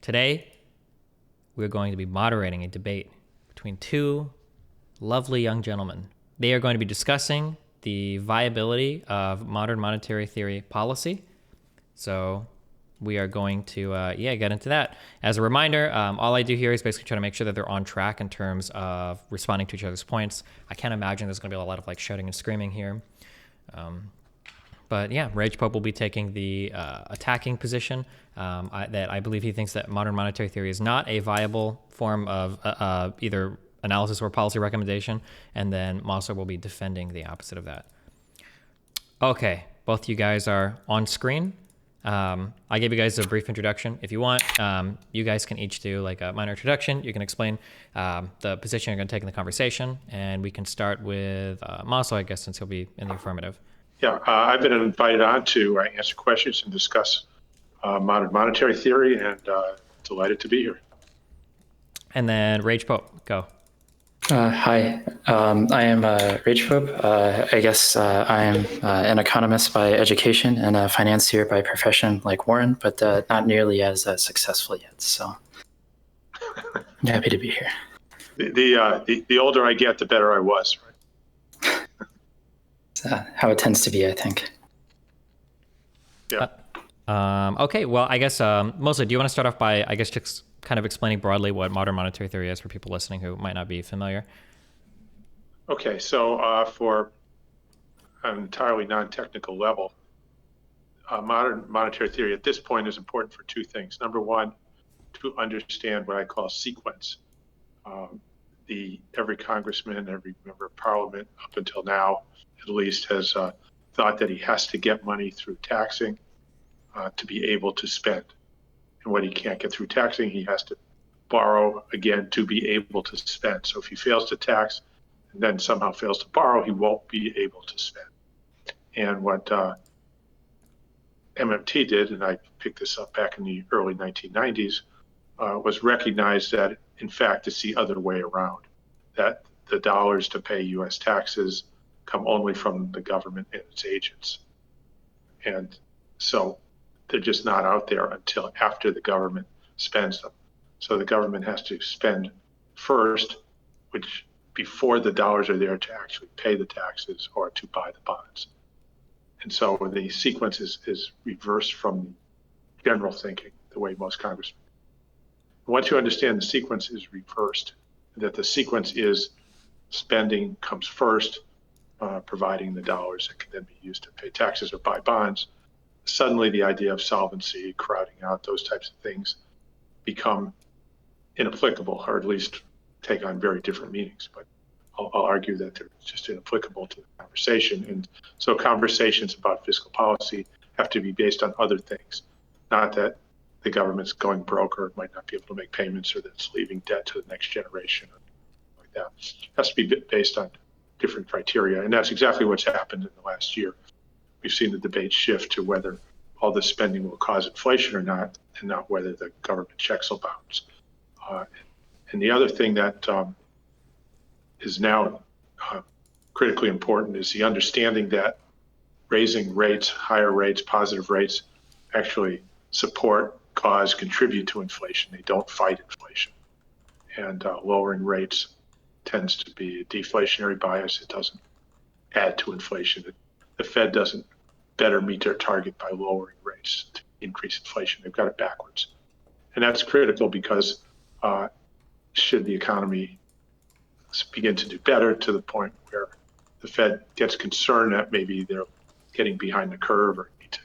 Today, we're going to be moderating a debate between two lovely young gentlemen. They are going to be discussing the viability of modern monetary theory policy. So we are going to get into that. As a reminder, all I do here is basically try to make sure that they're on track in terms of responding to each other's points. I can't imagine there's going to be a lot of like shouting and screaming here. But yeah, Ragepope will be taking the attacking position that I believe he thinks that modern monetary theory is not a viable form of either analysis or policy recommendation, and then Mosler will be defending the opposite of that. Okay, both you guys are on screen. I gave you guys a brief introduction. If you want, you guys can each do like a minor introduction. You can explain the position you're going to take in the conversation, and we can start with Mosler, I guess, since he'll be in the affirmative. Yeah, I've been invited on to answer questions and discuss modern monetary theory, and delighted to be here. And then Ragepope, go. Hi, I am Ragepope. I guess I am an economist by education and a financier by profession like Warren, but not nearly as successful yet. So I'm happy to be here. The older I get, the better I was, right? How it tends to be, I think. Yeah. Okay, well, I guess, Mosler, do you want to start off by, I guess, just kind of explaining broadly what modern monetary theory is for people listening who might not be familiar? Okay, so for an entirely non-technical level, modern monetary theory at this point is important for two things. Number one, to understand what I call sequence. Every congressman, every member of parliament up until now, at least, has thought that he has to get money through taxing to be able to spend. And when he can't get through taxing, he has to borrow again to be able to spend. So if he fails to tax and then somehow fails to borrow, he won't be able to spend. And what MMT did, and I picked this up back in the early 1990s, was recognize that, in fact, it's the other way around, that the dollars to pay U.S. taxes come only from the government and its agents. And so they're just not out there until after the government spends them. So the government has to spend first, which before the dollars are there to actually pay the taxes or to buy the bonds. And so the sequence is reversed from general thinking, the way most congressmen. Once you understand the sequence is reversed, that the sequence is spending comes first, providing the dollars that can then be used to pay taxes or buy bonds, suddenly the idea of solvency, crowding out, those types of things become inapplicable, or at least take on very different meanings. But I'll argue that they're just inapplicable to the conversation. And so conversations about fiscal policy have to be based on other things, not that the government's going broke or might not be able to make payments or that it's leaving debt to the next generation or like that. It has to be based on different criteria. And that's exactly what's happened in the last year. We've seen the debate shift to whether all this spending will cause inflation or not, and not whether the government checks will bounce. And the other thing that is now critically important is the understanding that raising rates, higher rates, positive rates, actually support, cause, contribute to inflation. They don't fight inflation. And lowering rates tends to be a deflationary bias. It doesn't add to inflation. The Fed doesn't better meet their target by lowering rates to increase inflation. They've got it backwards. And that's critical because should the economy begin to do better to the point where the Fed gets concerned that maybe they're getting behind the curve or need to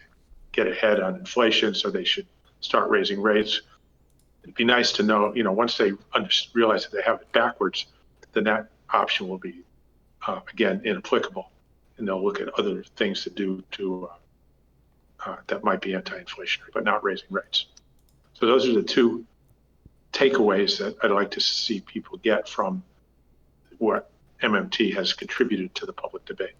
get ahead on inflation, so they should start raising rates. It'd be nice to know, once they realize that they have it backwards, then that option will be, again, inapplicable. And they'll look at other things to do to that might be anti-inflationary, but not raising rates. So those are the two takeaways that I'd like to see people get from what MMT has contributed to the public debate.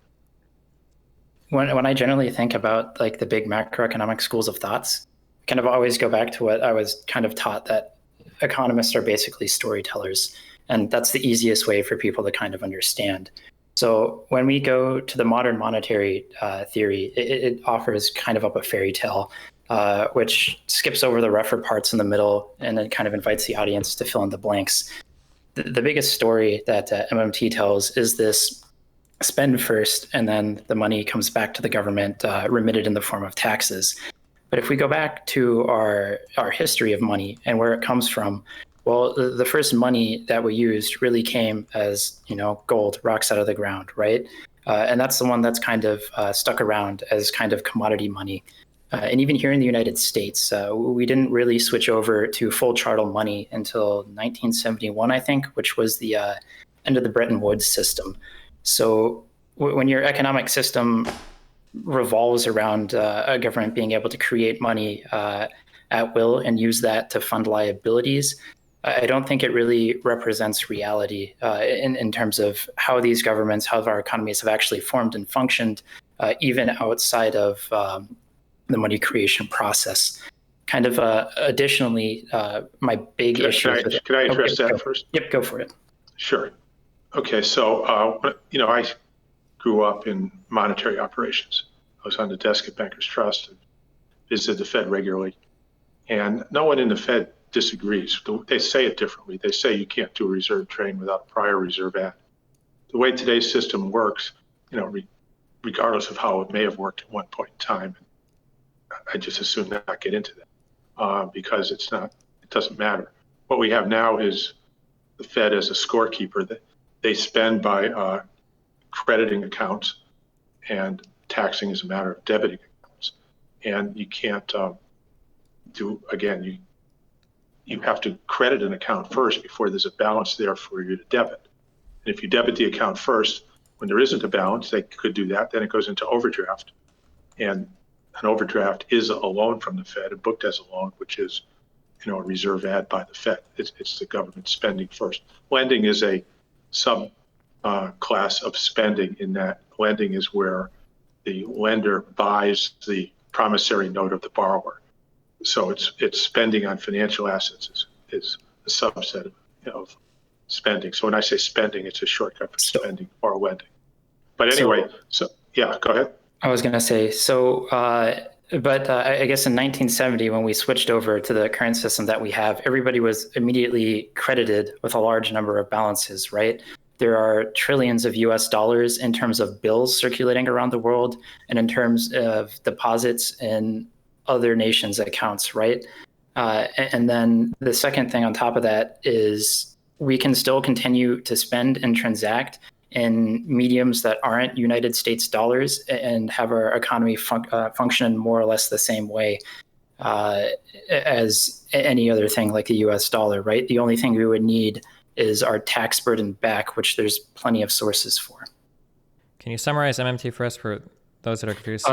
When I generally think about like the big macroeconomic schools of thoughts, I kind of always go back to what I was kind of taught, that economists are basically storytellers. And that's the easiest way for people to kind of understand. So when we go to the modern monetary theory, it offers kind of up a fairy tale which skips over the rougher parts in the middle and then kind of invites the audience to fill in the blanks. The biggest story that MMT tells is this spend first, and then the money comes back to the government, remitted in the form of taxes. But if we go back to our history of money and where it comes from, well, the first money that we used really came as, gold, rocks out of the ground, right? And that's the one that's kind of stuck around as kind of commodity money. And even here in the United States, we didn't really switch over to full chattel money until 1971, I think, which was the end of the Bretton Woods system. So when your economic system revolves around a government being able to create money at will and use that to fund liabilities, I don't think it really represents reality in terms of how these governments, how our economies have actually formed and functioned, even outside of the money creation process. Kind of additionally, my big issue. Can I address that first? Yep, go for it. Sure. Okay, so I grew up in monetary operations. I was on the desk at Bankers Trust, and visited the Fed regularly, and no one in the Fed disagrees. They say it differently. They say you can't do a reserve trade without a prior reserve act. The way today's system works, regardless of how it may have worked at one point in time, I just assume not get into that because it doesn't matter. What we have now is the Fed as a scorekeeper. That they spend by crediting accounts, and taxing is a matter of debiting accounts. And you can't you have to credit an account first before there's a balance there for you to debit. And if you debit the account first, when there isn't a balance, they could do that. Then it goes into overdraft. And an overdraft is a loan from the Fed, booked as a loan, which is, a reserve add by the Fed. It's the government spending first. Lending is a sub class of spending, in that lending is where the lender buys the promissory note of the borrower. So it's spending on financial assets is a subset of spending. So when I say spending, it's a shortcut for spending or lending. But anyway, so yeah, go ahead. I was going to say, but I guess in 1970, when we switched over to the current system that we have, everybody was immediately credited with a large number of balances, right? There are trillions of US dollars in terms of bills circulating around the world and in terms of deposits in other nations' accounts, right? And then the second thing on top of that is we can still continue to spend and transact in mediums that aren't United States dollars and have our economy function more or less the same way as any other thing like the US dollar, right? The only thing we would need is our tax burden back, which there's plenty of sources for. Can you summarize MMT for us for those that are confused?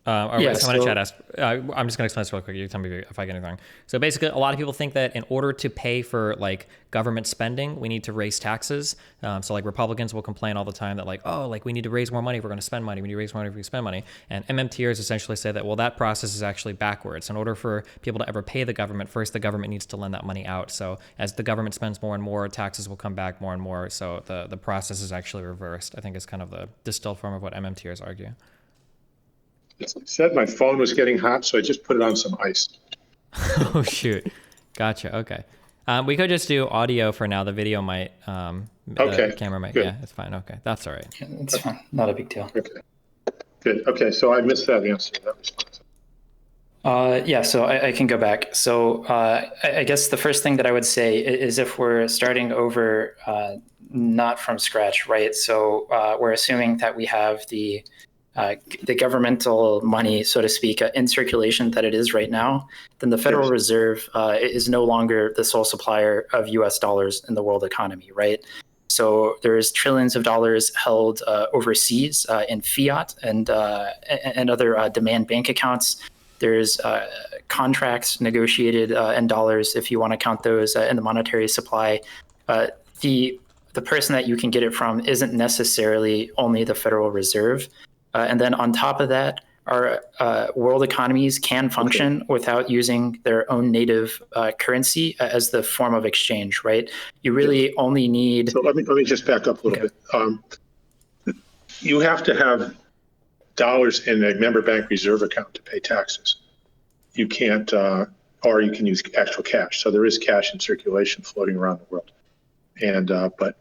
Yeah, someone in chat asked, I'm just going to explain this real quick. You tell me if I get anything wrong. So basically, a lot of people think that in order to pay for like government spending, we need to raise taxes. So like Republicans will complain all the time that we need to raise more money if we're going to spend money. We need to raise more money if we spend money. And MMTers essentially say that, well, that process is actually backwards. In order for people to ever pay the government, first the government needs to lend that money out. So as the government spends more and more, taxes will come back more and more. So the process is actually reversed, I think is kind of the distilled form of what MMTers argue. As I said, my phone was getting hot, so I just put it on some ice. Oh, shoot. Gotcha. Okay. We could just do audio for now. The video might, okay. The camera might, Good. Yeah, it's fine. Okay. That's all right. Yeah, it's fine. Not a big deal. Okay. Good. Okay. So I missed that answer. That response. Yeah, so I can go back. So I guess the first thing that I would say is if we're starting over, not from scratch, right? So we're assuming that we have the governmental money, so to speak, in circulation that it is right now, then the Federal Reserve is no longer the sole supplier of US dollars in the world economy, right? So there's trillions of dollars held overseas in fiat and other demand bank accounts. There's contracts negotiated in dollars, if you want to count those in the monetary supply. The person that you can get it from isn't necessarily only the Federal Reserve. And then on top of that, our world economies can function without using their own native currency as the form of exchange, right? You really only need... So let me just back up a little bit. You have to have dollars in a member bank reserve account to pay taxes. you can't, or you can use actual cash. So there is cash in circulation floating around the world. And but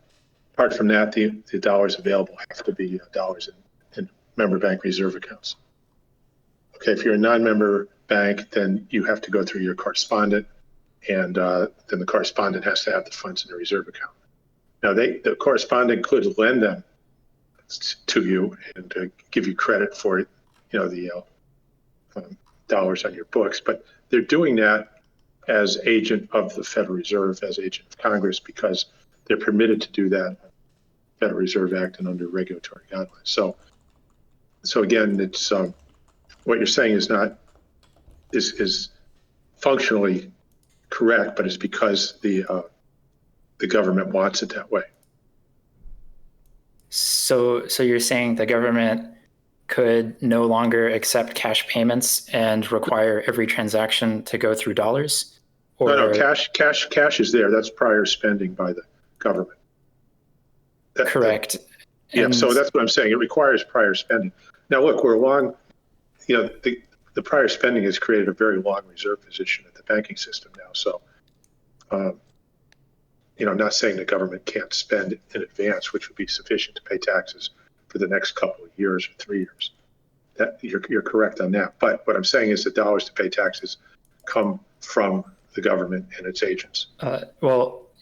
apart from that, the dollars available have to be dollars in member bank reserve accounts. Okay, if you're a non-member bank, then you have to go through your correspondent, and then the correspondent has to have the funds in the reserve account. Now, the correspondent could lend them to you and give you credit for it, the dollars on your books, but they're doing that as agent of the Federal Reserve, as agent of Congress, because they're permitted to do that, Federal Reserve Act and under regulatory guidelines. So again, it's what you're saying is functionally correct, but it's because the government wants it that way. So you're saying the government could no longer accept cash payments and require every transaction to go through dollars? Or... No, cash is there. That's prior spending by the government. Correct. Yeah, so that's what I'm saying. It requires prior spending. Now, look, we're long, the prior spending has created a very long reserve position in the banking system now. So, I'm not saying the government can't spend in advance, which would be sufficient to pay taxes for the next couple of years or 3 years. That you're correct on that. But what I'm saying is the dollars to pay taxes come from the government and its agents.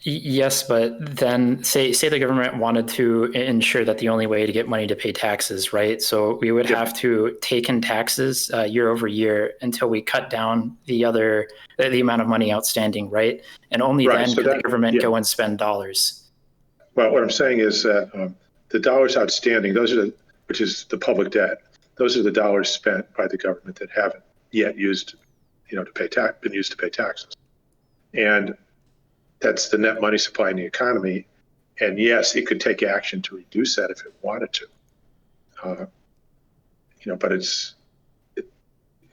Yes, but then say the government wanted to ensure that the only way to get money to pay taxes, right? So we would have to take in taxes year over year until we cut down the amount of money outstanding, right? And only then could the government go and spend dollars. Well, what I'm saying is that the dollars outstanding, which is the public debt, those are the dollars spent by the government that haven't yet used, been used to pay taxes. And that's the net money supply in the economy. And yes, it could take action to reduce that if it wanted to. But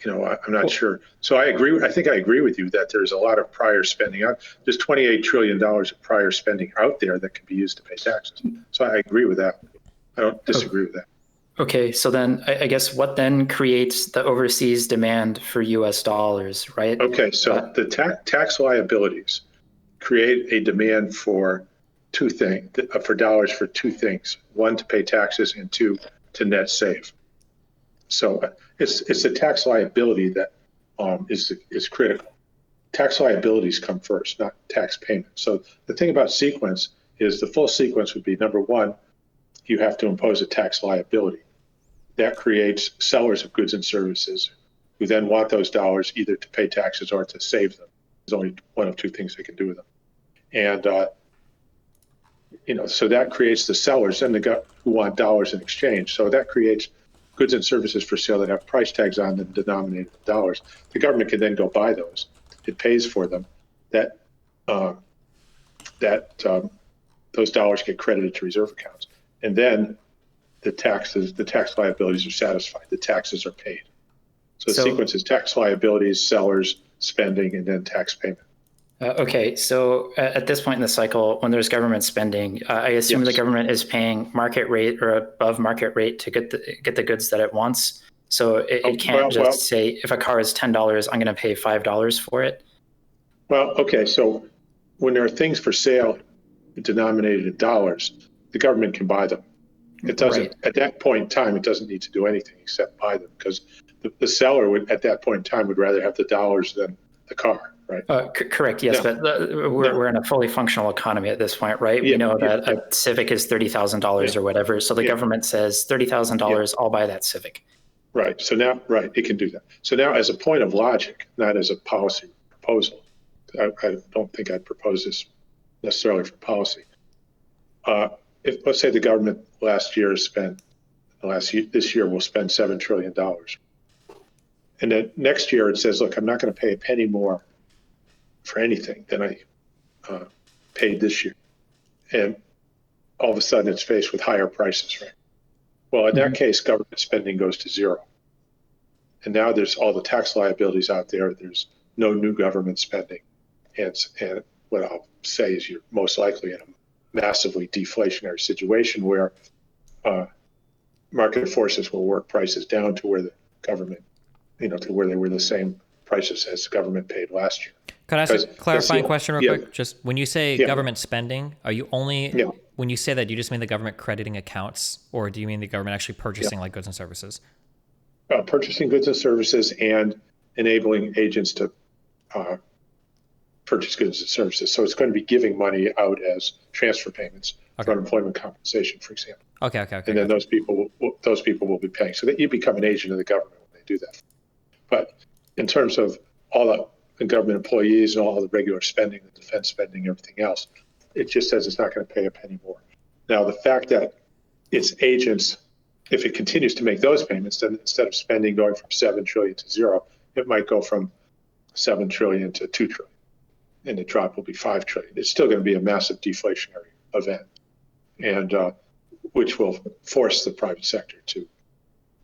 I'm not sure. So I think I agree with you that there's a lot of prior spending out. There's $28 trillion of prior spending out there that can be used to pay taxes. So I agree with that. I don't disagree with that. Okay, so then I guess what then creates the overseas demand for US dollars, right? Okay, so the tax liabilities create a demand for dollars for two things: one, to pay taxes, and two, to net save. So it's the tax liability that is critical. Tax liabilities come first, not tax payments. So the thing about sequence is the full sequence would be: number one, you have to impose a tax liability. That creates sellers of goods and services who then want those dollars either to pay taxes or to save them. There's only one of two things they can do with them. And, so that creates the sellers and who want dollars in exchange. So that creates goods and services for sale that have price tags on them denominated in dollars. The government can then go buy those. It pays for them. Those dollars get credited to reserve accounts. And then the tax liabilities are satisfied. The taxes are paid. So the sequence is tax liabilities, sellers, spending, and then tax payment. Okay, so at this point in the cycle, when there's government spending, I assume the government is paying market rate or above market rate to get the goods that it wants. So it can't say, if a car is $10, I'm going to pay $5 for it. Well, okay, so when there are things for sale denominated in dollars, the government can buy them. It doesn't, at that point in time, it doesn't need to do anything except buy them, because the seller would, at that point in time, would rather have the dollars than the car, right? Correct, yes, but we're in a fully functional economy at this point, right? We know that a Civic is $30,000 or whatever, so the government says $30,000, I'll buy that Civic. Right, so now, it can do that. So now, as a point of logic, not as a policy proposal, I don't think I'd propose this necessarily for policy. If, let's say, the government this year will spend $7 trillion. And then next year it says, look, I'm not going to pay a penny more for anything than I paid this year. And all of a sudden it's faced with higher prices, right? Well, in that case, government spending goes to zero. And now there's all the tax liabilities out there. There's no new government spending. And what I'll say is you're most likely in a massively deflationary situation where market forces will work prices down to where the government, to where they were the same prices as the government paid last year. Could I ask a clarifying question real quick? Just when you say Yeah. government spending, are you only, Yeah. when you say that, do you just mean the government crediting accounts, or do you mean the government actually purchasing like goods and services? Purchasing goods and services and enabling agents to purchase goods and services. So it's going to be giving money out as transfer payments for unemployment compensation, for example. Okay. And then those people will be paying. So that you become an agent of the government when they do that. But in terms of all the government employees and all the regular spending, the defense spending, everything else, it just says it's not going to pay a penny more. Now, the fact that its agents, if it continues to make those payments, then instead of spending going from 7 trillion to 0, it might go from 7 trillion to 2 trillion. And the drop will be 5 trillion. It's still going to be a massive deflationary event, and which will force the private sector to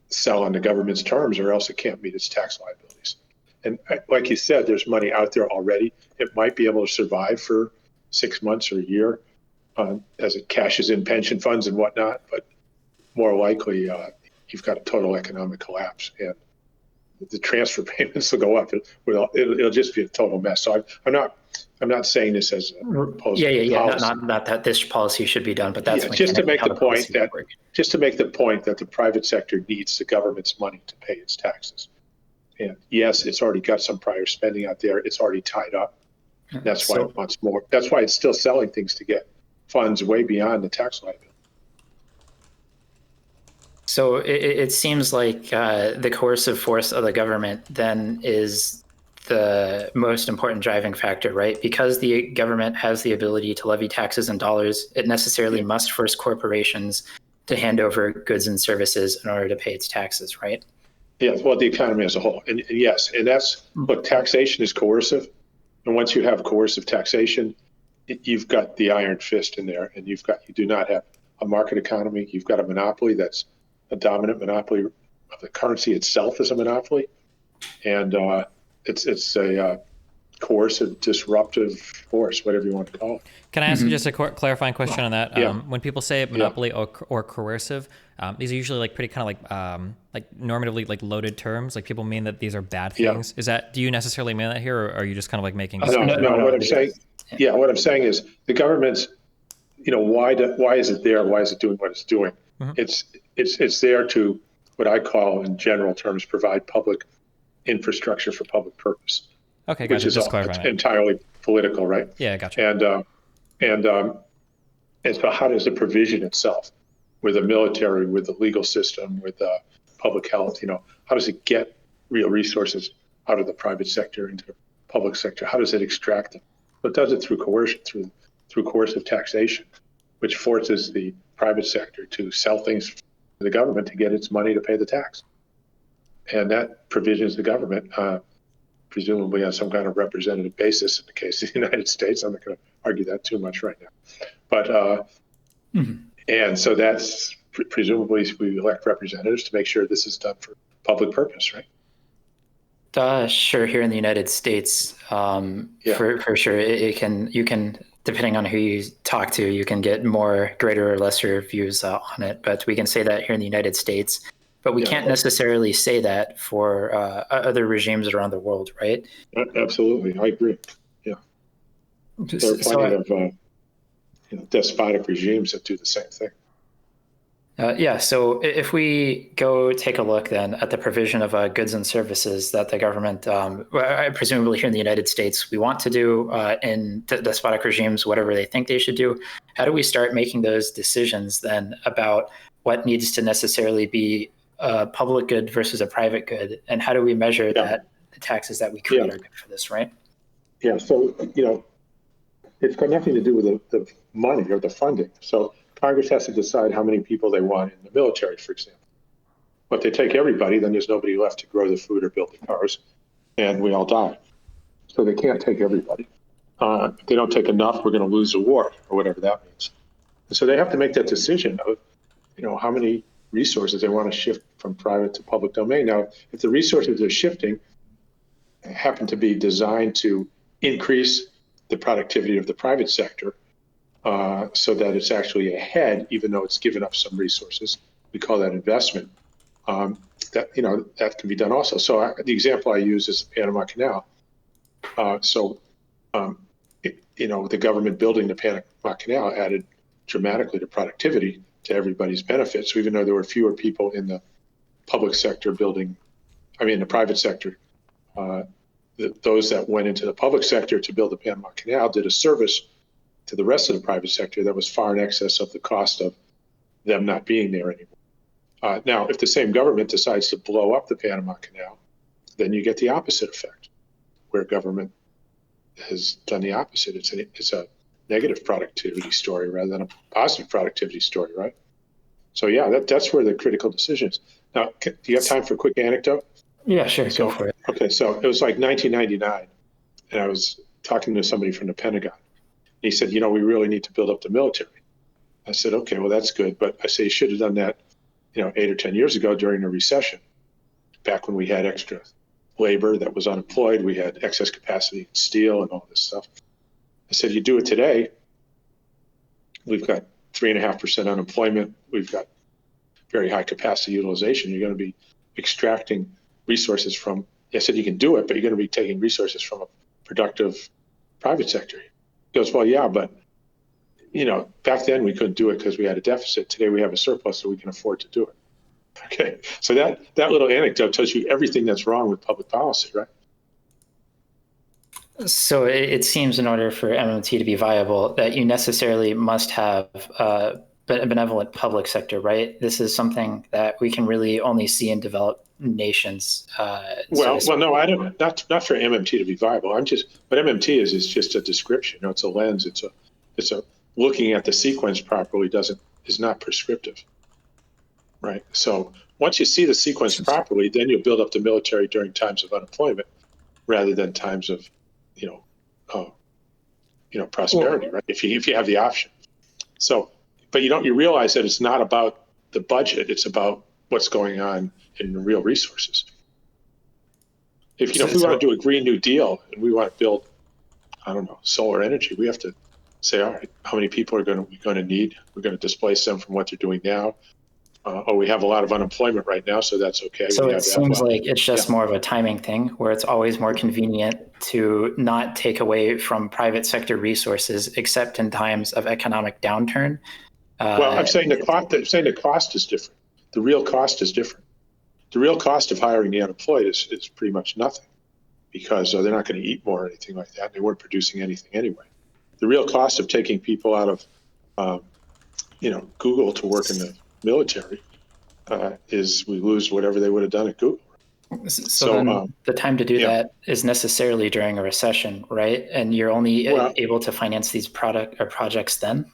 sell on the government's terms, or else it can't meet its tax liabilities. And like you said, there's money out there already. It might be able to survive for 6 months or a year as it cashes in pension funds and whatnot, but more likely you've got a total economic collapse, and the transfer payments will go up. It'll just be a total mess. So I'm not saying this as a policy. Not that this policy should be done, but that's just to make the point that the private sector needs the government's money to pay its taxes. And yes, it's already got some prior spending out there. It's already tied up. That's why it wants more. That's why it's still selling things to get funds way beyond the tax liability. So it seems like the coercive force of the government then is the most important driving factor, right? Because the government has the ability to levy taxes in dollars, it necessarily must force corporations to hand over goods and services in order to pay its taxes, right? Yes, well, the economy as a whole. And yes, and look, taxation is coercive. And once you have coercive taxation, you've got the iron fist in there, and you do not have a market economy. You've got a monopoly that's a dominant monopoly of the currency itself is a monopoly. And it's a coercive, disruptive force, whatever you want to call it. Can I ask you just a clarifying question on that? When people say monopoly or coercive, these are usually like pretty kind of like normatively like loaded terms. Like people mean that these are bad things. Is that, do you necessarily mean that here, or are you just kind of like making? No. What I'm saying is the government's, why is it there? Why is it doing what it's doing? It's there to, what I call in general terms, provide public infrastructure for public purpose. Okay, gotcha. Which is entirely political, right? Yeah, gotcha. And so how does the provision itself, with the military, with the legal system, with public health, how does it get real resources out of the private sector into the public sector? How does it extract them? Well, it does it through coercion, through coercive taxation, which forces the private sector to sell things to the government to get its money to pay the tax. And that provisions the government, presumably on some kind of representative basis in the case of the United States. I'm not going to argue that too much right now. But and so that's presumably we elect representatives to make sure this is done for public purpose, right? Sure. Here in the United States, for sure, you can, depending on who you talk to, you can get greater or lesser views on it. But we can say that here in the United States. But we can't necessarily say that for other regimes around the world, right? Absolutely, I agree. Yeah, there are plenty of despotic regimes that do the same thing. So if we go take a look then at the provision of goods and services that the government, presumably here in the United States, we want to do in despotic regimes, whatever they think they should do, how do we start making those decisions then about what needs to necessarily be a public good versus a private good, and how do we measure that the taxes that we create are good for this, right? Yeah, so it's got nothing to do with the money or the funding. So Congress has to decide how many people they want in the military, for example. But they take everybody, then there's nobody left to grow the food or build the cars, and we all die. So they can't take everybody. If they don't take enough, we're going to lose the war, or whatever that means. And so they have to make that decision of, how many resources they want to shift from private to public domain. Now, if the resources they're shifting happen to be designed to increase the productivity of the private sector so that it's actually ahead, even though it's given up some resources, we call that investment, then that that can be done also. So the example I use is the Panama Canal. The government building the Panama Canal added dramatically to productivity, to everybody's benefit. So even though there were fewer people in the public sector the private sector, those that went into the public sector to build the Panama Canal did a service to the rest of the private sector that was far in excess of the cost of them not being there anymore. Now, if the same government decides to blow up the Panama Canal, then you get the opposite effect, where government has done the opposite. It's a negative productivity story rather than a positive productivity story, right? So yeah, that's where the critical decision is. Now, do you have time for a quick anecdote? Yeah, sure, go for it. Okay, so it was like 1999, and I was talking to somebody from the Pentagon. He said, we really need to build up the military. I said, okay, well, that's good, but I say you should have done that, 8 or 10 years ago during the recession, back when we had extra labor that was unemployed, we had excess capacity in steel and all this stuff. I said, you do it today, we've got 3.5% unemployment, we've got very high capacity utilization, you're going to be extracting resources from, I said, you can do it, but you're going to be taking resources from a productive private sector. He goes, well, yeah, but, back then we couldn't do it because we had a deficit. Today we have a surplus, so we can afford to do it. Okay, so that little anecdote tells you everything that's wrong with public policy, right? So it seems in order for MMT to be viable that you necessarily must have a benevolent public sector, right? This is something that we can really only see in developed nations. No, I don't. Not for MMT to be viable. What MMT is just a description. It's a lens. It's a looking at the sequence properly is not prescriptive, right? So once you see the sequence properly, then you'll build up the military during times of unemployment, rather than times of, prosperity, right? If you have the option. So, but you realize that it's not about the budget; it's about what's going on in the real resources. If we want to do a Green New Deal and we want to build, solar energy, we have to say, all right, how many people are we going to need? We're going to displace them from what they're doing now. We have a lot of unemployment right now, so that's okay. So it seems like it's just more of a timing thing, where it's always more convenient to not take away from private sector resources, except in times of economic downturn. I'm saying the cost is different. The real cost is different. The real cost of hiring the unemployed is pretty much nothing, because they're not going to eat more or anything like that. They weren't producing anything anyway. The real cost of taking people out of, Google to work in the military is we lose whatever they would have done at Google. So then the time to do that is necessarily during a recession, right? And you're only able to finance these projects then?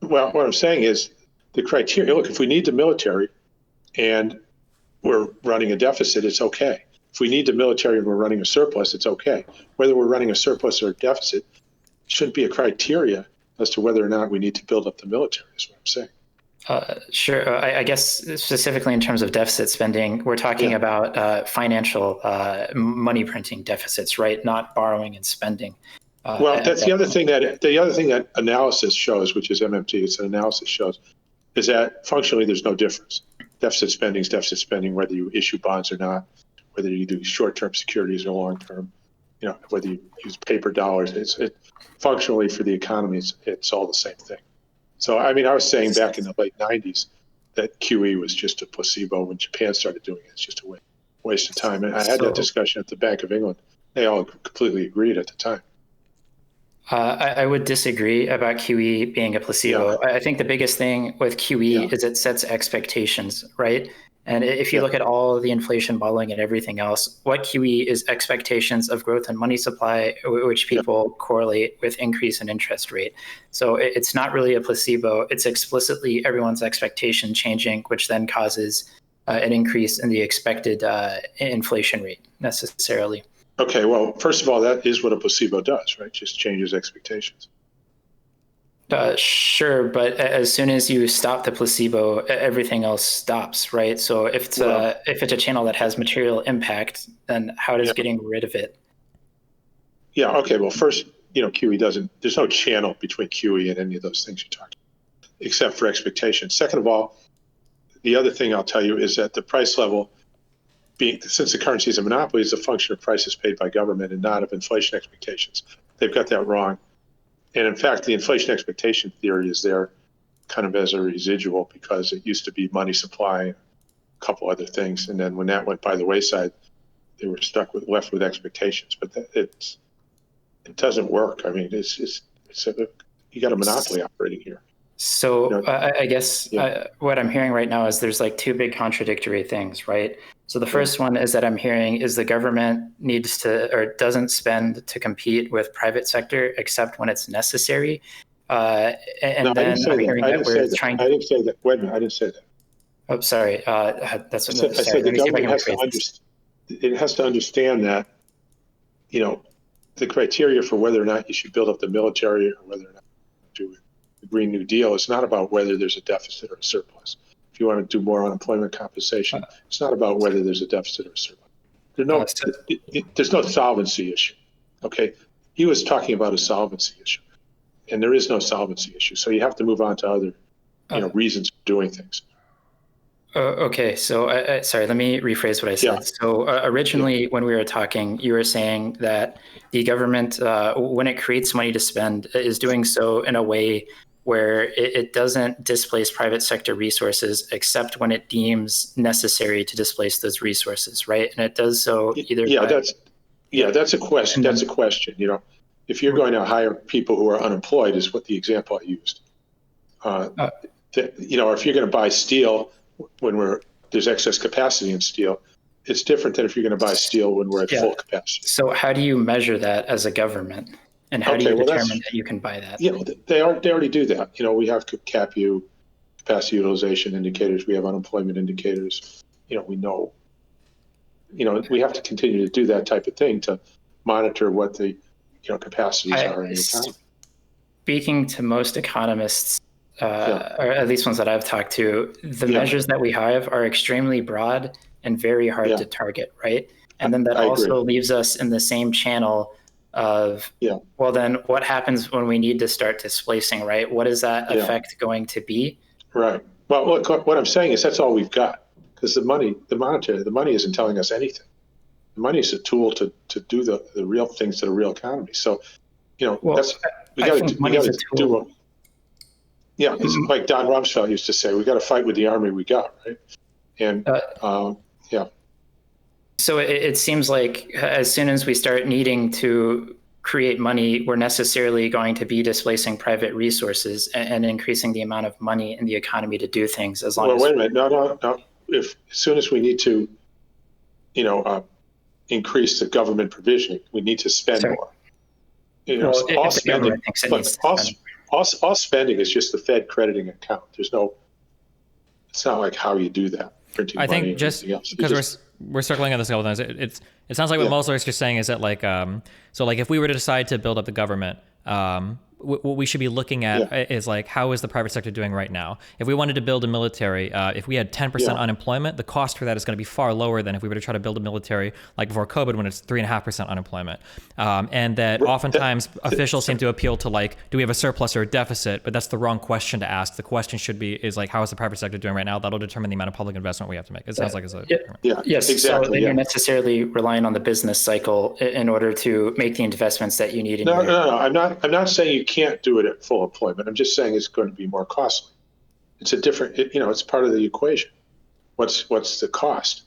Well, what I'm saying is the criteria. Look, if we need the military and we're running a deficit, it's okay. If we need the military and we're running a surplus, it's okay. Whether we're running a surplus or a deficit shouldn't be a criteria as to whether or not we need to build up the military, is what I'm saying. Sure. I guess specifically in terms of deficit spending, we're talking about financial money printing deficits, right? Not borrowing and spending. That's the other thing that analysis shows, which is MMT. It's an analysis shows, is that functionally there's no difference. Deficit spending is deficit spending, whether you issue bonds or not, whether you do short-term securities or long-term, whether you use paper dollars. Functionally for the economy, it's all the same thing. So, I was saying back in the late 90s that QE was just a placebo. When Japan started doing it, it's just a waste of time. And I had that discussion at the Bank of England. They all completely agreed at the time. I would disagree about QE being a placebo. I think the biggest thing with QE is it sets expectations, right? And if you look at all of the inflation modeling and everything else, what QE is expectations of growth in money supply, which people correlate with increase in interest rate. So it's not really a placebo. It's explicitly everyone's expectation changing, which then causes an increase in the expected inflation rate necessarily. Okay, well, first of all, that is what a placebo does, right? Just changes expectations. Sure, but as soon as you stop the placebo, everything else stops, right? So if it's a channel that has material impact, then how does getting rid of it? Yeah, okay, well, first, QE there's no channel between QE and any of those things you talked about, except for expectations. Second of all, the other thing I'll tell you is that the price level since the currency is a monopoly, is a function of prices paid by government and not of inflation expectations. They've got that wrong. And in fact, the inflation expectation theory is there kind of as a residual because it used to be money supply, a couple other things. And then when that went by the wayside, they were left with expectations. But it doesn't work. I mean, you got a monopoly operating here. So I guess what I'm hearing right now is there's like two big contradictory things, right? So the first one is that I'm hearing is the government needs to or doesn't spend to compete with private sector except when it's necessary. And no, then I'm hearing that we're trying to... I didn't say that. Wait a minute, I didn't say that. Oh, sorry. That's what I said the government has to understand that, the criteria for whether or not you should build up the military or whether or not you do the Green New Deal is not about whether there's a deficit or a surplus. If you want to do more unemployment compensation, it's not about whether there's a deficit or a surplus. There's no solvency issue. Okay, he was talking about a solvency issue, and there is no solvency issue. So you have to move on to other, reasons for doing things. Okay, so sorry, let me rephrase what I said. Yeah. So originally, when we were talking, you were saying that the government, when it creates money to spend, is doing so in a way where it doesn't displace private sector resources, except when it deems necessary to displace those resources, right? And it does so either. That's a question. That's a question. If you're going to hire people who are unemployed, is what the example I used. If you're going to buy steel when there's excess capacity in steel, it's different than if you're going to buy steel when we're at full capacity. So how do you measure that as a government? And how do you determine that you can buy that? They already do that. We have CAPU, capacity utilization indicators. We have unemployment indicators. We know. We have to continue to do that type of thing to monitor what the capacities are in the economy. Speaking to most economists, or at least ones that I've talked to, the measures that we have are extremely broad and very hard to target, right? And then that also leaves us in the same channel of, well, then what happens when we need to start displacing, right? What is that effect going to be? Right. Well, what I'm saying is that's all we've got, because the money isn't telling us anything. The money is a tool to do the real things to the real economy. So, we got to do what. Yeah, it's like Don Rumsfeld used to say, we got to fight with the army we got, right? And So it seems like as soon as we start needing to create money, we're necessarily going to be displacing private resources and increasing the amount of money in the economy to do things. As long as wait a minute, no. As soon as we need to, increase the government provisioning, we need to spend more. All spending, all spending is just the Fed crediting account. It's not like how you do that. I think just because we're circling on this a couple times, it sounds like what Mosler is just saying is that so if we were to decide to build up the government, what we should be looking at is how is the private sector doing right now? If we wanted to build a military, if we had 10% unemployment, the cost for that is going to be far lower than if we were to try to build a military like before COVID when it's 3.5% unemployment. And that oftentimes officials seem to appeal to do we have a surplus or a deficit? But that's the wrong question to ask. The question should be how is the private sector doing right now? That'll determine the amount of public investment we have to make. It sounds like it's a yes, exactly. So then you're necessarily relying on the business cycle in order to make the investments that you need. No. I'm not saying you can't do it at full employment. I'm just saying it's going to be more costly. It's a different, it's part of the equation. What's the cost?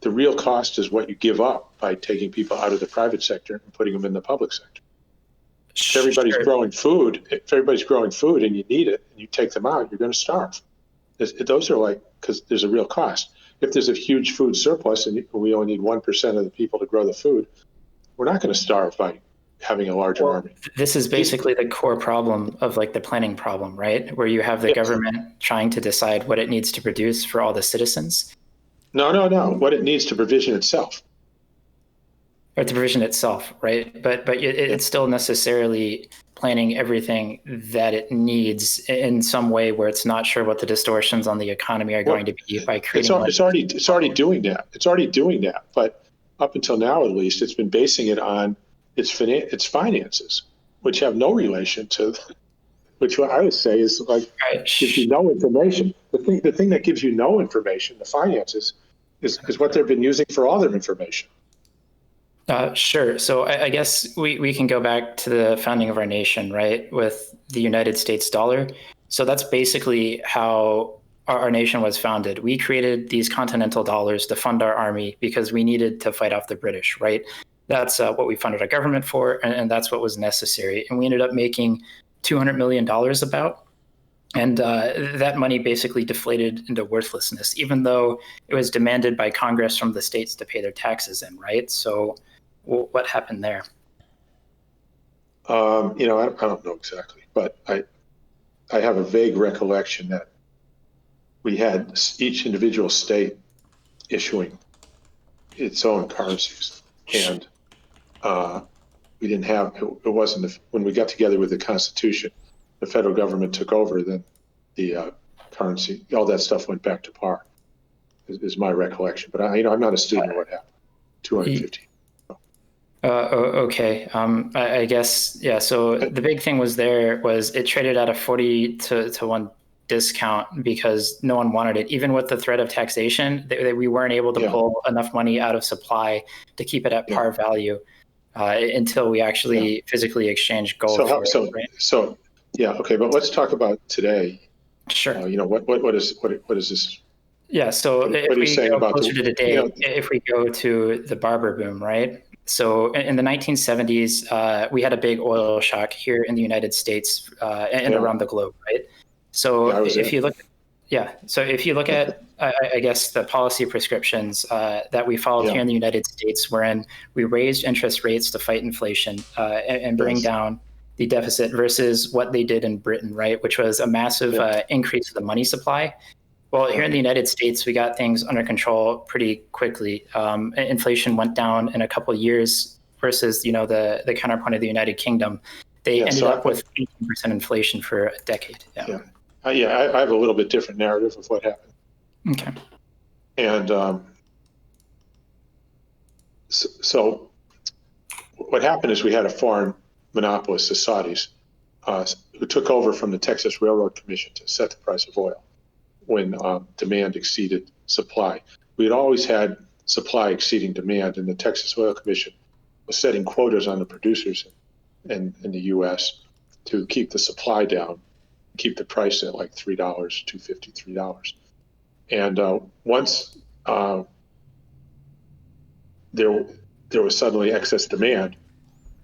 The real cost is what you give up by taking people out of the private sector and putting them in the public sector. If everybody's growing food, and you need it, and you take them out, you're going to starve. Those are because there's a real cost. If there's a huge food surplus and we only need 1% of the people to grow the food, we're not going to starve by having a larger army. This is basically the core problem of the planning problem, right? Where you have the government trying to decide what it needs to produce for all the citizens. No. What it needs to provision itself. Or to provision itself, right? But it's still necessarily planning everything that it needs in some way where it's not sure what the distortions on the economy are going to be by creating. It's already doing that. It's already doing that. But up until now, at least, it's been basing it on its finances, which have no relation to, which I would say is gives you no information. The thing that gives you no information, the finances, is what they've been using for all their information. Sure. So I guess we can go back to the founding of our nation, right, with the United States dollar. So that's basically how our nation was founded. We created these continental dollars to fund our army because we needed to fight off the British, right? That's what we funded our government for, and that's what was necessary. And we ended up making $200 million about. And that money basically deflated into worthlessness, even though it was demanded by Congress from the states to pay their taxes in, right? So what happened there? I don't know exactly, but I have a vague recollection that we had each individual state issuing its own currencies, and we didn't have. It wasn't when we got together with the Constitution, the federal government took over. Then the currency, all that stuff went back to par. Is my recollection, but I'm not a student of what happened. 250. Okay. I guess, yeah. So the big thing was it traded at a 40 to 1 discount because no one wanted it. Even with the threat of taxation, we weren't able to pull enough money out of supply to keep it at par value until we actually physically exchanged gold. So, okay. But let's talk about today. Sure. What is this? Yeah. So what are you saying about closer to today, if we go to the barber boom, right? So in the 1970s, we had a big oil shock here in the United States and around the globe, right? So if you look at, I guess, the policy prescriptions that we followed here in the United States, wherein we raised interest rates to fight inflation and bring down the deficit versus what they did in Britain, right, which was a massive increase of the money supply. Well, here in the United States, we got things under control pretty quickly. Inflation went down in a couple of years versus, the counterpoint of the United Kingdom. They ended up with 18% inflation for a decade. I have a little bit different narrative of what happened. Okay. And so what happened is we had a foreign monopolist, the Saudis, who took over from the Texas Railroad Commission to set the price of oil when demand exceeded supply. We had always had supply exceeding demand, and the Texas Oil Commission was setting quotas on the producers in the U.S. to keep the supply down, keep the price at like $3, $2.50, $3. And once there was suddenly excess demand,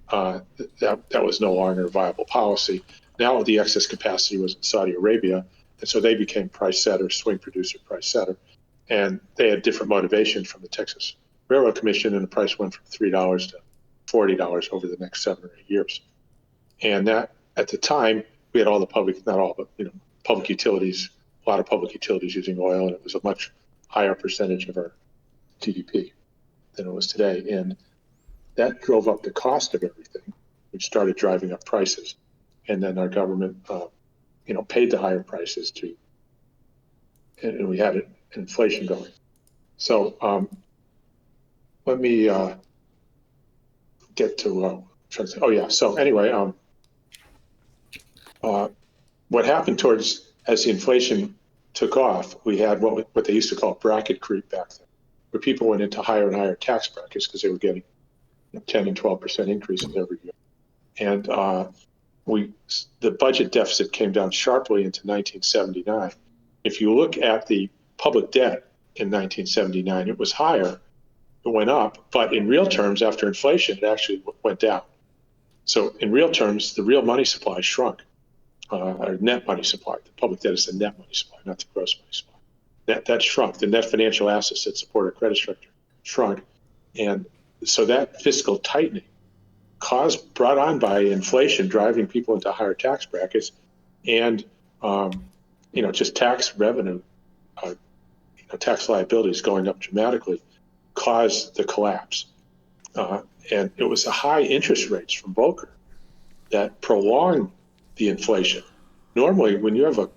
that was no longer a viable policy. Now the excess capacity was in Saudi Arabia, and so they became price setter, swing producer, price setter. And they had different motivation from the Texas Railroad Commission, and the price went from $3 to $40 over the next 7 or 8 years. And that, at the time, we had all the public, not all, but public utilities, a lot of public utilities using oil, and it was a much higher percentage of our GDP than it was today. And that drove up the cost of everything, which started driving up prices. And then our government, paid the higher prices and we had inflation going. So let me get to So anyway, what happened as the inflation took off, we had what they used to call bracket creep back then, where people went into higher and higher tax brackets because they were getting 10 and 12% increases every year. And the budget deficit came down sharply into 1979. If you look at the public debt in 1979, it was higher, it went up, but in real terms, after inflation, it actually went down. So in real terms, the real money supply shrunk, or net money supply. The public debt is the net money supply, not the gross money supply. That shrunk. The net financial assets that support our credit structure shrunk. And so that fiscal tightening brought on by inflation, driving people into higher tax brackets, and just tax revenue, tax liabilities going up dramatically, caused the collapse. And it was the high interest rates from Volcker that prolonged the inflation. Normally, when you have a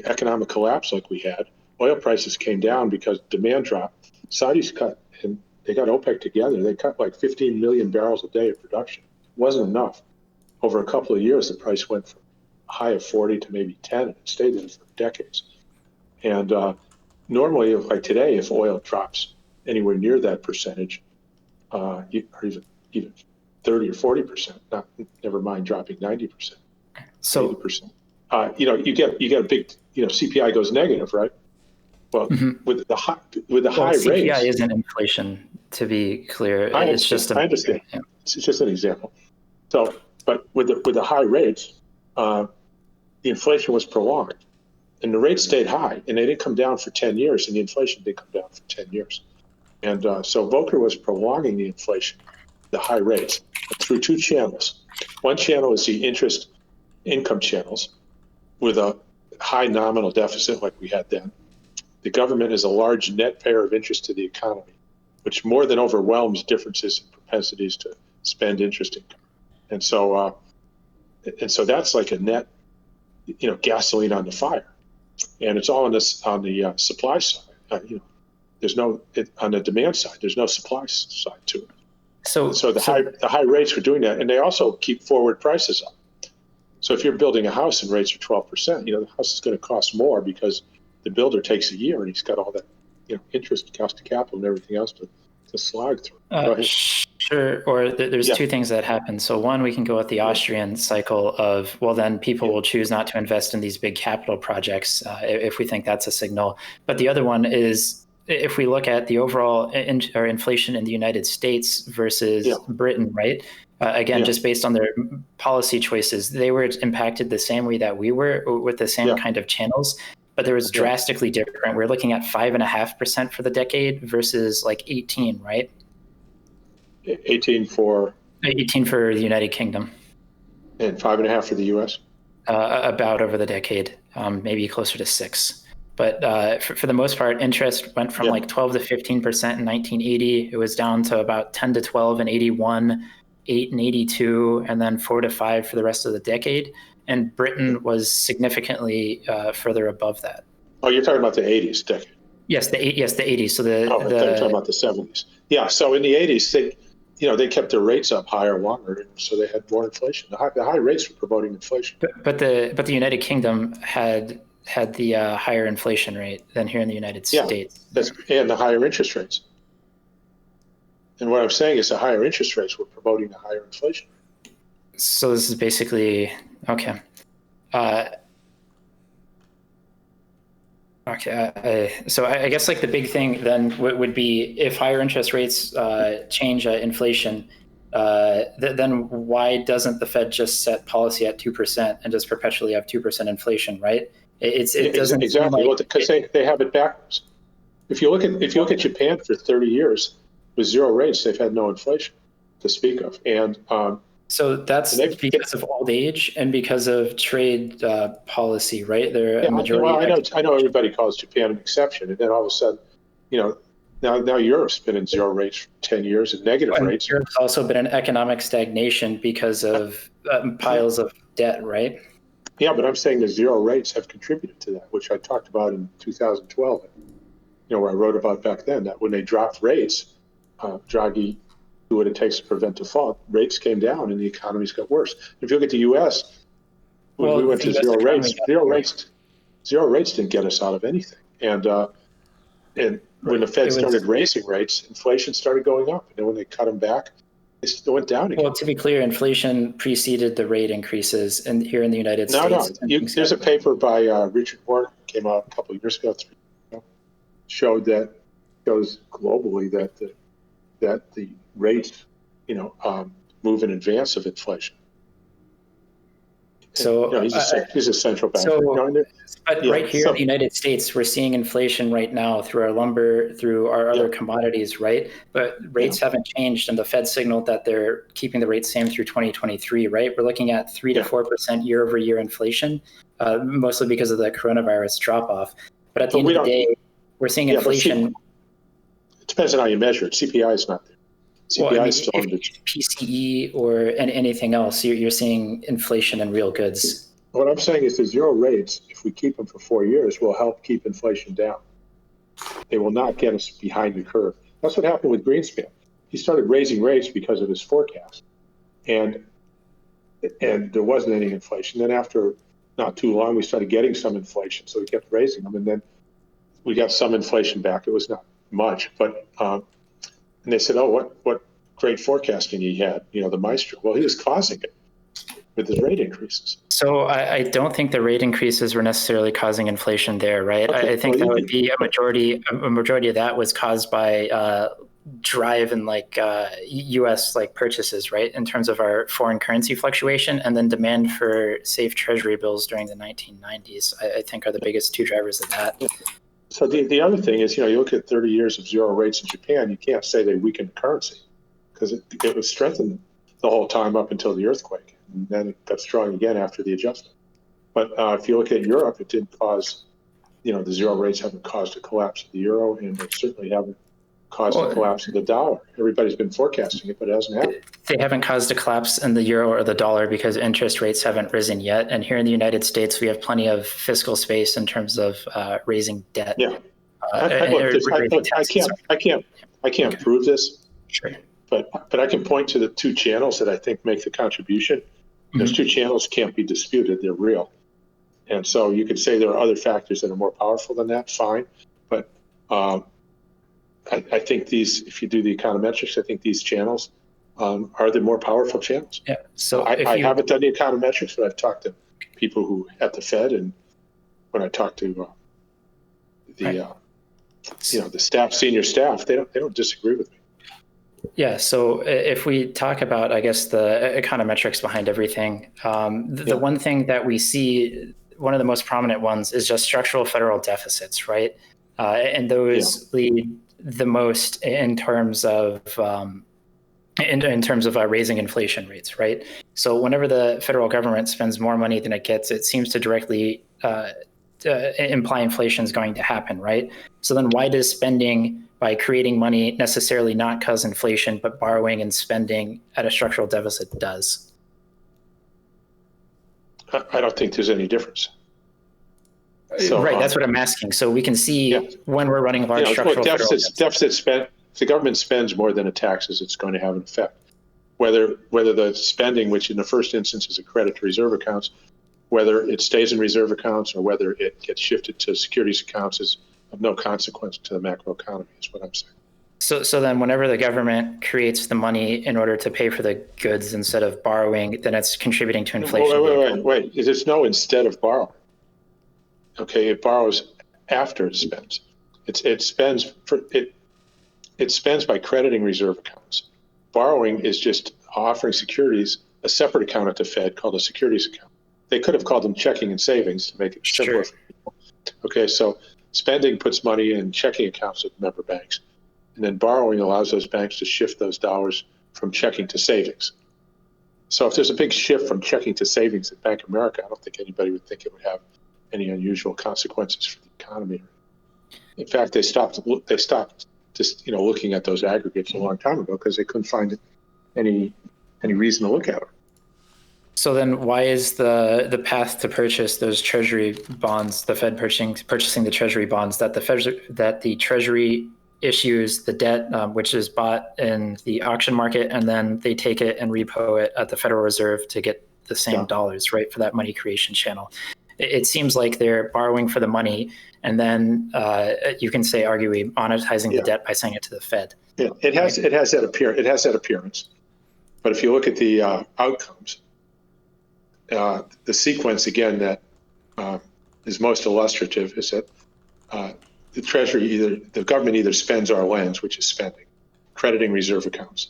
economic collapse like we had, oil prices came down because demand dropped. Saudis cut, and they got OPEC together. They cut like 15 million barrels a day of production. It wasn't enough. Over a couple of years, the price went from a high of 40 to maybe 10, and it stayed there for decades. And normally, like today, if oil drops anywhere near that percentage, or even 30 or 40%, never mind dropping 90%, So 80%. You get a big, CPI goes negative, right? Well, with the high CPI rates, isn't inflation, to be clear. I It's understand. just a I understand. yeah. It's just an example. So, but with the high rates, the inflation was prolonged, and the rates stayed high, and they didn't come down for 10 years, and the inflation did come down for 10 years. And so Volcker was prolonging the inflation, the high rates, through two channels. One channel is the interest income channels with a high nominal deficit like we had then. The government is a large net payer of interest to the economy, which more than overwhelms differences in propensities to spend interest income. And so that's like a net, gasoline on the fire. And it's all on the supply side. There's no on the demand side. There's no supply side to it. So the high rates were doing that, and they also keep forward prices up. So if you're building a house and rates are 12%, the house is going to cost more because the builder takes a year and he's got all that, interest, cost of capital, and everything else to slog through. Sure. Or there's two things that happen. So one, we can go with the Austrian cycle of, well, then people will choose not to invest in these big capital projects if we think that's a signal. But the other one is, if we look at the overall inflation in the United States versus Britain, right? Just based on their policy choices, they were impacted the same way that we were, with the same kind of channels, but there was drastically different. We're looking at 5.5% for the decade versus like 18, right? 18 for the United Kingdom, and 5.5 for the U.S. About over the decade, maybe closer to 6. But for the most part, interest went from like 12 to 15% in 1980. It was down to about 10 to 12 in 81, 8 in 82, and then 4 to 5 for the rest of the decade. And Britain was significantly further above that. Oh, you're talking about the 80s decade? Yes, the 80s. So you're talking about the 70s. Yeah. So in the 80s, they kept their rates up higher longer, so they had more inflation. The high rates were promoting inflation. But the United Kingdom had the higher inflation rate than here in the United States. And the higher interest rates. And what I'm saying is the higher interest rates were promoting the higher inflation. So this is basically okay. So I guess like the big thing then would be if higher interest rates change inflation, then why doesn't the Fed just set policy at 2% and just perpetually have 2% inflation, right? It doesn't exactly because they have it backwards. If you look at Japan for 30 years with zero rates, they've had no inflation to speak of, and so that's because of old age and because of trade policy, right? They're a majority. Well, I know everybody calls Japan an exception, and then all of a sudden, now Europe's been in zero rates for 10 years and negative rates. Europe's also been in economic stagnation because of piles of debt, right? Yeah, but I'm saying the zero rates have contributed to that, which I talked about in 2012. Where I wrote about back then that when they dropped rates, Draghi do what it takes to prevent default. Rates came down and the economies got worse. If you look at the U.S., when we went to zero rates didn't get us out of anything. And when the Fed started raising rates, inflation started going up. And then when they cut them back, it went down again. Well, to be clear, inflation preceded the rate increases here in the United States. No. There's a paper by Richard Warren came out a couple of years ago, 3 years ago, shows globally that the rates, move in advance of inflation. So he's a central banker. Right here in the United States, we're seeing inflation right now through our lumber, through our other commodities, right? But rates haven't changed, and the Fed signaled that they're keeping the rate same through 2023, right? We're looking at 3 to 4% year over year inflation, mostly because of the coronavirus drop off. But at the end of the day, we're seeing inflation. It depends on how you measure it. CPI is not there. CPI is still under PCE or anything else. You're seeing inflation in real goods. What I'm saying is the zero rates, if we keep them for 4 years, will help keep inflation down. They will not get us behind the curve. That's what happened with Greenspan. He started raising rates because of his forecast, and there wasn't any inflation. Then after not too long, we started getting some inflation, so we kept raising them, and then we got some inflation back. It was not much, but and they said, "Oh, what great forecasting he had." The maestro. Well, he was causing it with his rate increases. So I don't think the rate increases were necessarily causing inflation there, right? Okay, I think well, that would be a majority. A majority of that was caused by drive in U.S. purchases, right? In terms of our foreign currency fluctuation, and then demand for safe treasury bills during the 1990s. I think are the biggest two drivers of that. So the other thing is, you look at 30 years of zero rates in Japan. You can't say they weakened the currency because it was strengthened the whole time up until the earthquake. And then it got strong again after the adjustment. But if you look at Europe, it didn't cause, the zero rates haven't caused a collapse of the euro, and they certainly haven't caused a collapse of the dollar. Everybody's been forecasting it, but it hasn't happened. They haven't caused a collapse in the euro or the dollar because interest rates haven't risen yet. And here in the United States, we have plenty of fiscal space in terms of raising debt. Yeah, I can't prove this. Sure. But I can point to the two channels that I think make the contribution. Those two channels can't be disputed; they're real. And so you could say there are other factors that are more powerful than that. Fine, but I think if you do the econometrics, I think these channels are the more powerful channels. Yeah. So I haven't done the econometrics, but I've talked to people who at the Fed, and when I talk to the staff, senior staff, they don't disagree with me. Yeah. So if we talk about, I guess, the econometrics behind everything, the one thing that we see, one of the most prominent ones, is just structural federal deficits, right? And those lead the most in terms of raising inflation rates, right? So whenever the federal government spends more money than it gets, it seems to directly imply inflation is going to happen, right? So then why does spending by creating money necessarily not cause inflation, but borrowing and spending at a structural deficit does? I don't think there's any difference. So, right, that's what I'm asking. So we can see when we're running large structural deficit spend. If the government spends more than it taxes, it's going to have an effect. Whether the spending, which in the first instance is a credit to reserve accounts, whether it stays in reserve accounts or whether it gets shifted to securities accounts, is of no consequence to the macroeconomy, is what I'm saying. So then whenever the government creates the money in order to pay for the goods instead of borrowing, then it's contributing to inflation. Wait. There's no instead of borrowing. Okay, it borrows after it spends. It spends by crediting reserve accounts. Borrowing is just offering securities a separate account at the Fed called a securities account. They could have called them checking and savings to make it simpler for people. Okay, so spending puts money in checking accounts of member banks, and then borrowing allows those banks to shift those dollars from checking to savings. So if there's a big shift from checking to savings at Bank of America, I don't think anybody would think it would have any unusual consequences for the economy. In fact, they stopped just looking at those aggregates a long time ago because they couldn't find any reason to look at them. So then why is the path to purchase those treasury bonds, the Fed purchasing the treasury bonds, that the treasury issues the debt, which is bought in the auction market, and then they take it and repo it at the Federal Reserve to get the same dollars, right, for that money creation channel? It seems like they're borrowing for the money, and then you can say, arguably, monetizing the debt by selling it to the Fed. Yeah, it has that appearance. But if you look at the outcomes, the sequence again that is most illustrative is that the Treasury the government either spends or lends, which is spending, crediting reserve accounts,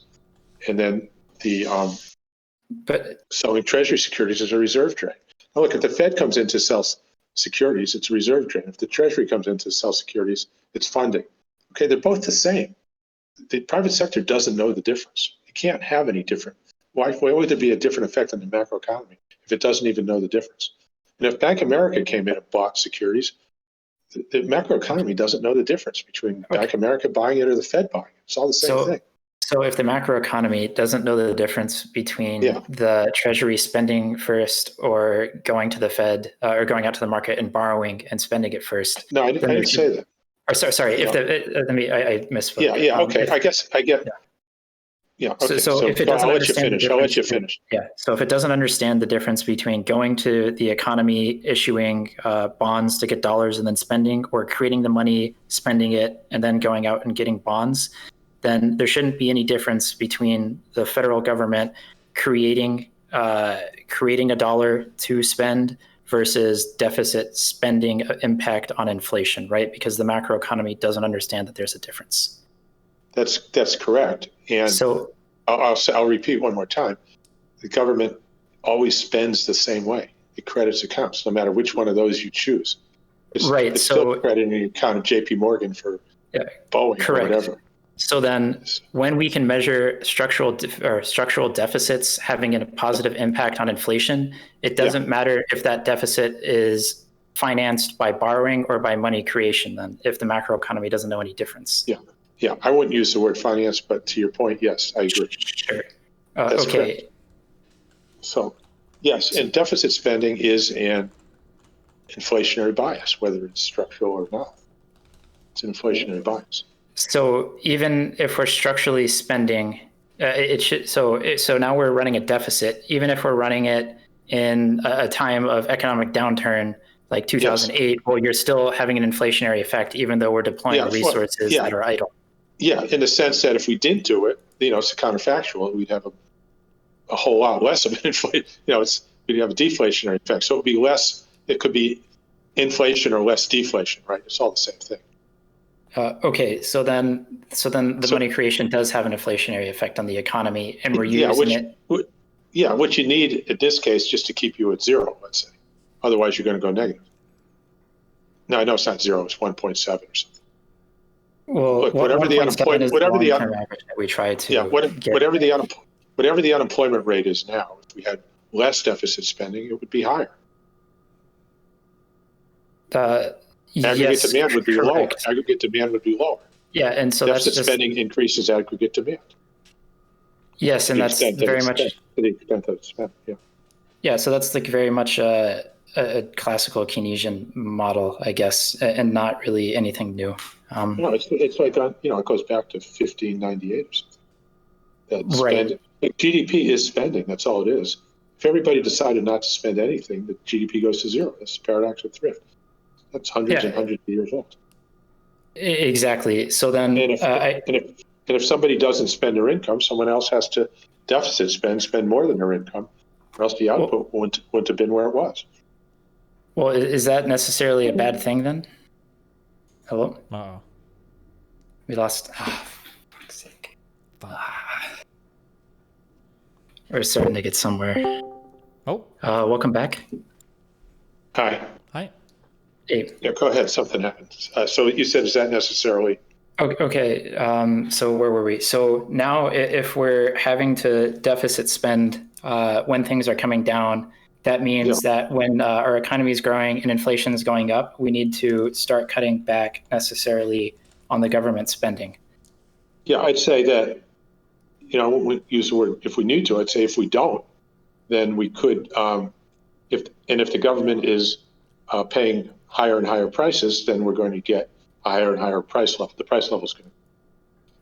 and then selling Treasury securities is a reserve trade. Now look, if the Fed comes in to sell securities, it's a reserve trade. If the Treasury comes in to sell securities, it's funding. Okay, they're both the same. The private sector doesn't know the difference. It can't have any different. Why would there be a different effect on the macroeconomy if it doesn't even know the difference? And if Bank of America came in and bought securities, the macroeconomy doesn't know the difference between Bank of America buying it or the Fed buying it. It's all the same thing. So if the macroeconomy doesn't know the difference between the Treasury spending first or going to the Fed or going out to the market and borrowing and spending it first. No, I didn't say that. Or sorry, I misspoke. Okay. I guess I get. Yeah. Okay. So if it doesn't I'll let you understand the finish. I'll let you difference finish. yeah. So if it doesn't understand the difference between going to the economy, issuing bonds to get dollars and then spending, or creating the money, spending it, and then going out and getting bonds, then there shouldn't be any difference between the federal government creating a dollar to spend versus deficit spending impact on inflation, right? Because the macroeconomy doesn't understand that there's a difference. That's correct. And so I'll repeat one more time. The government always spends the same way. It credits accounts, no matter which one of those you choose. It's still crediting the account of J.P. Morgan for Boeing correct. or whatever. So then when we can measure structural deficits having a positive impact on inflation, it doesn't matter if that deficit is financed by borrowing or by money creation, then, if the macroeconomy doesn't know any difference. Yeah, I wouldn't use the word finance, but to your point, yes, I agree. Sure. That's okay. Correct. So, yes, and deficit spending is an inflationary bias, whether it's structural or not. It's an inflationary bias. So even if we're structurally spending, it should. So now we're running a deficit, even if we're running it in a time of economic downturn like 2008. Well, you're still having an inflationary effect, even though we're deploying resources that are idle. Yeah, in the sense that if we didn't do it, it's counterfactual. We'd have a whole lot less of an inflation. We'd have a deflationary effect. So it'd be less. It could be inflation or less deflation, right? It's all the same thing. Okay, so then the money creation does have an inflationary effect on the economy, and we're using it. Yeah, what you need in this case just to keep you at zero, let's say. Otherwise, you're going to go negative. No, I know it's not zero; it's 1.7 or something. Well, look, whatever the unemployment, whatever the average that we try to whatever the unemployment rate is now, if we had less deficit spending, it would be higher. Aggregate demand would be lower. Aggregate demand would be lower. Yeah, and so deficit spending increases aggregate demand. Yes, and that's very much to the extent that it's spent. Yeah. Yeah, so that's like very much a classical Keynesian model, I guess, and not really anything new. No, it's like it goes back to 1598 or something. Right. GDP is spending. That's all it is. If everybody decided not to spend anything, the GDP goes to zero. That's the paradox of thrift. That's hundreds and hundreds of years old. Exactly. So then, if somebody doesn't spend their income, someone else has to deficit spend more than their income, or else the output wouldn't have been where it was. Well, is that necessarily a bad thing then? Hello? Uh-oh. We lost. Oh, for fuck's sake. We're starting to get somewhere. Oh. Welcome back. Hi. Hey. Yeah, go ahead. Something happened. So you said, is that necessarily? Okay. So where were we? So now if we're having to deficit spend when things are coming down, that means that when our economy is growing and inflation is going up, we need to start cutting back necessarily on the government spending. Yeah, I'd say that, we use the word if we need to. I'd say if we don't, then we could, if the government is paying higher and higher prices, then we're going to get a higher and higher price level. The price level is going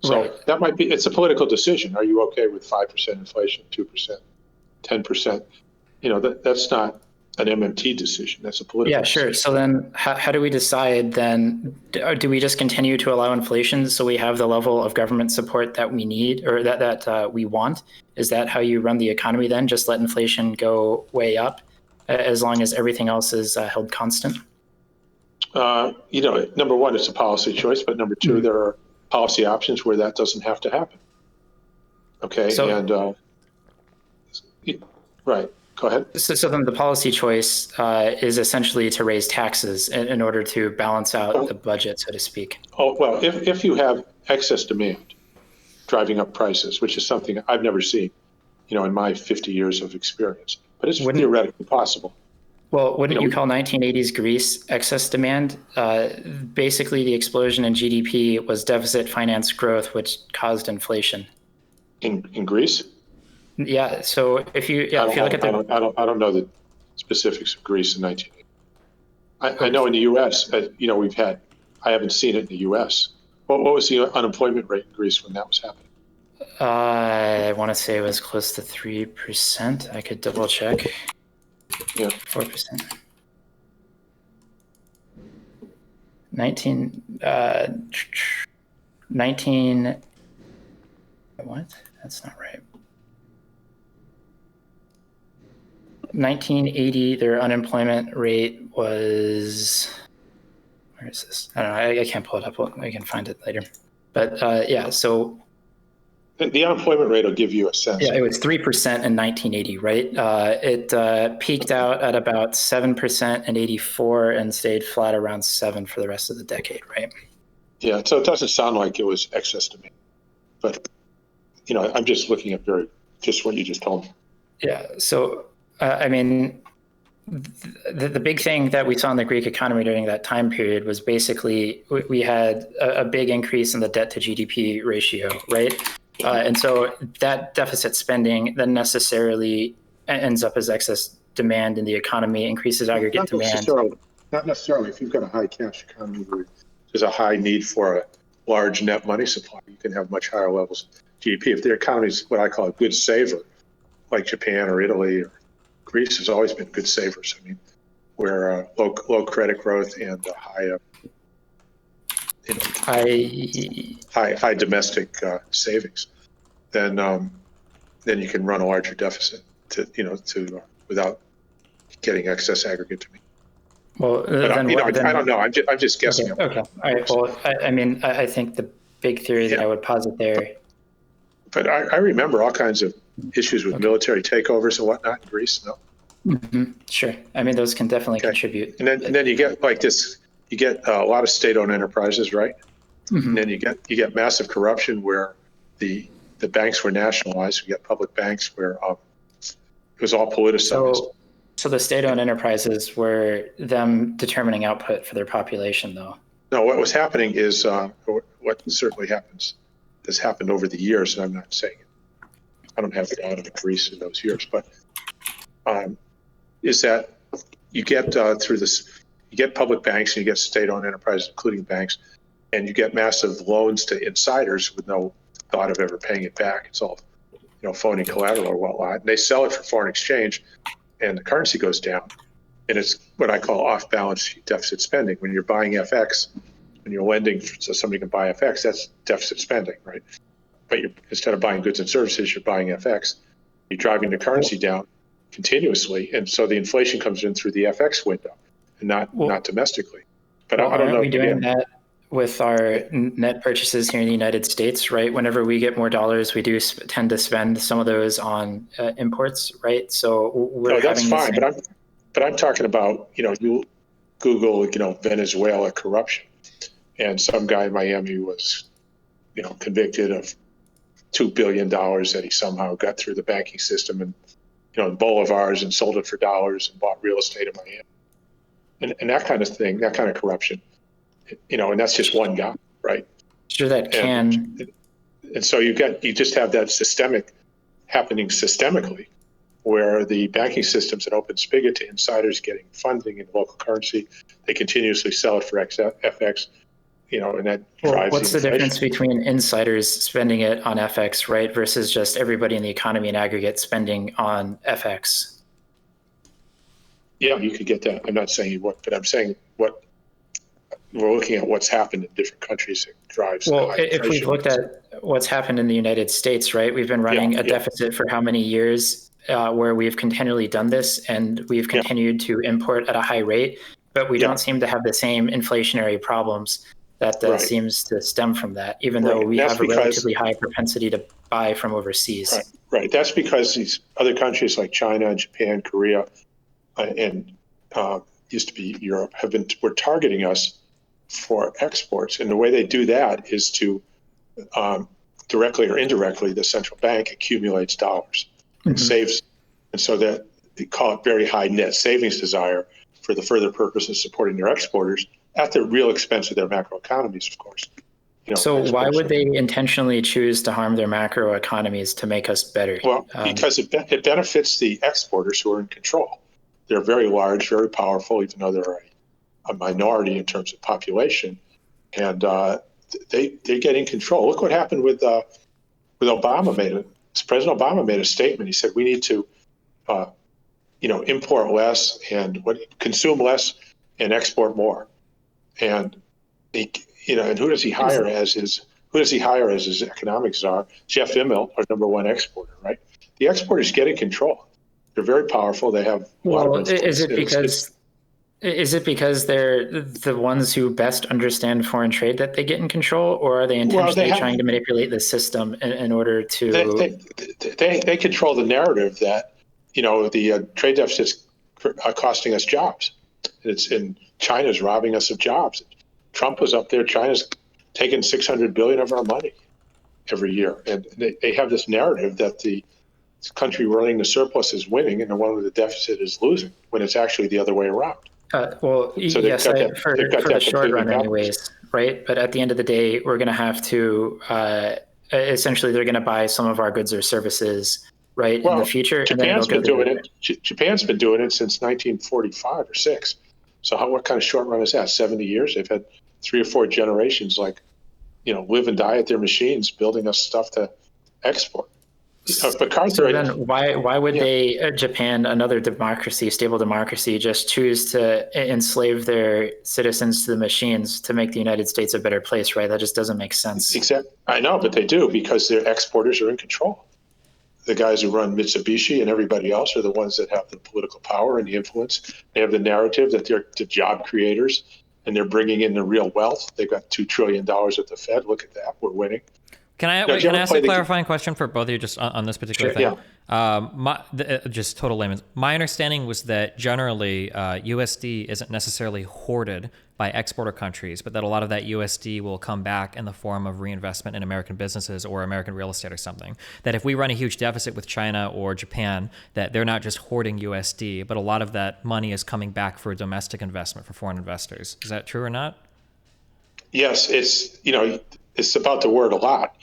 to. So that might be, it's a political decision. Are you okay with 5% inflation, 2%, 10%? That's not an MMT decision. That's a political decision. Sure. So then how do we decide then? Do we just continue to allow inflation so we have the level of government support that we need or that we want? Is that how you run the economy then? Just let inflation go way up as long as everything else is held constant? Number one, it's a policy choice, but number two, there are policy options where that doesn't have to happen. Okay, right. Go ahead. So then the policy choice is essentially to raise taxes in order to balance out the budget, so to speak. Oh, well, if you have excess demand driving up prices, which is something I've never seen, in my 50 years of experience, but it's theoretically possible. Well, wouldn't you call 1980s Greece excess demand? Basically, the explosion in GDP was deficit finance growth, which caused inflation. In Greece? Yeah. So if you look at I don't know the specifics of Greece in 1980. I know in the U.S. I haven't seen it in the U.S. What was the unemployment rate in Greece when that was happening? I want to say it was close to 3%. I could double check. Yeah. 4%. 19, 19, what? That's not right. 1980, their unemployment rate was, where is this? I don't know. I can't pull it up. I can find it later. But yeah, so. The unemployment rate will give you a sense. Yeah, it was 3% in 1980, right? It peaked out at about 7% in 84 and stayed flat around 7 for the rest of the decade, right? Yeah, so it doesn't sound like it was excess demand, but I'm just looking at just what you just told me. Yeah, so I mean, the big thing that we saw in the Greek economy during that time period was basically we had a big increase in the debt to GDP ratio, right? And so that deficit spending then necessarily ends up as excess demand in the economy, increases aggregate demand. Not necessarily. If you've got a high cash economy where there's a high need for a large net money supply, you can have much higher levels of GDP. If the economy is what I call a good saver, like Japan or Italy or Greece has always been good savers. I mean, where low credit growth and high domestic savings, then you can run a larger deficit without getting excess aggregate demand. Well, I don't know. I'm just guessing. Okay. All right. Well, I mean, I think the big theory that I would posit there. But I remember all kinds of issues with military takeovers and whatnot in Greece. No. Mm-hmm. Sure. I mean, those can definitely contribute. And then you get like this. You get a lot of state-owned enterprises, right? Mm-hmm. And then you get massive corruption where the banks were nationalized. We get public banks where it was all politicized. So the state-owned enterprises were them determining output for their population, though. No, what was happening is what certainly happens. Has happened over the years, and I'm not saying it. I don't have the data of Greece in those years, but is that you get through this, you get public banks and you get state-owned enterprises, including banks, and you get massive loans to insiders with no thought of ever paying it back. It's all phony collateral or whatnot. And they sell it for foreign exchange, and the currency goes down, and it's what I call off-balance sheet deficit spending. When you're buying FX, when you're lending so somebody can buy FX, that's deficit spending, right? But instead of buying goods and services, you're buying FX. You're driving the currency down continuously, and so the inflation comes in through the FX window, and not domestically. But I don't know. Aren't we doing that with our net purchases here in the United States, right? Whenever we get more dollars, we do tend to spend some of those on imports, right? So that's fine, but I'm talking about you Google Venezuela corruption. And some guy in Miami was, convicted of $2 billion that he somehow got through the banking system and, in bolivars and sold it for dollars and bought real estate in Miami. And that kind of thing, that kind of corruption, and that's just one guy, right? Sure, that can. And so you just have that happening systemically, where the banking system's an open spigot to insiders getting funding in local currency. They continuously sell it for FX. And that drives. What's the difference between insiders spending it on FX, right, versus just everybody in the economy in aggregate spending on FX? Yeah, you could get that. I'm not saying you would, but I'm saying what we're looking at what's happened in different countries that drives. Well, if we've looked at what's happened in the United States, right, we've been running a deficit for how many years where we've continually done this, and we've continued to import at a high rate, but we don't seem to have the same inflationary problems that seems to stem from that, even though we have a relatively high propensity to buy from overseas. Right. That's because these other countries like China, Japan, Korea, and used to be Europe were targeting us for exports. And the way they do that is to directly or indirectly, the central bank accumulates dollars and saves. And so that they call it very high net savings desire for the further purpose of supporting their exporters at the real expense of their macroeconomies, of course. So why would they intentionally choose to harm their macroeconomies to make us better? Well, because it benefits the exporters who are in control. They're very large, very powerful, even though they're a minority in terms of population, and they get in control. Look what happened with Obama President Obama made a statement. He said we need to, import less and consume less and export more. And and who does he hire as his economic czar? Jeff Immelt, our number one exporter, right? The exporters get in control. They're very powerful. They have a lot of influence. Is it because they're the ones who best understand foreign trade that they get in control, or are they intentionally trying to manipulate the system in order to? They control the narrative that the trade deficit's costing us jobs. And China's robbing us of jobs. Trump was up there. China's taking $600 billion of our money every year, and they have this narrative that the country running the surplus is winning and the one with the deficit is losing, when it's actually the other way around. For the short run anyways, right? But at the end of the day, we're going to have to, essentially, they're going to buy some of our goods or services, right, in the future. Japan's been doing it. Japan's been doing it since 1945 or 6. So what kind of short run is that? 70 years? They've had 3 or 4 generations, live and die at their machines, building us stuff to export. So then why would they, Japan, another democracy, stable democracy, just choose to enslave their citizens to the machines to make the United States a better place, right? That just doesn't make sense. I know, but they do, because their exporters are in control. The guys who run Mitsubishi and everybody else are the ones that have the political power and the influence. They have the narrative that they're the job creators and they're bringing in the real wealth. They've got $2 trillion at the Fed. Look at that. We're winning. Can I ask a clarifying question for both of you just on this particular thing? Yeah. Just total layman's. My understanding was that generally USD isn't necessarily hoarded by exporter countries, but that a lot of that USD will come back in the form of reinvestment in American businesses or American real estate or something. That if we run a huge deficit with China or Japan, that they're not just hoarding USD, but a lot of that money is coming back for domestic investment for foreign investors. Is that true or not? Yes, it's about the word a lot.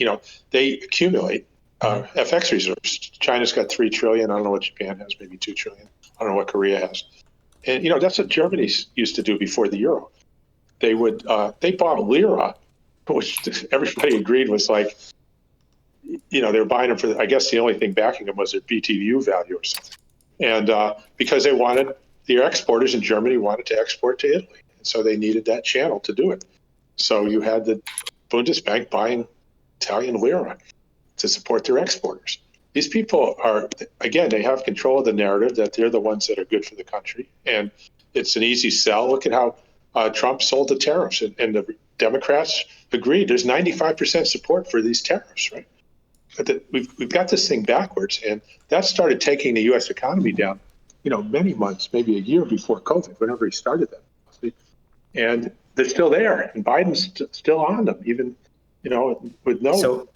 They accumulate FX reserves. China's got $3 trillion. I don't know what Japan has, maybe $2 trillion. I don't know what Korea has. And that's what Germany used to do before the euro. They bought lira, which everybody agreed was they were buying them for. I guess the only thing backing them was their BTU value or something. And because their exporters in Germany wanted to export to Italy, and so they needed that channel to do it. So you had the Bundesbank buying Italian lira to support their exporters. These people they have control of the narrative that they're the ones that are good for the country. And it's an easy sell. Look at how Trump sold the tariffs. And the Democrats agreed. There's 95% support for these tariffs, right? But we've got this thing backwards. And that started taking the U.S. economy down, many months, maybe a year before COVID, whenever he started that. And they're still there. And Biden's still on them, even, with no... So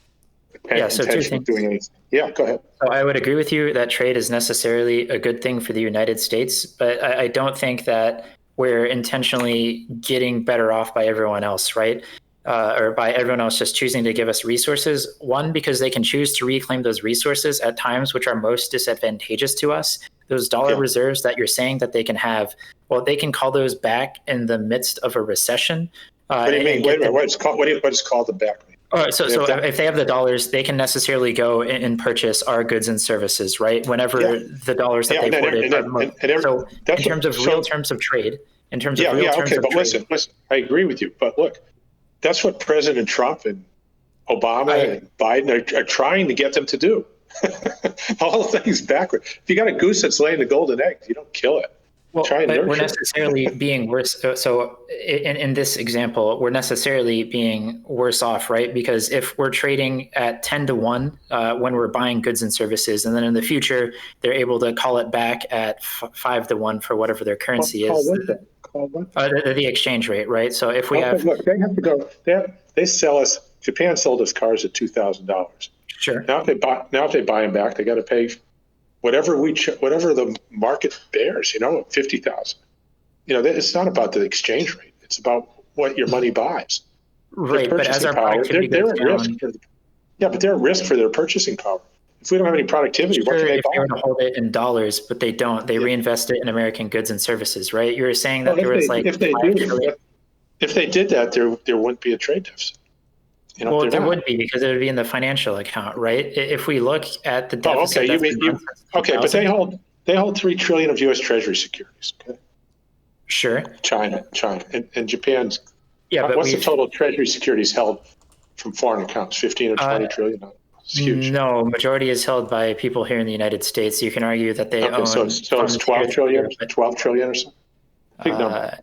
2 things. Doing anything. Yeah, go ahead. So I would agree with you that trade is necessarily a good thing for the United States, but I don't think that we're intentionally getting better off by everyone else, right? Or by everyone else just choosing to give us resources. One, because they can choose to reclaim those resources at times which are most disadvantageous to us. Those dollar reserves that you're saying that they can have, well, they can call those back in the midst of a recession. What do you mean? Wait a minute. What is called the back? So if they have the dollars, they can necessarily go and purchase our goods and services, right? Whenever the dollars that they've hoarded. So in terms of real terms of trade, listen, I agree with you. But look, that's what President Trump and Obama and Biden are trying to get them to do. All things backward. If you got a goose that's laying the golden eggs, you don't kill it. Well, but we're necessarily being worse. So in this example, we're necessarily being worse off, right? Because if we're trading at 10 to 1 when we're buying goods and services, and then in the future, they're able to call it back at 5 to 1 for whatever their currency is. Call what? The exchange rate, right? So if we have... Look, they have to go... They sell us... Japan sold us cars at $2,000. Sure. Now if they buy them back, they got to pay... whatever the market bears, $50,000. It's not about the exchange rate. It's about what your money buys. Right, but as our productivity they're at risk. But they're at risk for their purchasing power. If we don't have any productivity, what can they buy? If they were to hold it in dollars, but they don't, they reinvest it in American goods and services, right? You were saying that if they did that, there wouldn't be a trade deficit. Well, there would be, because it would be in the financial account, right? If we look at the deficit, okay. But they hold $3 trillion of U.S. Treasury securities. Okay. Sure. China, and Japan's. Yeah, but what's the total Treasury securities held from foreign accounts? 15 or 20 trillion. It's huge. No, majority is held by people here in the United States. You can argue that they own. So it's 12 trillion, 12 trillion or something. Big number.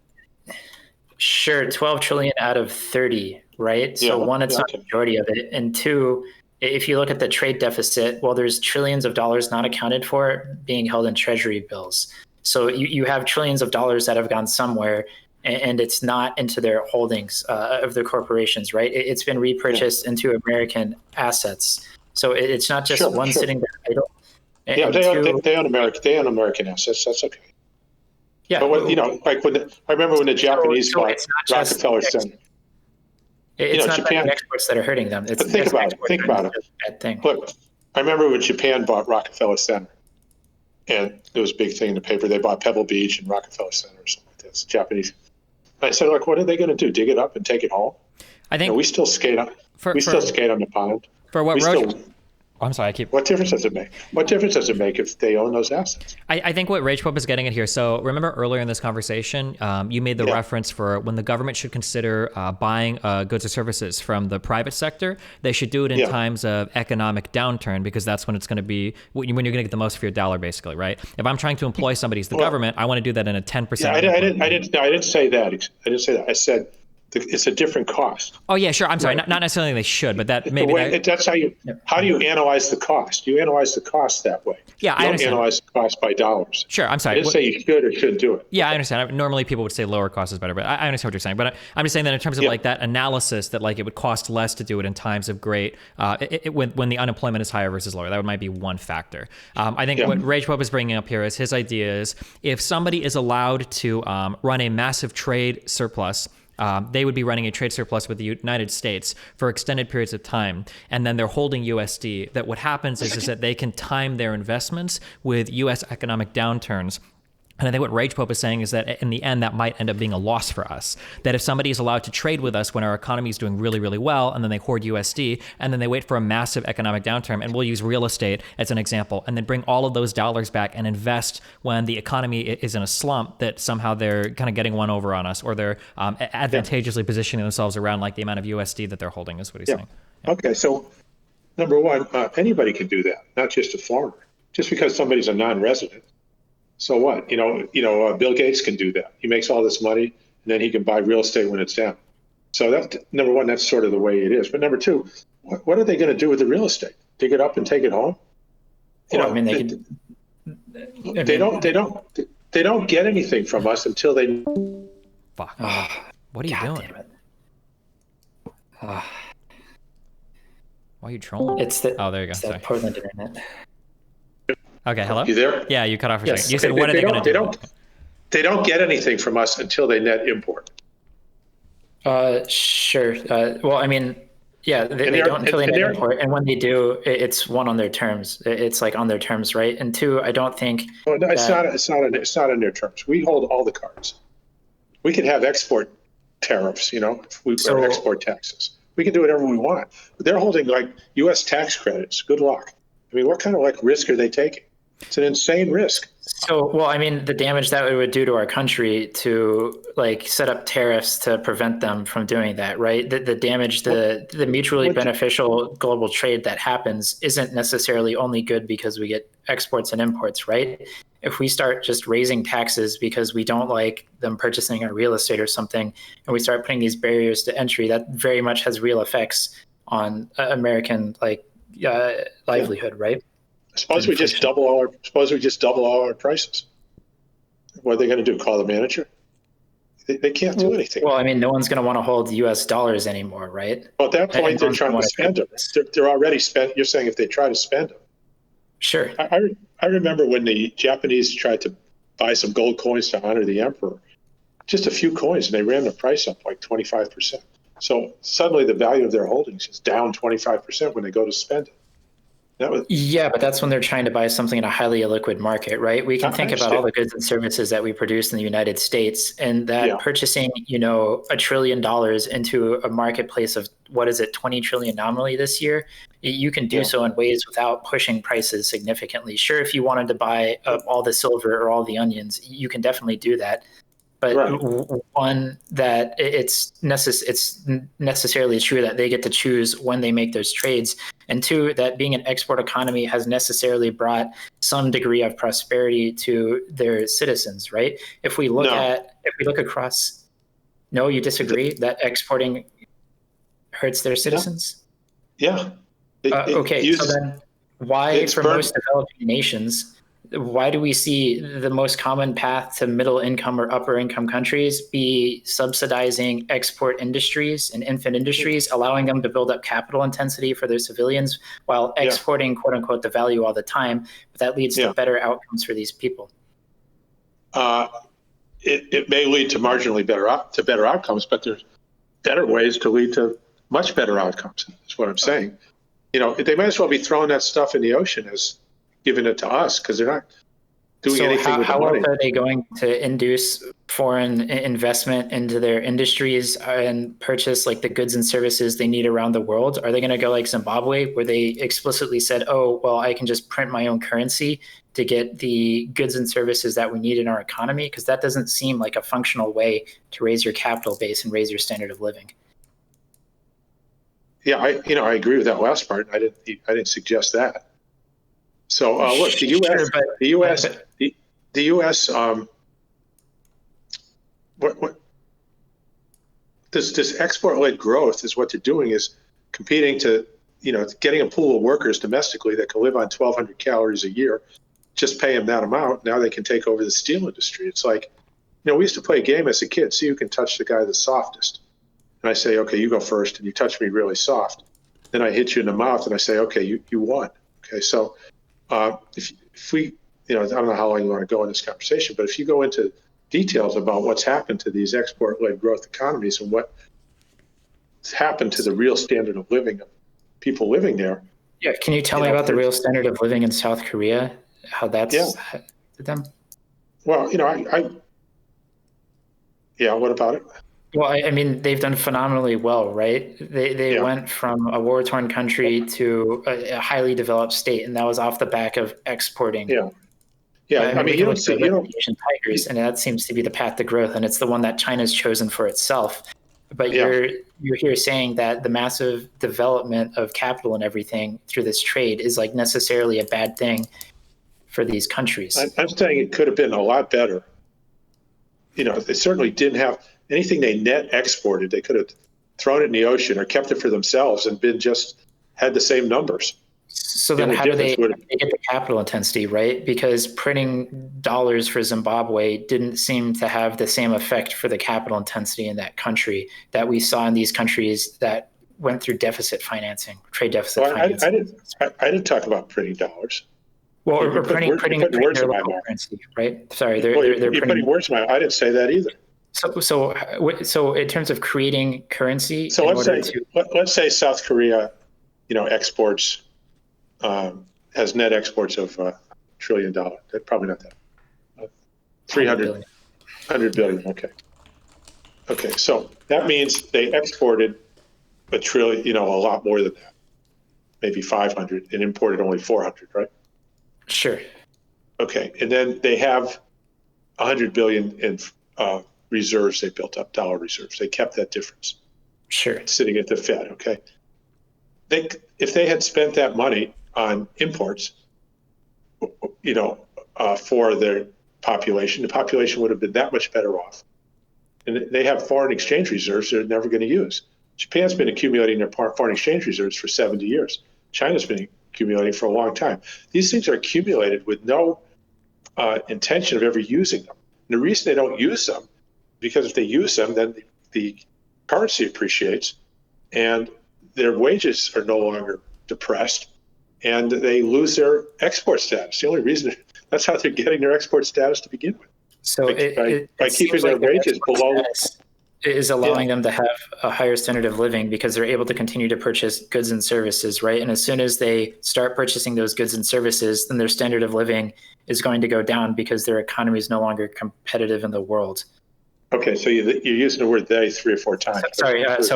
Sure, 12 trillion out of 30, right? So one, it's not the majority of it, and two, if you look at the trade deficit, well, there's trillions of dollars not accounted for being held in treasury bills. So you have trillions of dollars that have gone somewhere, and it's not into their holdings of the corporations, right? It's been repurchased into American assets. So it's not just sitting there idle. Yeah, they own American assets. That's okay. Yeah, but like I remember when the Japanese bought Rockefeller Center. It's not Japan, the exports that are hurting them. It's think about it. Bad thing. Look, I remember when Japan bought Rockefeller Center, and there was a big thing in the paper. They bought Pebble Beach and Rockefeller Center or something like that. It's Japanese. I said, look, what are they going to do? Dig it up and take it home? I think we still skate on. Still skate on the pond. For what I'm sorry, What difference does it make? What difference does it make if they own those assets? I think what Ragepope is getting at here. So remember earlier in this conversation, you made the reference for when the government should consider buying goods or services from the private sector, they should do it in times of economic downturn, because that's when it's going to be when you're going to get the most for your dollar, basically, right? If I'm trying to employ somebody as the government, I want to do that in a 10%. I didn't say that. I said it's a different cost. Oh yeah, sure. I'm sorry. Not necessarily they should, but that maybe that's how you. How do you analyze the cost? You analyze the cost that way. Yeah, I understand. Analyze the cost by dollars. Sure. I'm sorry. I didn't say you should or shouldn't do it. Yeah, I understand. Normally people would say lower cost is better, but I understand what you're saying. But I'm just saying that in terms of like that analysis, that like it would cost less to do it in times of great when the unemployment is higher versus lower. That might be one factor. I think what Ragepope is bringing up here is his idea is if somebody is allowed to run a massive trade surplus. They would be running a trade surplus with the United States for extended periods of time, and then they're holding USD. That what happens is that they can time their investments with U.S. economic downturns. And I think what Ragepope is saying is that in the end, that might end up being a loss for us. That if somebody is allowed to trade with us when our economy is doing really, really well, and then they hoard USD, and then they wait for a massive economic downturn, and we'll use real estate as an example, and then bring all of those dollars back and invest when the economy is in a slump, that somehow they're kind of getting one over on us, or they're advantageously positioning themselves around like the amount of USD that they're holding, is what he's saying. Yeah. Okay, so number one, anybody can do that, not just a foreigner. Just because somebody's a non-resident. So what? Bill Gates can do that. He makes all this money, and then he can buy real estate when it's down. So that number one, that's sort of the way it is. But number two, what are they going to do with the real estate? Dig it up and take it home? They don't get anything from us until they. Fuck. What are you doing? Damn it. Why are you trolling? Oh, there you go. Sorry. Portland internet. Okay, hello? You there? Yeah, you cut off for a second. You said, what are they going to do? They don't get anything from us until they net import. Sure. Well, I mean, yeah, they don't until they net import. And when they do, it's one, on their terms. It's like on their terms, right? And two, I don't think. Well, no, it's not on their terms. We hold all the cards. We can have export tariffs, or export taxes. We can do whatever we want. But they're holding like U.S. tax credits. Good luck. I mean, what kind of risk are they taking? It's an insane risk. So, well, I mean, the damage that it would do to our country to set up tariffs to prevent them from doing that, right? The damage, the mutually beneficial global trade that happens isn't necessarily only good because we get exports and imports, right? If we start just raising taxes because we don't like them purchasing our real estate or something, and we start putting these barriers to entry, that very much has real effects on American livelihood, right? Suppose we just double all our prices. What are they going to do? Call the manager? They can't do anything. Well, I mean, no one's going to want to hold U.S. dollars anymore, right? Well, at that point, they're trying to spend them. They're already spent. You're saying if they try to spend them. Sure. I remember when the Japanese tried to buy some gold coins to honor the emperor, just a few coins, and they ran the price up like 25%. So suddenly the value of their holdings is down 25% when they go to spend it. Yeah, but that's when they're trying to buy something in a highly illiquid market, right? We can think about all the goods and services that we produce in the United States, and that purchasing, $1 trillion into a marketplace of, what is it, 20 trillion nominally this year, you can do so in ways without pushing prices significantly. Sure, if you wanted to buy all the silver or all the onions, you can definitely do that. But one, that it's necessarily true that they get to choose when they make those trades. And two, that being an export economy has necessarily brought some degree of prosperity to their citizens, right? If we look across, no, you disagree that exporting hurts their citizens? Yeah. So then why, for most developing nations, why do we see the most common path to middle income or upper income countries be subsidizing export industries and infant industries, allowing them to build up capital intensity for their civilians while exporting, quote unquote, the value all the time? But that leads to better outcomes for these people. It may lead to marginally better outcomes, but there's better ways to lead to much better outcomes. That's what I'm saying. They might as well be throwing that stuff in the ocean as giving it to us, because they're not doing anything with the money. How are they going to induce foreign investment into their industries and purchase like the goods and services they need around the world? Are they going to go like Zimbabwe, where they explicitly said, oh, well, I can just print my own currency to get the goods and services that we need in our economy? Because that doesn't seem like a functional way to raise your capital base and raise your standard of living. Yeah, I agree with that last part. I didn't suggest that. So look, the U.S. What this export-led growth is what they're doing is competing to, getting a pool of workers domestically that can live on 1,200 calories a year, just pay them that amount. Now they can take over the steel industry. It's like, we used to play a game as a kid, see who can touch the guy the softest. And I say, okay, you go first, and you touch me really soft. Then I hit you in the mouth, and I say, okay, you won. Okay, so if we, I don't know how long you want to go in this conversation, but if you go into details about what's happened to these export-led growth economies and what's happened to the real standard of living of people living there. Yeah, can you tell me about the real standard of living in South Korea? How that's to them? Well, what about it? Well, I mean, they've done phenomenally well, right? They went from a war-torn country to a highly developed state, and that was off the back of exporting. I mean, you don't see Asian tigers, and that seems to be the path to growth, and it's the one that China's chosen for itself. But you're here saying that the massive development of capital and everything through this trade is like necessarily a bad thing for these countries. I'm saying it could have been a lot better. They certainly didn't have anything they net exported. They could have thrown it in the ocean or kept it for themselves and had the same numbers. So then how do they get the capital intensity, right? Because printing dollars for Zimbabwe didn't seem to have the same effect for the capital intensity in that country that we saw in these countries that went through deficit financing, trade deficit financing. I didn't talk about printing dollars. Well, we're printing their local currency, right? Sorry, they're putting words in my mouth. I didn't say that either. So in terms of creating currency, so let's say South Korea, exports, has net exports of $1 trillion. Probably not that. 100 billion. Okay. So that means they exported $1 trillion, a lot more than that, maybe 500, and imported only 400, right? Sure. Okay, and then they have 100 billion in reserves they built up, dollar reserves. They kept that difference. Sure. Sitting at the Fed, okay? If they had spent that money on imports, for their population, the population would have been that much better off. And they have foreign exchange reserves they're never going to use. Japan's been accumulating their foreign exchange reserves for 70 years. China's been accumulating for a long time. These things are accumulated with no intention of ever using them. And the reason they don't use them, because if they use them, then the currency appreciates and their wages are no longer depressed and they lose their export status. The only reason, that's how they're getting their export status to begin with. So by keeping their wages below. is allowing them to have a higher standard of living because they're able to continue to purchase goods and services, right? And as soon as they start purchasing those goods and services, then their standard of living is going to go down because their economy is no longer competitive in the world. Okay, so you're using the word "they" 3 or 4 times. Sorry, I guess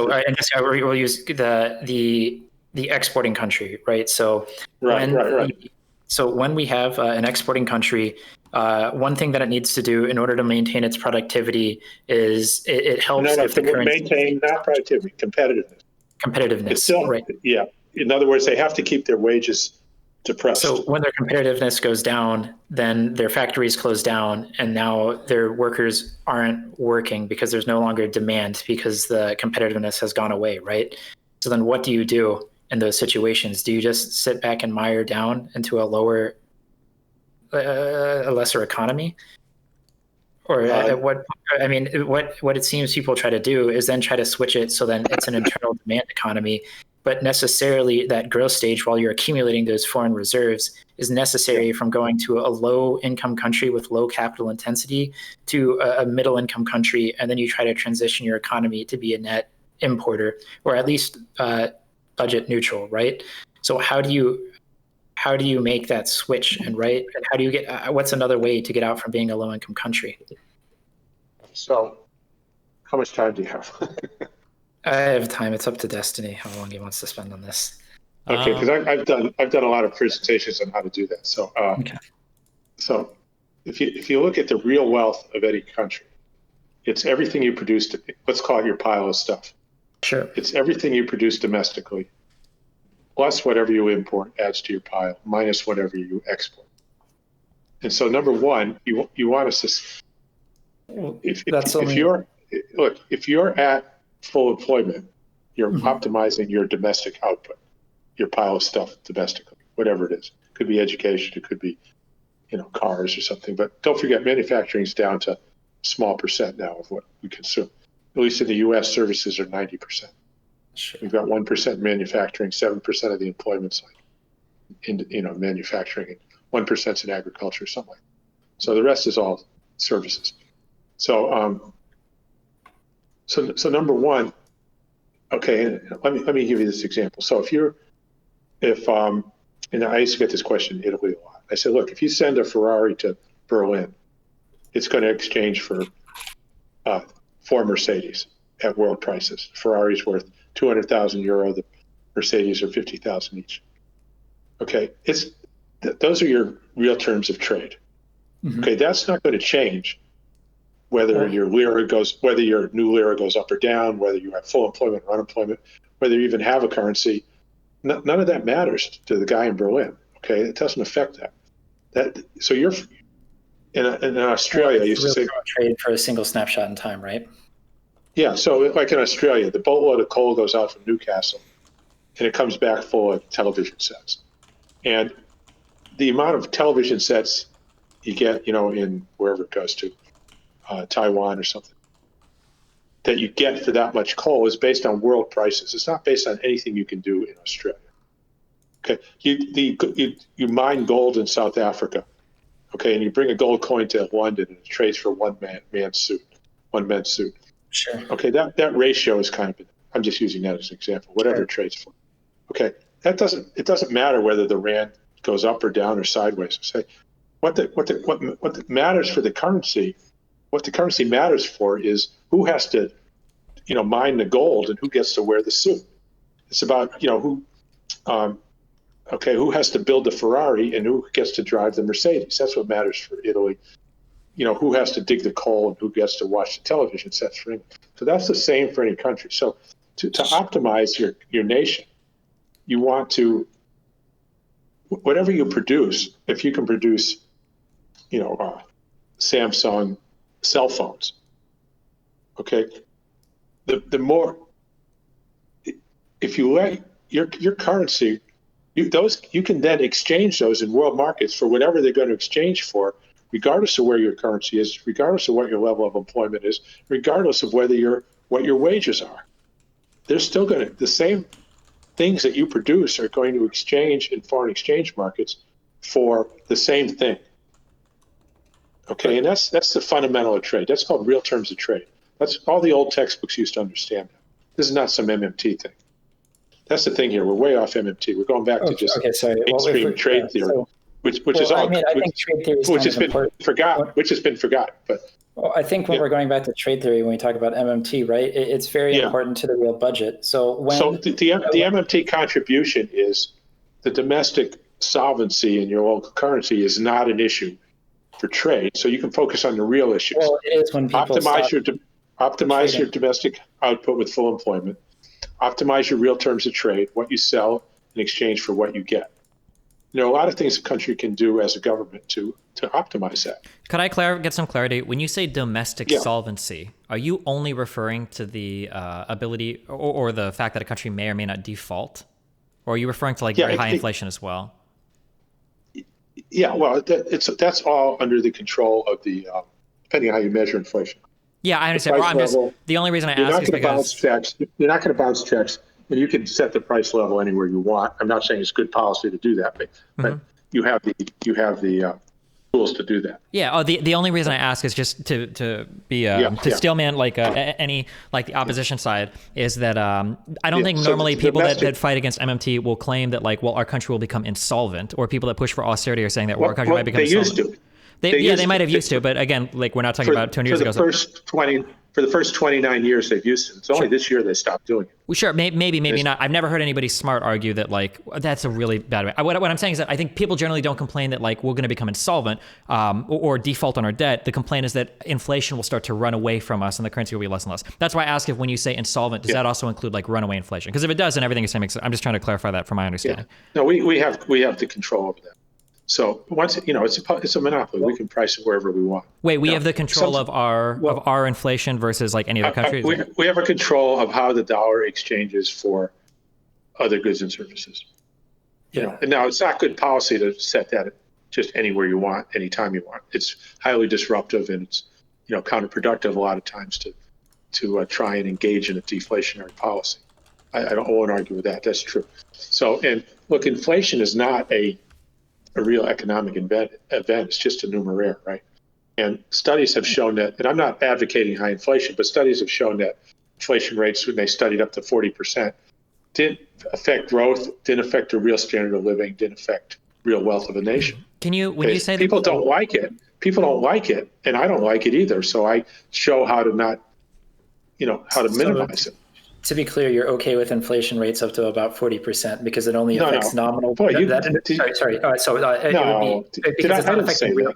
we'll use the exporting country, right? So Right. So when we have an exporting country, one thing that it needs to do in order to maintain its productivity is it helps if the currency maintain not productivity, competitiveness. It's still, right? Yeah. In other words, they have to keep their wages depressed. So when their competitiveness goes down, then their factories close down, and now their workers aren't working because there's no longer demand because the competitiveness has gone away, right? So then what do you do in those situations? Do you just sit back and mire down into a lesser economy? Or what it seems people try to do is then try to switch it so then it's an internal demand economy. But necessarily that growth stage while you're accumulating those foreign reserves is necessary from going to a low income country with low capital intensity to a middle income country. And then you try to transition your economy to be a net importer or at least budget neutral, right? So how do you make that switch and right? And how do you get, what's another way to get out from being a low income country? So how much time do you have? I have time. It's up to Destiny how long he wants to spend on this. Okay, because I've done a lot of presentations on how to do that. So okay. So if you look at the real wealth of any country, it's everything you produce. Let's call it your pile of stuff. Sure. It's everything you produce domestically, plus whatever you import adds to your pile, minus whatever you export. And so number one, you want to if you're at full employment, you're optimizing your domestic output, your pile of stuff domestically, whatever it is. It could be education, it could be, cars or something. But don't forget, manufacturing is down to a small percent now of what we consume. At least in the U.S., services are 90%. Sure. We've got 1% manufacturing, 7% of the employment's in manufacturing, and 1% in agriculture, something like that. So the rest is all services. So number one, okay, let me give you this example. So and I used to get this question in Italy a lot. I said, look, if you send a Ferrari to Berlin, it's going to exchange for 4 Mercedes at world prices. Ferrari's worth 200,000 euro. The Mercedes are 50,000 each. Okay, those are your real terms of trade. Mm-hmm. Okay, that's not going to change whether your new lira goes up or down, whether you have full employment or unemployment, whether you even have a currency. None of that matters to the guy in Berlin. Okay, it doesn't affect that. So you're in Australia. You used to say trade for a single snapshot in time, right? Yeah. So like in Australia, the boatload of coal goes out from Newcastle, and it comes back full of television sets. And the amount of television sets you get, in wherever it goes to, Taiwan or something, that you get for that much coal is based on world prices. It's not based on anything you can do in Australia. Okay, you mine gold in South Africa, okay, and you bring a gold coin to London and it trades for one men's suit. Sure. Okay, that ratio is kind of, I'm just using that as an example. Whatever it trades for. Okay, it doesn't matter whether the rand goes up or down or sideways. Say what matters for the currency. What the currency matters for is who has to, mine the gold and who gets to wear the suit. It's about, who has to build the Ferrari and who gets to drive the Mercedes. That's what matters for Italy. Who has to dig the coal and who gets to watch the television sets for England. So that's the same for any country. So to optimize your nation, you want to, whatever you produce, if you can produce, Samsung cell phones, okay, the more, if you let your currency, you can then exchange those in world markets for whatever they're going to exchange for, regardless of where your currency is, regardless of what your level of employment is, regardless of what your wages are. They're still the same things that you produce are going to exchange in foreign exchange markets for the same thing. Okay, and that's the fundamental of trade. That's called real terms of trade. That's all the old textbooks used to understand. This is not some MMT thing. That's the thing here. We're way off MMT. We're going back to just mainstream trade theory, which is all. I think trade theory is which has been forgotten. Which has been forgotten. But I think when we're going back to trade theory, when we talk about MMT, right, it's very important to the real budget. So the MMT contribution is the domestic solvency in your local currency is not an issue for trade. So you can focus on the real issues. Well, it is when people optimize your domestic output with full employment. Optimize your real terms of trade, what you sell in exchange for what you get. There are a lot of things a country can do as a government to optimize that. Could I get some clarity? When you say domestic solvency, are you only referring to the ability or the fact that a country may or may not default? Or are you referring to very high inflation as well? Yeah, well, that's all under the control of the, depending on how you measure inflation. Yeah, I understand. The only reason I ask is because you're not going to bounce checks, and you can set the price level anywhere you want. I'm not saying it's good policy to do that, but you have the tools to do that. Yeah. The only reason I ask is just to steelman any the opposition side is that I don't think normally people that fight against MMT will claim that our country will become insolvent, or people that push for austerity are saying that our country might become insolvent. Used to. They might have used to, but again, we're not talking about 20 years ago. For the first 29 years, they've used it. It's only this year they stopped doing it. Well, sure, maybe not. I've never heard anybody smart argue that that's a really bad way. What I'm saying is that I think people generally don't complain that we're going to become insolvent or default on our debt. The complaint is that inflation will start to run away from us and the currency will be less and less. That's why I ask if when you say insolvent, does that also include runaway inflation? Because if it does, then everything is saying makes sense. I'm just trying to clarify that from my understanding. Yeah. No, we have the control over that. So once it's a monopoly. We can price it wherever we want. Wait, we have the control of our inflation versus any other country? We have a control of how the dollar exchanges for other goods and services. Yeah. And now it's not good policy to set that just anywhere you want, anytime you want. It's highly disruptive and it's counterproductive a lot of times to try and engage in a deflationary policy. I won't argue with that. That's true. So, and look, inflation is not a real economic event. It's just a numeraire, right? And studies have shown that, and I'm not advocating high inflation, but studies have shown that inflation rates, when they studied up to 40%, didn't affect growth, didn't affect the real standard of living, didn't affect real wealth of a nation. You say people don't like it, and I don't like it either. So I show how to minimize it. To be clear, you're okay with inflation rates up to about 40% because it only affects nominal. Sorry. It would be because it's not affecting real.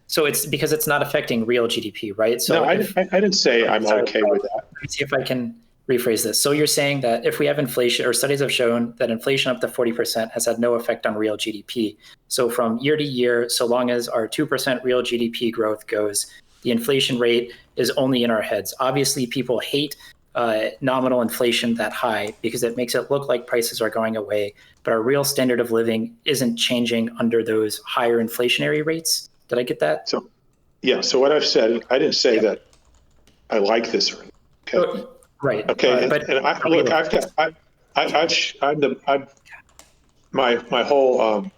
So it's because it's not affecting real GDP, right? So I didn't say I'm okay with that. Let me see if I can rephrase this. So you're saying that if we have inflation, or studies have shown that inflation up to 40% has had no effect on real GDP. So from year to year, so long as our 2% real GDP growth goes, the inflation rate is only in our heads. Obviously, people hate nominal inflation that high because it makes it look like prices are going away, but our real standard of living isn't changing under those higher inflationary rates. Did I get that? So what I've said, I didn't say that I like this. Okay. Right. Okay. My whole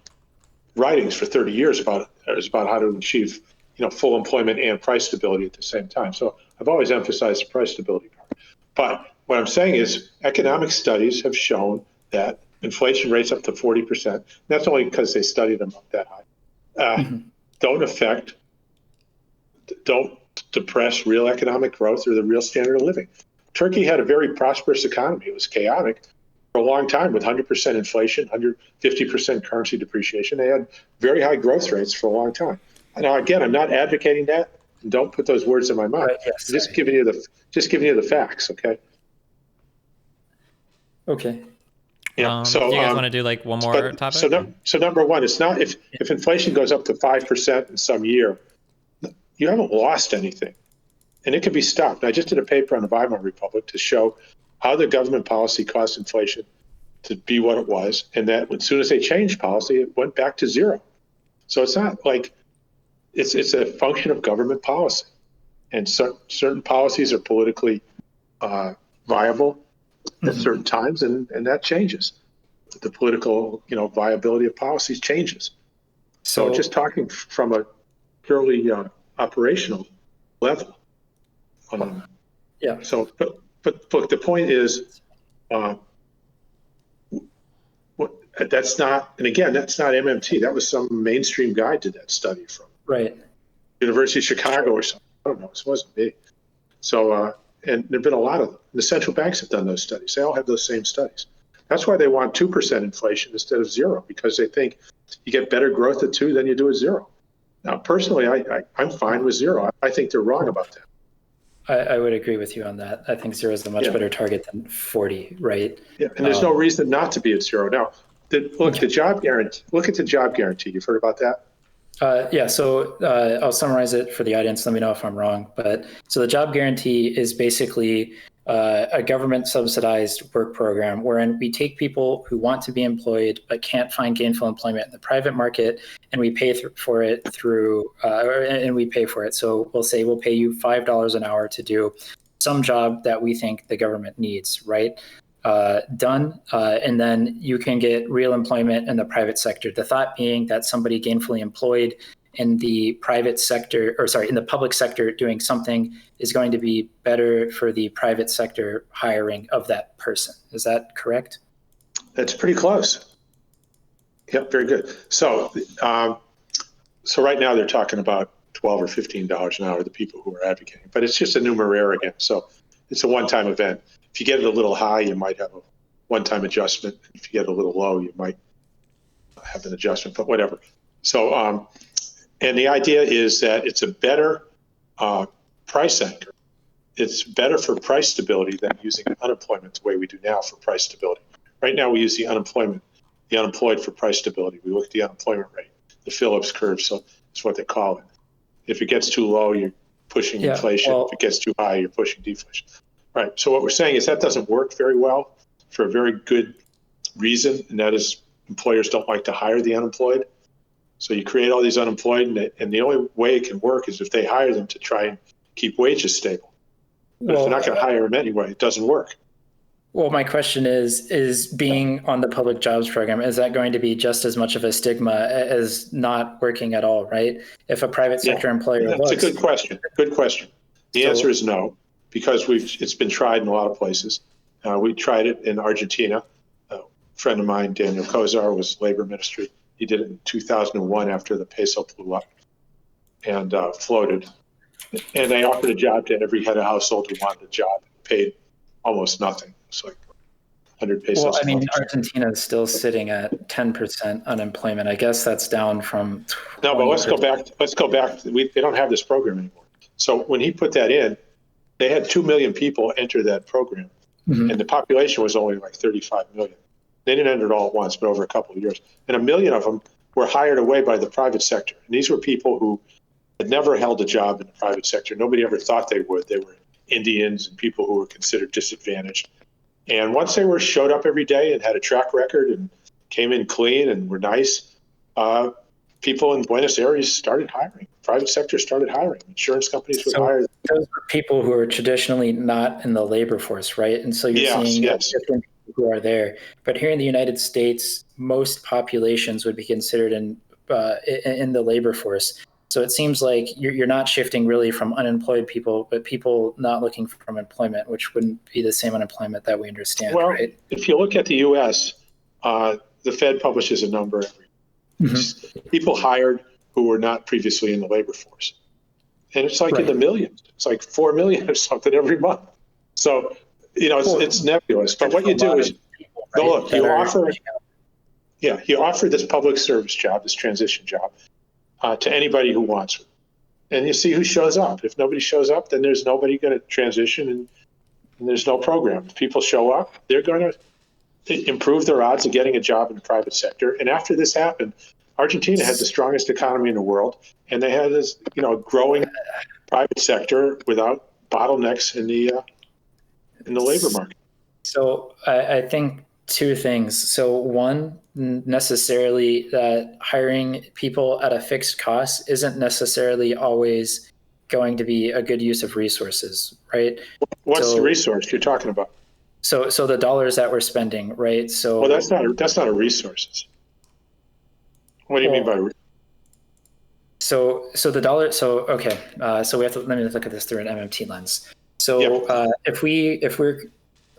writings for 30 years is about how to achieve, full employment and price stability at the same time. So I've always emphasized the price stability part. But what I'm saying is economic studies have shown that inflation rates up to 40%, that's only because they studied them up that high, don't depress real economic growth or the real standard of living. Turkey had a very prosperous economy. It was chaotic for a long time with 100% inflation, 150% currency depreciation. They had very high growth rates for a long time. Now, again, I'm not advocating that. And don't put those words in my mouth. Right, yes, just giving you the facts, okay? Okay. Yeah. Do you guys want to do one more topic? So number one, it's not if inflation goes up to 5% in some year, you haven't lost anything, and it can be stopped. I just did a paper on the Weimar Republic to show how the government policy caused inflation to be what it was, and that as soon as they changed policy, it went back to zero. So it's not like it's a function of government policy, and certain policies are politically viable at certain times, and that changes. The political viability of policies changes. So just talking from a purely operational level, Yeah. So, but look, the point is, that's not, and again, that's not MMT. That was some mainstream guy did that study from Right. University of Chicago or something. I don't know. It wasn't me. So, and there've been a lot of them. The central banks have done those studies. They all have those same studies. That's why they want 2% inflation instead of 0, because they think you get better growth at 2 than you do at 0. Now, personally, I'm fine with 0. I think they're wrong about that. I would agree with you on that. I think 0 is a much better target than 40, right? Yeah, and there's no reason not to be at 0. Now, the job guarantee. Look at the job guarantee. You've heard about that? So I'll summarize it for the audience. Let me know if I'm wrong. But so the job guarantee is basically a government subsidized work program wherein we take people who want to be employed but can't find gainful employment in the private market, and we pay for it through and we pay for it. So we'll say we'll pay you $5 an hour to do some job that we think the government needs, right? Done, and then you can get real employment in the private sector. The thought being that somebody gainfully employed in the private sector, in the public sector doing something is going to be better for the private sector hiring of that person. Is that correct? That's pretty close. Yep, very good. So, so right now they're talking about $12 or $15 an hour, the people who are advocating, but it's just a numeraire again. So it's a one-time event. If you get it a little high, you might have a one-time adjustment. If you get a little low, you might have an adjustment, but whatever. So, and the idea is that it's a better price anchor. It's better for price stability than using unemployment the way we do now for price stability. Right now, we use the unemployed for price stability. We look at the unemployment rate, the Phillips curve. So it's what they call it. If it gets too low, you're pushing inflation. If it gets too high, you're pushing deflation. Right. So what we're saying is that doesn't work very well for a very good reason, and that is employers don't like to hire the unemployed. So you create all these unemployed, and the only way it can work is if they hire them to try and keep wages stable. But if they're not going to hire them anyway, it doesn't work. Well, my question is being on the public jobs program, is that going to be just as much of a stigma as not working at all, right? If a private sector employer That's a good question. Good question. The answer is no, because it's been tried in a lot of places. We tried it in Argentina. A friend of mine, Daniel Kozar, was labor ministry. He did it in 2001 after the peso blew up and floated. And they offered a job to every head of household who wanted a job, paid almost nothing. It's like 100 pesos. Well, I mean, Argentina is still sitting at 10% unemployment. I guess that's down from 20%. No, but let's go back. They don't have this program anymore. So when he put that in, they had 2 million people enter that program, and the population was only like 35 million. They didn't enter it all at once, but over a couple of years. And 1 million of them were hired away by the private sector. And these were people who had never held a job in the private sector. Nobody ever thought they would. They were Indians and people who were considered disadvantaged. And once they showed up every day and had a track record and came in clean and were nice, people in Buenos Aires started hiring. Private sector started hiring. Insurance companies would hire. Those are people who are traditionally not in the labor force, right? And so you're seeing different people who are there. But here in the United States, most populations would be considered in the labor force. So it seems like you're not shifting really from unemployed people, but people not looking for employment, which wouldn't be the same unemployment that we understand, right? If you look at the U.S., the Fed publishes a number every people hired who were not previously in the labor force. And it's like in the millions. It's like 4 million or something every month. So, it's nebulous. But what you do is, you offer this public service job, this transition job, to anybody who wants it. And you see who shows up. If nobody shows up, then there's nobody going to transition, and there's no program. If people show up, they're going to improve their odds of getting a job in the private sector. And after this happened, Argentina had the strongest economy in the world, and they had this, growing private sector without bottlenecks in the labor market. So I think two things. So one, necessarily that hiring people at a fixed cost isn't necessarily always going to be a good use of resources, right? What's the resource you're talking about? So the dollars that we're spending, right? So that's not a resource. What do you mean by? So the dollar. So okay. So we have to let me look at this through an MMT lens. So if we're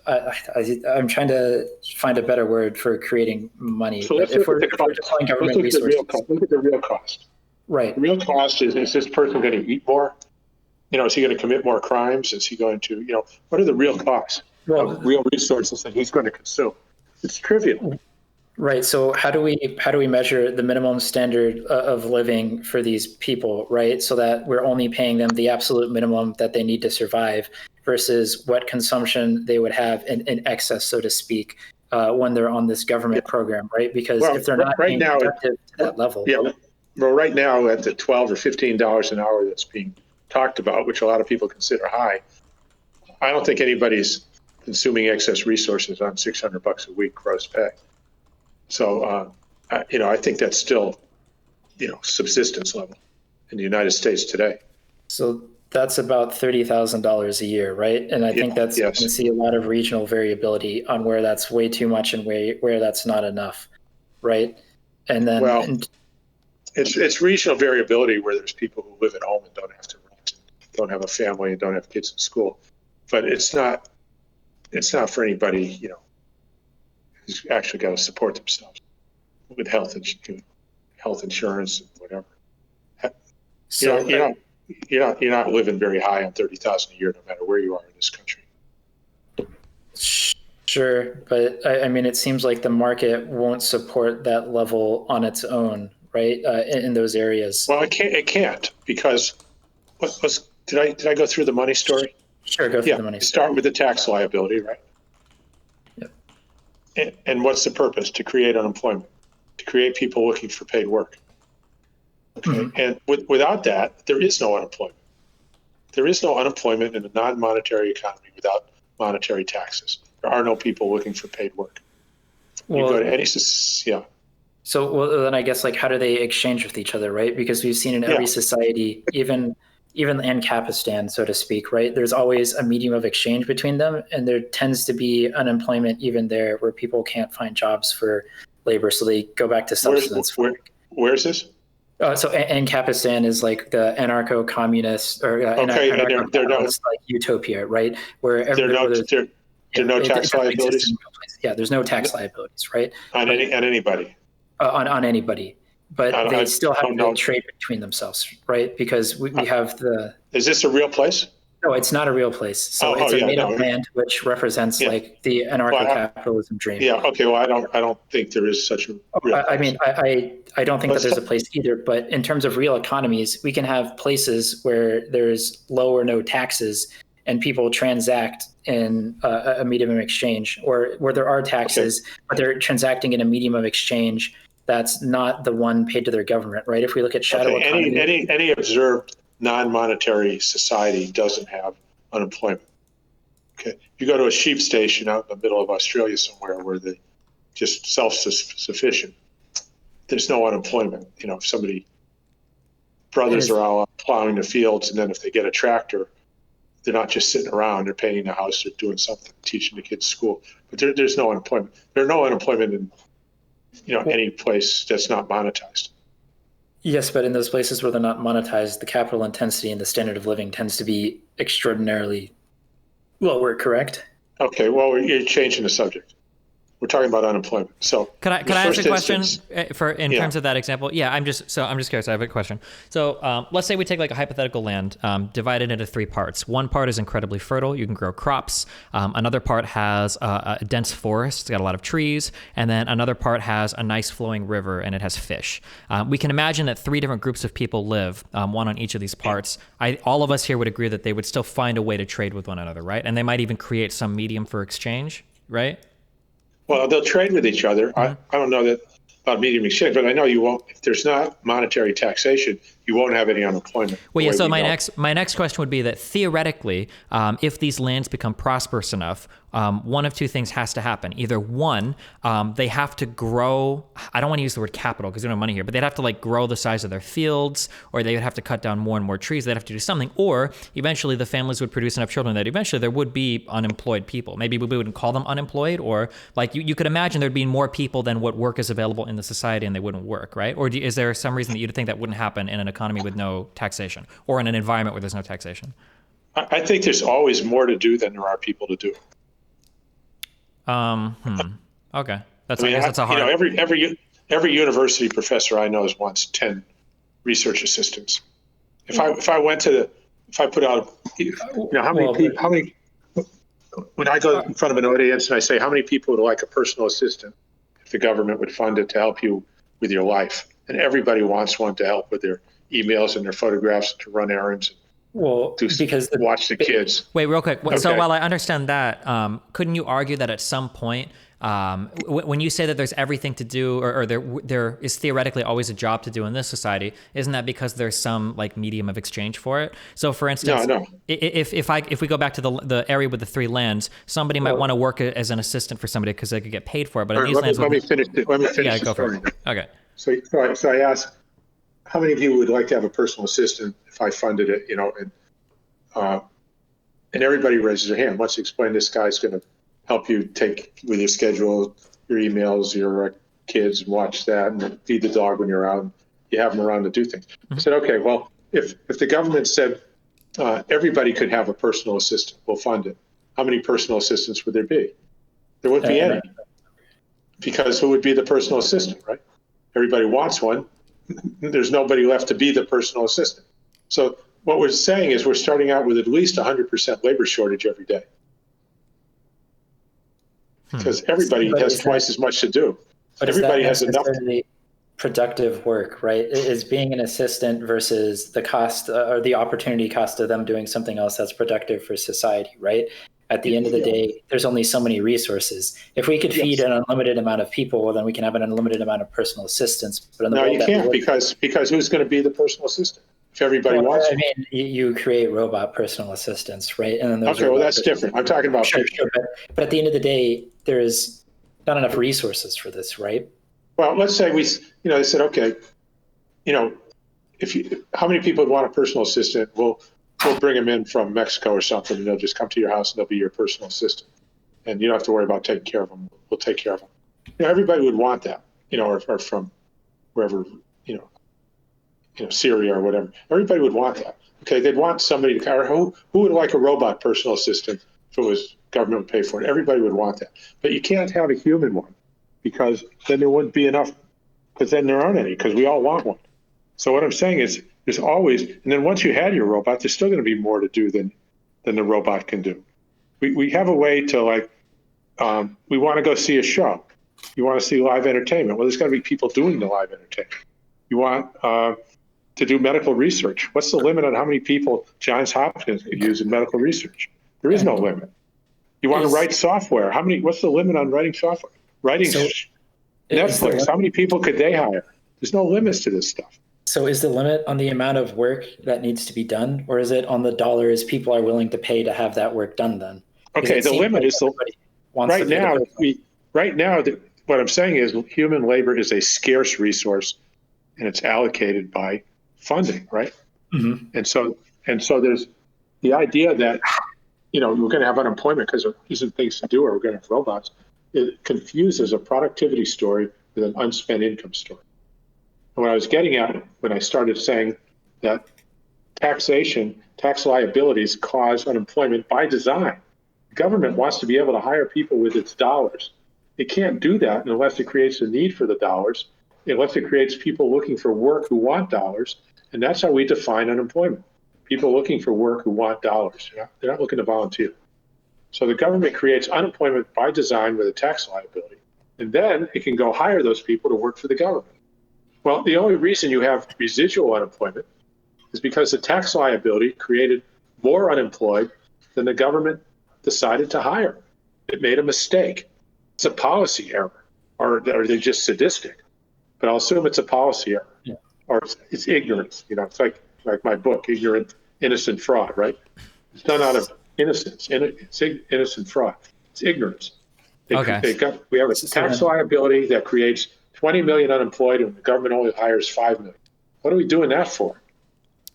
I'm trying to find a better word for creating money. So let's look at the cost. Let's look at the real cost. Look at the real cost. Right. The real cost is this person going to eat more? Is he going to commit more crimes? Is he going to, what are the real costs of real resources that he's going to consume? It's trivial. Right. So how do we measure the minimum standard of living for these people, right? So that we're only paying them the absolute minimum that they need to survive versus what consumption they would have in excess, so to speak, when they're on this government program, right? Because if they're not right now productive to that level. Yeah. Well, right now at the $12 or $15 an hour that's being talked about, which a lot of people consider high, I don't think anybody's consuming excess resources on $600 a week gross pay. So, I think that's still, subsistence level in the United States today. So that's about $30,000 a year, right? And I think that's you can see a lot of regional variability on where that's way too much and where that's not enough, right? And then it's regional variability where there's people who live at home and don't have to rent, and don't have a family, and don't have kids in school. But it's not for anybody, who's actually got to support themselves with health insurance and whatever. So you're not living very high on $30,000 a year, no matter where you are in this country. Sure, but I mean, it seems like the market won't support that level on its own, right? In those areas. Well, it can't because did I go through the money story? Sure, go through the money story. Start with the tax liability, right? Yep. And what's the purpose? To create unemployment, to create people looking for paid work. Okay, and without that, there is no unemployment. There is no unemployment in a non-monetary economy without monetary taxes. There are no people looking for paid work. You go to any, So then I guess how do they exchange with each other, right? Because we've seen in every society, even in Capistan, so to speak, right? There's always a medium of exchange between them, and there tends to be unemployment even there where people can't find jobs for labor, so they go back to subsistence. Where's this? So Capistan is like the anarcho-communist or anarcho-capitalist utopia, right? Where there are no tax liabilities. Yeah, there's no tax liabilities, right? On anybody. On anybody, but they still have to trade between themselves, right? Because we have the. Is this a real place? No, it's not a real place. So it's a made-up land, which represents the anarcho-capitalism dream. Yeah. Okay. Well, I don't think there is such a. Real I mean, I don't think that there's a place either. But in terms of real economies, we can have places where there's low or no taxes, and people transact in a medium of exchange, or where there are taxes, but they're transacting in a medium of exchange that's not the one paid to their government, right? If we look at shadow economy, any observed non-monetary society doesn't have unemployment. Okay, you go to a sheep station out in the middle of Australia somewhere where they're just self-sufficient. There's no unemployment. If somebody brothers are all plowing the fields, and then if they get a tractor, they're not just sitting around. They're painting the house. They're doing something, teaching the kids school. But there's no unemployment. There's no unemployment in any place that's not monetized. Yes, but in those places where they're not monetized, the capital intensity and the standard of living tends to be extraordinarily lower, correct? Okay, well, you're changing the subject. We're talking about unemployment. So can I ask a question in terms of that example? Yeah, I'm just curious. I have a question. So let's say we take a hypothetical land, divided into three parts. One part is incredibly fertile. You can grow crops. Another part has a dense forest. It's got a lot of trees. And then another part has a nice flowing river, and it has fish. We can imagine that three different groups of people live, one on each of these parts. All of us here would agree that they would still find a way to trade with one another, right? And they might even create some medium for exchange, right? Well, they'll trade with each other. I don't know that about medium exchange, but I know you won't. If there's not monetary taxation, you won't have any unemployment. Well, yeah. So my next question would be that theoretically, if these lands become prosperous enough, one of two things has to happen. Either one, they have to grow. I don't want to use the word capital because we don't have money here, but they'd have to grow the size of their fields, or they would have to cut down more and more trees. They'd have to do something, or eventually the families would produce enough children that eventually there would be unemployed people. Maybe we wouldn't call them unemployed, or you could imagine there'd be more people than what work is available in the society, and they wouldn't work, right? Or is there some reason that you'd think that wouldn't happen in an economy with no taxation, or in an environment where there's no taxation? I think there's always more to do than there are people to do. Okay. I mean, guess that's a hard. Every university professor I know has wants 10 research assistants. If I put out, how many, when I go in front of an audience and I say, how many people would like a personal assistant if the government would fund it to help you with your life? And everybody wants one to help with their emails and their photographs, to run errands. Watch the kids. Wait, real quick. Okay. So while I understand that, couldn't you argue that at some point, when you say that there's everything to do, or there is theoretically always a job to do in this society, isn't that because there's some like medium of exchange for it? So for instance, no. if we go back to the area with the 3 lands, somebody might want to work as an assistant for somebody because they could get paid for it. But in these lands, let me finish. Yeah, go for it. Okay. So I asked, how many of you would like to have a personal assistant if I funded it? And everybody raises their hand. Once you explain, this guy's going to help you take with your schedule, your emails, your kids, and watch that, and feed the dog when you're out. And you have them around to do things. Mm-hmm. I said, okay, well, if the government said everybody could have a personal assistant, we'll fund it. How many personal assistants would there be? There wouldn't be any, because who would be the personal assistant, right? Everybody wants one. There's nobody left to be the personal assistant. So what we're saying is we're starting out with at least 100% labor shortage every day. Because everybody has twice as much to do. But everybody has enough. Productive work, right? Is being an assistant versus the cost or the opportunity cost of them doing something else that's productive for society, right? At the end of the day, there's only so many resources. If we could feed an unlimited amount of people, well, then we can have an unlimited amount of personal assistants. But no, you can't, because who's going to be the personal assistant if everybody wants? I mean, you create robot personal assistants, right? And then that's different. I'm talking about sure. But at the end of the day, there is not enough resources for this, right? Well, let's say they said, okay, how many people would want a personal assistant? We'll bring them in from Mexico or something, and they'll just come to your house and they'll be your personal assistant. And you don't have to worry about taking care of them. We'll take care of them. Everybody would want that, or from wherever, Syria or whatever. Everybody would want that. Okay, they'd want somebody to, who would like a robot personal assistant if it was government would pay for it? Everybody would want that. But you can't have a human one, because then there wouldn't be enough, because then there aren't any, because we all want one. So what I'm saying is there's always, and then once you had your robot, there's still going to be more to do than the robot can do. We have a way to, like, we want to go see a show. You want to see live entertainment. Well, there's got to be people doing the live entertainment. You want to do medical research. What's the limit on how many people Johns Hopkins could use in medical research? There is no limit. You want to write software. What's the limit on writing software? Netflix, how many people could they hire? There's no limits to this stuff. So is the limit on the amount of work that needs to be done, or is it on the dollars people are willing to pay to have that work done then? Okay, the limit is right now, what I'm saying is human labor is a scarce resource, and it's allocated by funding, right? Mm-hmm. And so there's the idea that, we're going to have unemployment because there isn't things to do, or we're going to have robots. It confuses a productivity story with an unspent income story. And what I was getting at when I started saying that tax liabilities cause unemployment by design. The government wants to be able to hire people with its dollars. It can't do that unless it creates a need for the dollars, unless it creates people looking for work who want dollars. And that's how we define unemployment. People looking for work who want dollars. They're not looking to volunteer. So the government creates unemployment by design with a tax liability. And then it can go hire those people to work for the government. Well, the only reason you have residual unemployment is because the tax liability created more unemployed than the government decided to hire. It made a mistake. It's a policy error, or are they just sadistic? But I'll assume it's a policy error, or it's ignorance. It's like my book, Ignorant, Innocent Fraud, right? It's done out of innocence. It's innocent fraud. It's ignorance. We have a tax liability that creates 20 million unemployed, and the government only hires 5 million. What are we doing that for?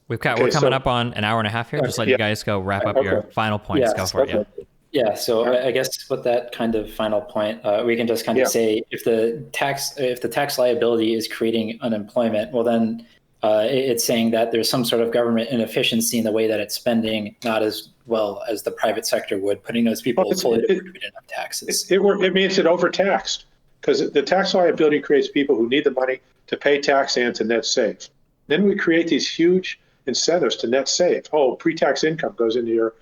We're coming up on an hour and a half here. Just let you guys go wrap up your final points. Go for it. Yeah. So I guess with that kind of final point, we can just kind of say if the tax liability is creating unemployment, well then It's saying that there's some sort of government inefficiency in the way that it's spending, not as well as the private sector would, putting those people fully to contribute enough taxes. It means it overtaxed, because the tax liability creates people who need the money to pay tax and to net save. Then we create these huge incentives to net save. Oh, pre-tax income goes into your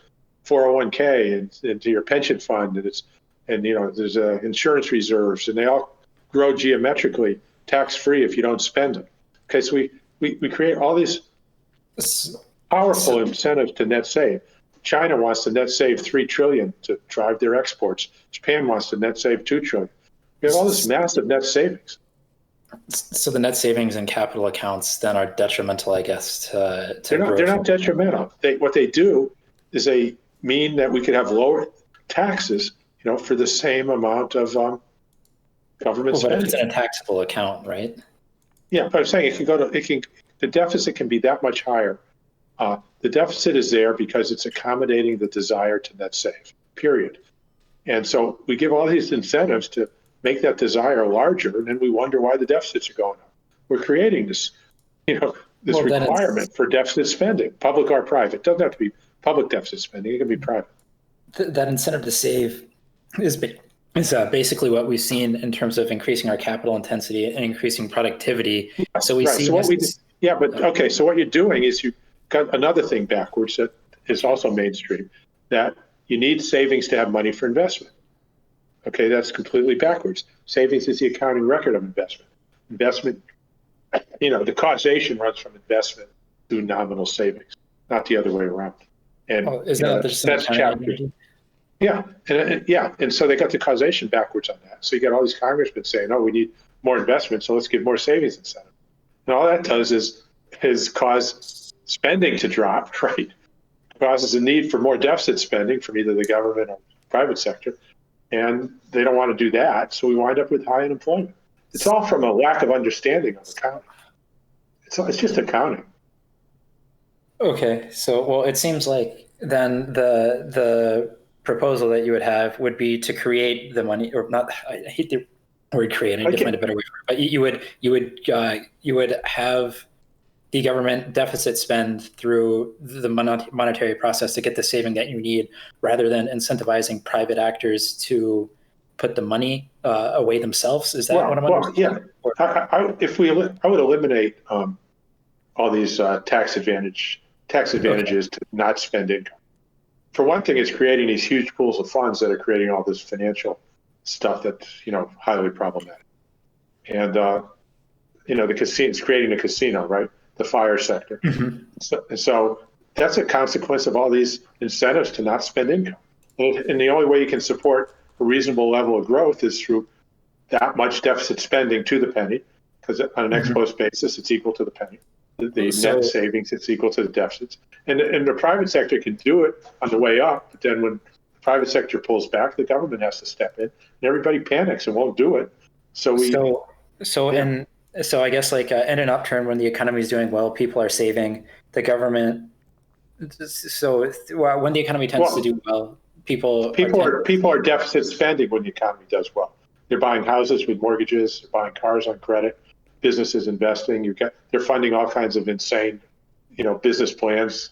401k and into your pension fund, and there's insurance reserves, and they all grow geometrically, tax-free if you don't spend them. Okay, so we create all these powerful incentives to net save. China wants to net save $3 trillion to drive their exports. Japan wants to net save $2 trillion. We have all this massive net savings. So the net savings and capital accounts then are detrimental, I guess, to they're not detrimental. What they do is they mean that we could have lower taxes, for the same amount of government spending. But it's in a taxable account, right? Yeah, but I'm saying the deficit can be that much higher. The deficit is there because it's accommodating the desire to net save, period. And so we give all these incentives to make that desire larger, and then we wonder why the deficits are going up. We're creating this, requirement for deficit spending, public or private. It doesn't have to be public deficit spending. It can be private. That incentive to save is basically what we've seen in terms of increasing our capital intensity and increasing productivity. So we see. So what you're doing is you got another thing backwards that is also mainstream, that you need savings to have money for investment. Okay, that's completely backwards. Savings is the accounting record of investment. Investment, the causation runs from investment to nominal savings, not the other way around. And that's chapter. Yeah, and so they got the causation backwards on that. So you got all these congressmen saying, "Oh, we need more investment, so let's give more savings incentive." And all that does is cause spending to drop, right? It causes a need for more deficit spending from either the government or private sector. And they don't want to do that, so we wind up with high unemployment. It's all from a lack of understanding of accounting. It's just accounting. Okay, so it seems like then the proposal that you would have would be to create the money, or not. I hate the word create. I need to find a better way for it. But you would have the government deficit spend through the monetary process to get the saving that you need, rather than incentivizing private actors to put the money away themselves. Is that what I'm understanding? Yeah. I would eliminate all these tax advantages to not spend income. For one thing, it's creating these huge pools of funds that are creating all this financial stuff that's highly problematic. And the casino, it's creating a casino, right? The fire sector. Mm-hmm. So that's a consequence of all these incentives to not spend income. And the only way you can support a reasonable level of growth is through that much deficit spending to the penny, because on an ex post basis, it's equal to the penny. The net savings, it's equal to the deficits. And the private sector can do it on the way up, but then when the private sector pulls back, the government has to step in, and everybody panics and won't do it. So I guess in an upturn, when the economy is doing well, people are saving. The government. So when the economy tends to do well, people are deficit spending when the economy does well. They're buying houses with mortgages, they're buying cars on credit, businesses investing. They're funding all kinds of insane, business plans,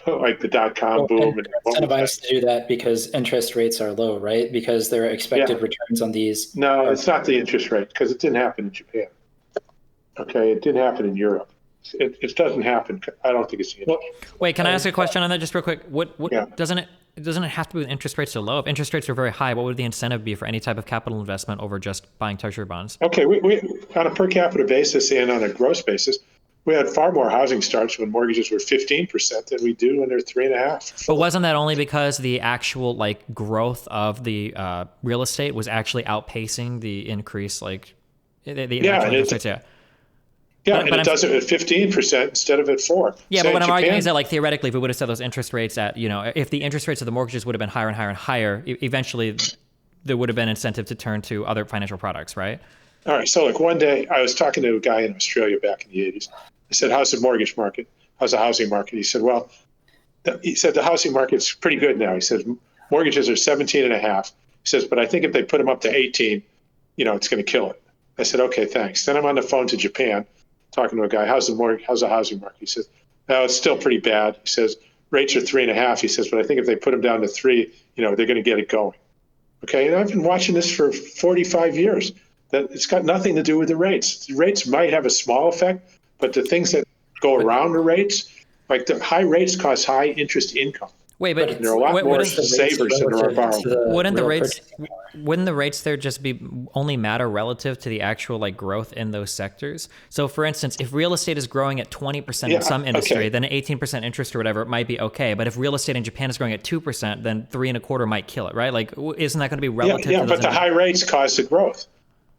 like the .com boom. And incentivized to do that because interest rates are low, right? Because there are expected returns on these. No, it's not the interest rate, because it didn't happen in Japan. Okay, it didn't happen in Europe. It doesn't happen. I don't think it's the interest rate. Wait, can I ask a question on that just real quick? Doesn't it have to be when interest rates are low? If interest rates are very high, what would the incentive be for any type of capital investment over just buying treasury bonds? Okay, we on a per capita basis and on a gross basis, we had far more housing starts when mortgages were 15% than we do when they're 3.5%. But wasn't that only because the actual growth of the real estate was actually outpacing the increase, the interest rates? Yeah, but it does it at 15% instead of at 4%. Yeah, but what I'm arguing is that theoretically, if we would have set those interest rates at, if the interest rates of the mortgages would have been higher and higher and higher, eventually there would have been incentive to turn to other financial products, right? All right. So one day I was talking to a guy in Australia back in the 80s. I said, "How's the mortgage market? How's the housing market?" He said, the housing market's pretty good now. He says, mortgages are 17.5. He says, but I think if they put them up to 18, it's going to kill it. I said, okay, thanks. Then I'm on the phone to Japan. talking to a guy, how's the housing market? He says, no, it's still pretty bad. He says, rates are 3.5. He says, but I think if they put them down to 3, they're going to get it going. Okay, and I've been watching this for 45 years. That it's got nothing to do with the rates. The rates might have a small effect, but the things that go around the rates, like the high rates cause high interest income. Wait, but there are a lot more savers than there are borrowers. Wouldn't the rates there just be only matter relative to the actual growth in those sectors? So, for instance, if real estate is growing at 20% in some industry, then an 18% interest or whatever, it might be okay. But if real estate in Japan is growing at 2%, then 3.25% might kill it, right? Isn't that going to be relative? Yeah, but the high rates cause the growth.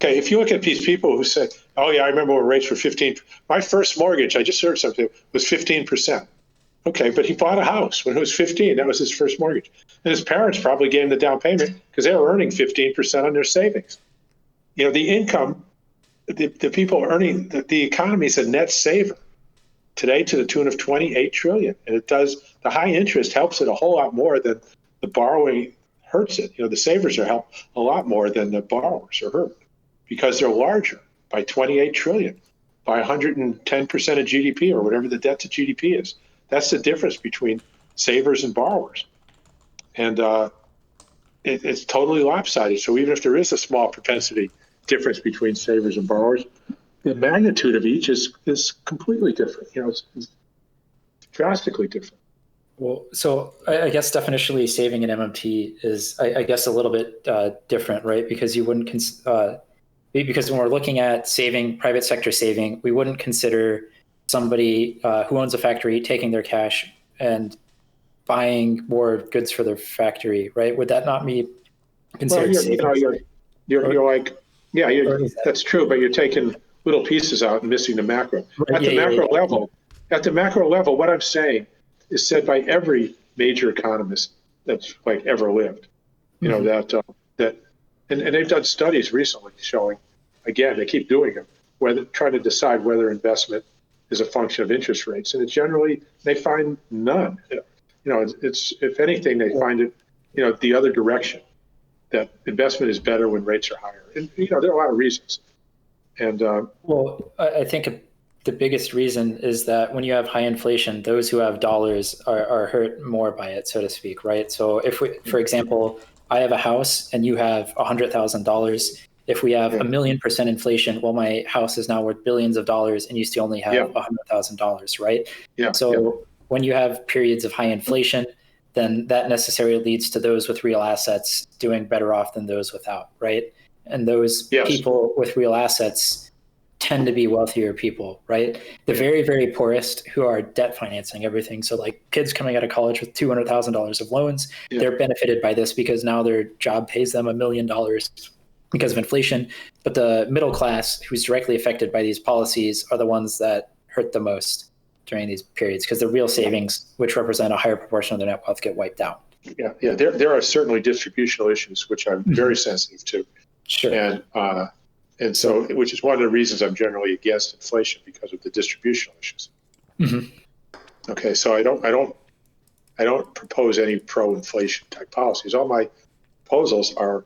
Okay, if you look at these people who say, "Oh yeah, I remember when rates were 15." My first mortgage, I just heard something, was 15%. Okay, but he bought a house when he was 15. That was his first mortgage. And his parents probably gave him the down payment because they were earning 15% on their savings. The income, the people earning, the economy is a net saver today to the tune of 28 trillion. And the high interest helps it a whole lot more than the borrowing hurts it. The savers are helped a lot more than the borrowers are hurt because they're larger by 28 trillion, by 110% of GDP or whatever the debt to GDP is. That's the difference between savers and borrowers. And it's totally lopsided. So even if there is a small propensity difference between savers and borrowers, the magnitude of each is completely different. It's drastically different. Well, so I guess definitionally saving in MMT is, I guess, a little bit different, right? Because you wouldn't, because when we're looking at saving, private sector saving, we wouldn't consider somebody who owns a factory taking their cash and buying more goods for their factory, right? Would that not be considered savings? You're like, that's true, but you're taking little pieces out and missing the macro. At the macro level, what I'm saying is said by every major economist that's ever lived. That and they've done studies recently showing, again, they keep doing them, trying to decide whether investment is a function of interest rates, and they find none. It's if anything, they find it, the other direction, that investment is better when rates are higher. And there are a lot of reasons. And well, I think the biggest reason is that when you have high inflation, those who have dollars are hurt more by it, so to speak, right? So if for example, I have a house and you have $100,000. If we have 1,000,000% inflation, well, my house is now worth billions of dollars and you still only have $100,000, right? So when you have periods of high inflation, then that necessarily leads to those with real assets doing better off than those without, right? And those people with real assets tend to be wealthier people, right? The very, very poorest who are debt financing everything. So kids coming out of college with $200,000 of loans, they're benefited by this because now their job pays them $1 million because of inflation. But the middle class who's directly affected by these policies are the ones that hurt the most during these periods because the real savings, which represent a higher proportion of their net wealth, get wiped out. There are certainly distributional issues, which I'm very sensitive to. Sure. And so, which is one of the reasons I'm generally against inflation, because of the distributional issues. Okay, so I don't propose any pro-inflation type policies. All my proposals are,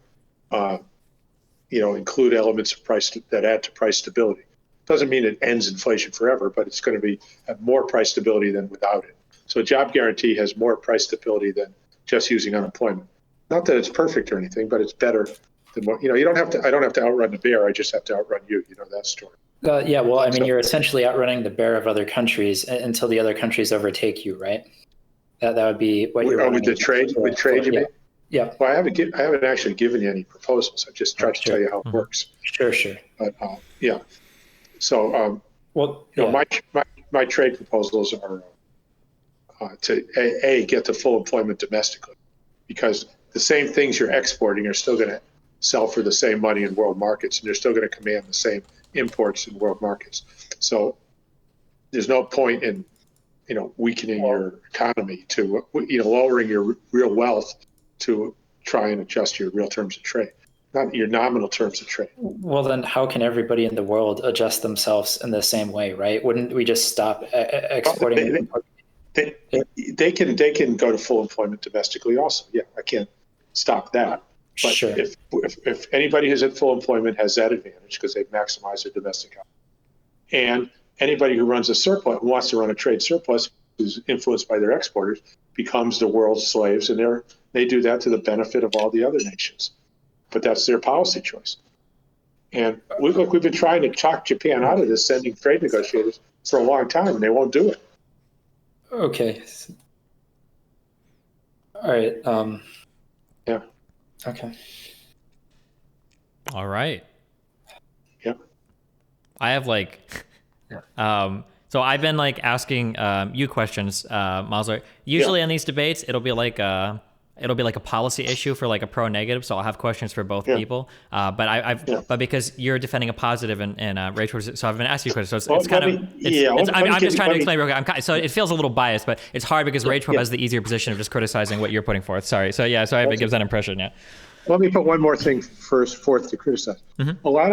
include elements of price that add to price stability. Doesn't mean it ends inflation forever, but it's going to have more price stability than without it. So a job guarantee has more price stability than just using unemployment. Not that it's perfect or anything, but it's better than what, I don't have to outrun the bear. I just have to outrun you. That story. Well, I mean, you're essentially outrunning the bear of other countries until the other countries overtake you, right? That would be what you're with the trade. With trade, you mean? Yeah. Well, I haven't actually given you any proposals. I've just tried to tell you how it works. Sure. But So, my trade proposals are to get to full employment domestically, because the same things you're exporting are still going to sell for the same money in world markets, and they're still going to command the same imports in world markets. So there's no point in weakening your economy to lowering your real wealth to try and adjust your real terms of trade, not your nominal terms of trade. Well, then how can everybody in the world adjust themselves in the same way, right? Wouldn't we just stop exporting? They can go to full employment domestically also. Yeah, I can't stop that. But sure. If anybody who's at full employment has that advantage because they've maximized their domestic output, and anybody who runs a surplus, who wants to run a trade surplus, who's influenced by their exporters, becomes the world's slaves, and they do that to the benefit of all the other nations. But that's their policy choice. And we've been trying to talk Japan out of this, sending trade negotiators for a long time, and they won't do it. Okay. All right. Yeah. Okay. All right. Yeah. I have so I've been asking you questions, Mosler. Usually on these debates, it'll be like a policy issue for a pro negative. So I'll have questions for both people. But because you're defending a positive and Ragepope, so I've been asking you questions. So it's kind of I'm just trying to explain real quick. So it feels a little biased, but it's hard because Ragepope has the easier position of just criticizing what you're putting forth. Sorry. So I hope it gives that impression. Yeah. Let me put one more thing forth to criticize. Mm-hmm. A lot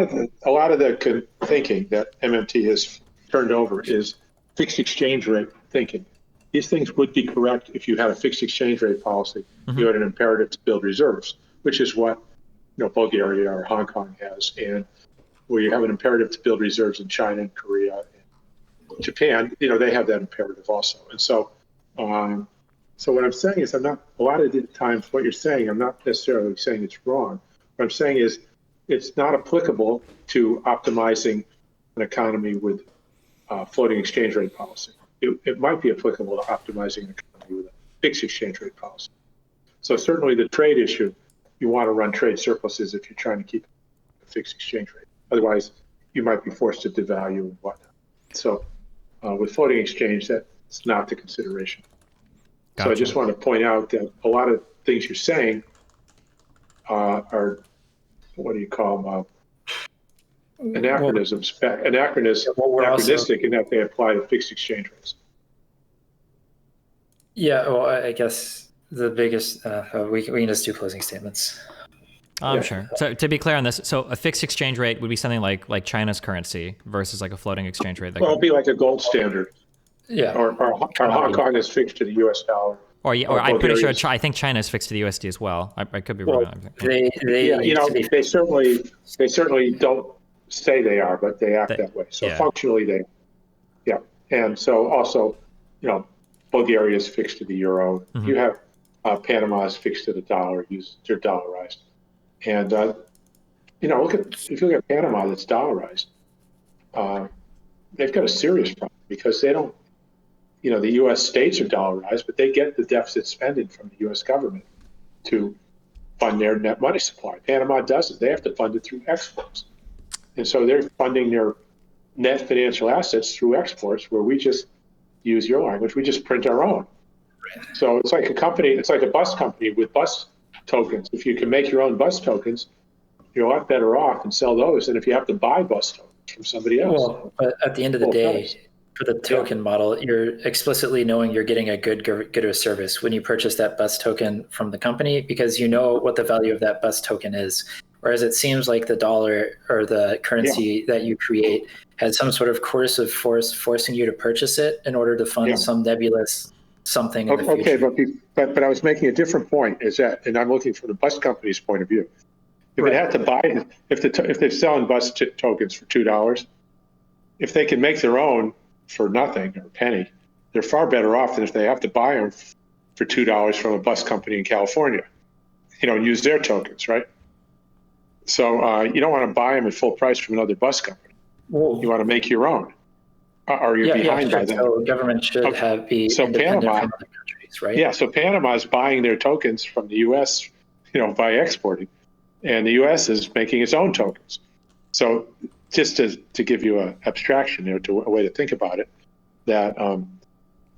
of the thinking that MMT has turned over is fixed exchange rate thinking. These things would be correct if you had a fixed exchange rate policy. Mm-hmm. You had an imperative to build reserves, which is what Bulgaria or Hong Kong has, and where you have an imperative to build reserves in China and Korea and Japan. They have that imperative also. And so, so what I'm saying is, a lot of the times what you're saying, I'm not necessarily saying it's wrong. What I'm saying is, it's not applicable to optimizing an economy with floating exchange rate policy. It might be applicable to optimizing an economy with a fixed exchange rate policy. So certainly the trade issue, you want to run trade surpluses if you're trying to keep a fixed exchange rate. Otherwise, you might be forced to devalue and whatnot. So with floating exchange, that's not the consideration. Gotcha. So I just want to point out that a lot of things you're saying are, what do you call them? Anachronisms, anachronistic in that they apply to fixed exchange rates. Yeah, well, I guess the biggest, we can just do closing statements. Sure. So to be clear on this, so a fixed exchange rate would be something like China's currency versus a floating exchange rate. It'd be like a gold standard. Yeah. Or Hong Kong is fixed to the U.S. dollar. Or I'm pretty sure I think China is fixed to the USD as well. I could be wrong. They certainly don't say they are, but they act that way. So functionally and so also, Bulgaria is fixed to the euro. Mm-hmm. You have Panama is fixed to the dollar. They're dollarized, and if you look at Panama that's dollarized, they've got a serious problem because they don't. The U.S. states are dollarized, but they get the deficit spending from the U.S. government to fund their net money supply. Panama doesn't. They have to fund it through exports. And so they're funding their net financial assets through exports, where we just use your language, we just print our own. So it's like a bus company with bus tokens. If you can make your own bus tokens, you're a lot better off and sell those than if you have to buy bus tokens from somebody else. Well, but at the end of the day, for the token model, you're explicitly knowing you're getting a good or service when you purchase that bus token from the company, because you know what the value of that bus token is. Whereas it seems like the dollar or the currency that you create has some sort of coercive force forcing you to purchase it in order to fund some nebulous something in the future. Okay, but I was making a different point. And I'm looking from the bus company's point of view. If it had to buy, if they're selling bus tokens for $2, if they can make their own for nothing or a penny, they're far better off than if they have to buy them for $2 from a bus company in California, and use their tokens, right? So you don't want to buy them at full price from another bus company. Whoa. You want to make your own, or you're behind by them. So government should be independent from other countries, right? Yeah, so Panama is buying their tokens from the U.S., by exporting, and the U.S. is making its own tokens. So just to give you an abstraction there, a way to think about it, that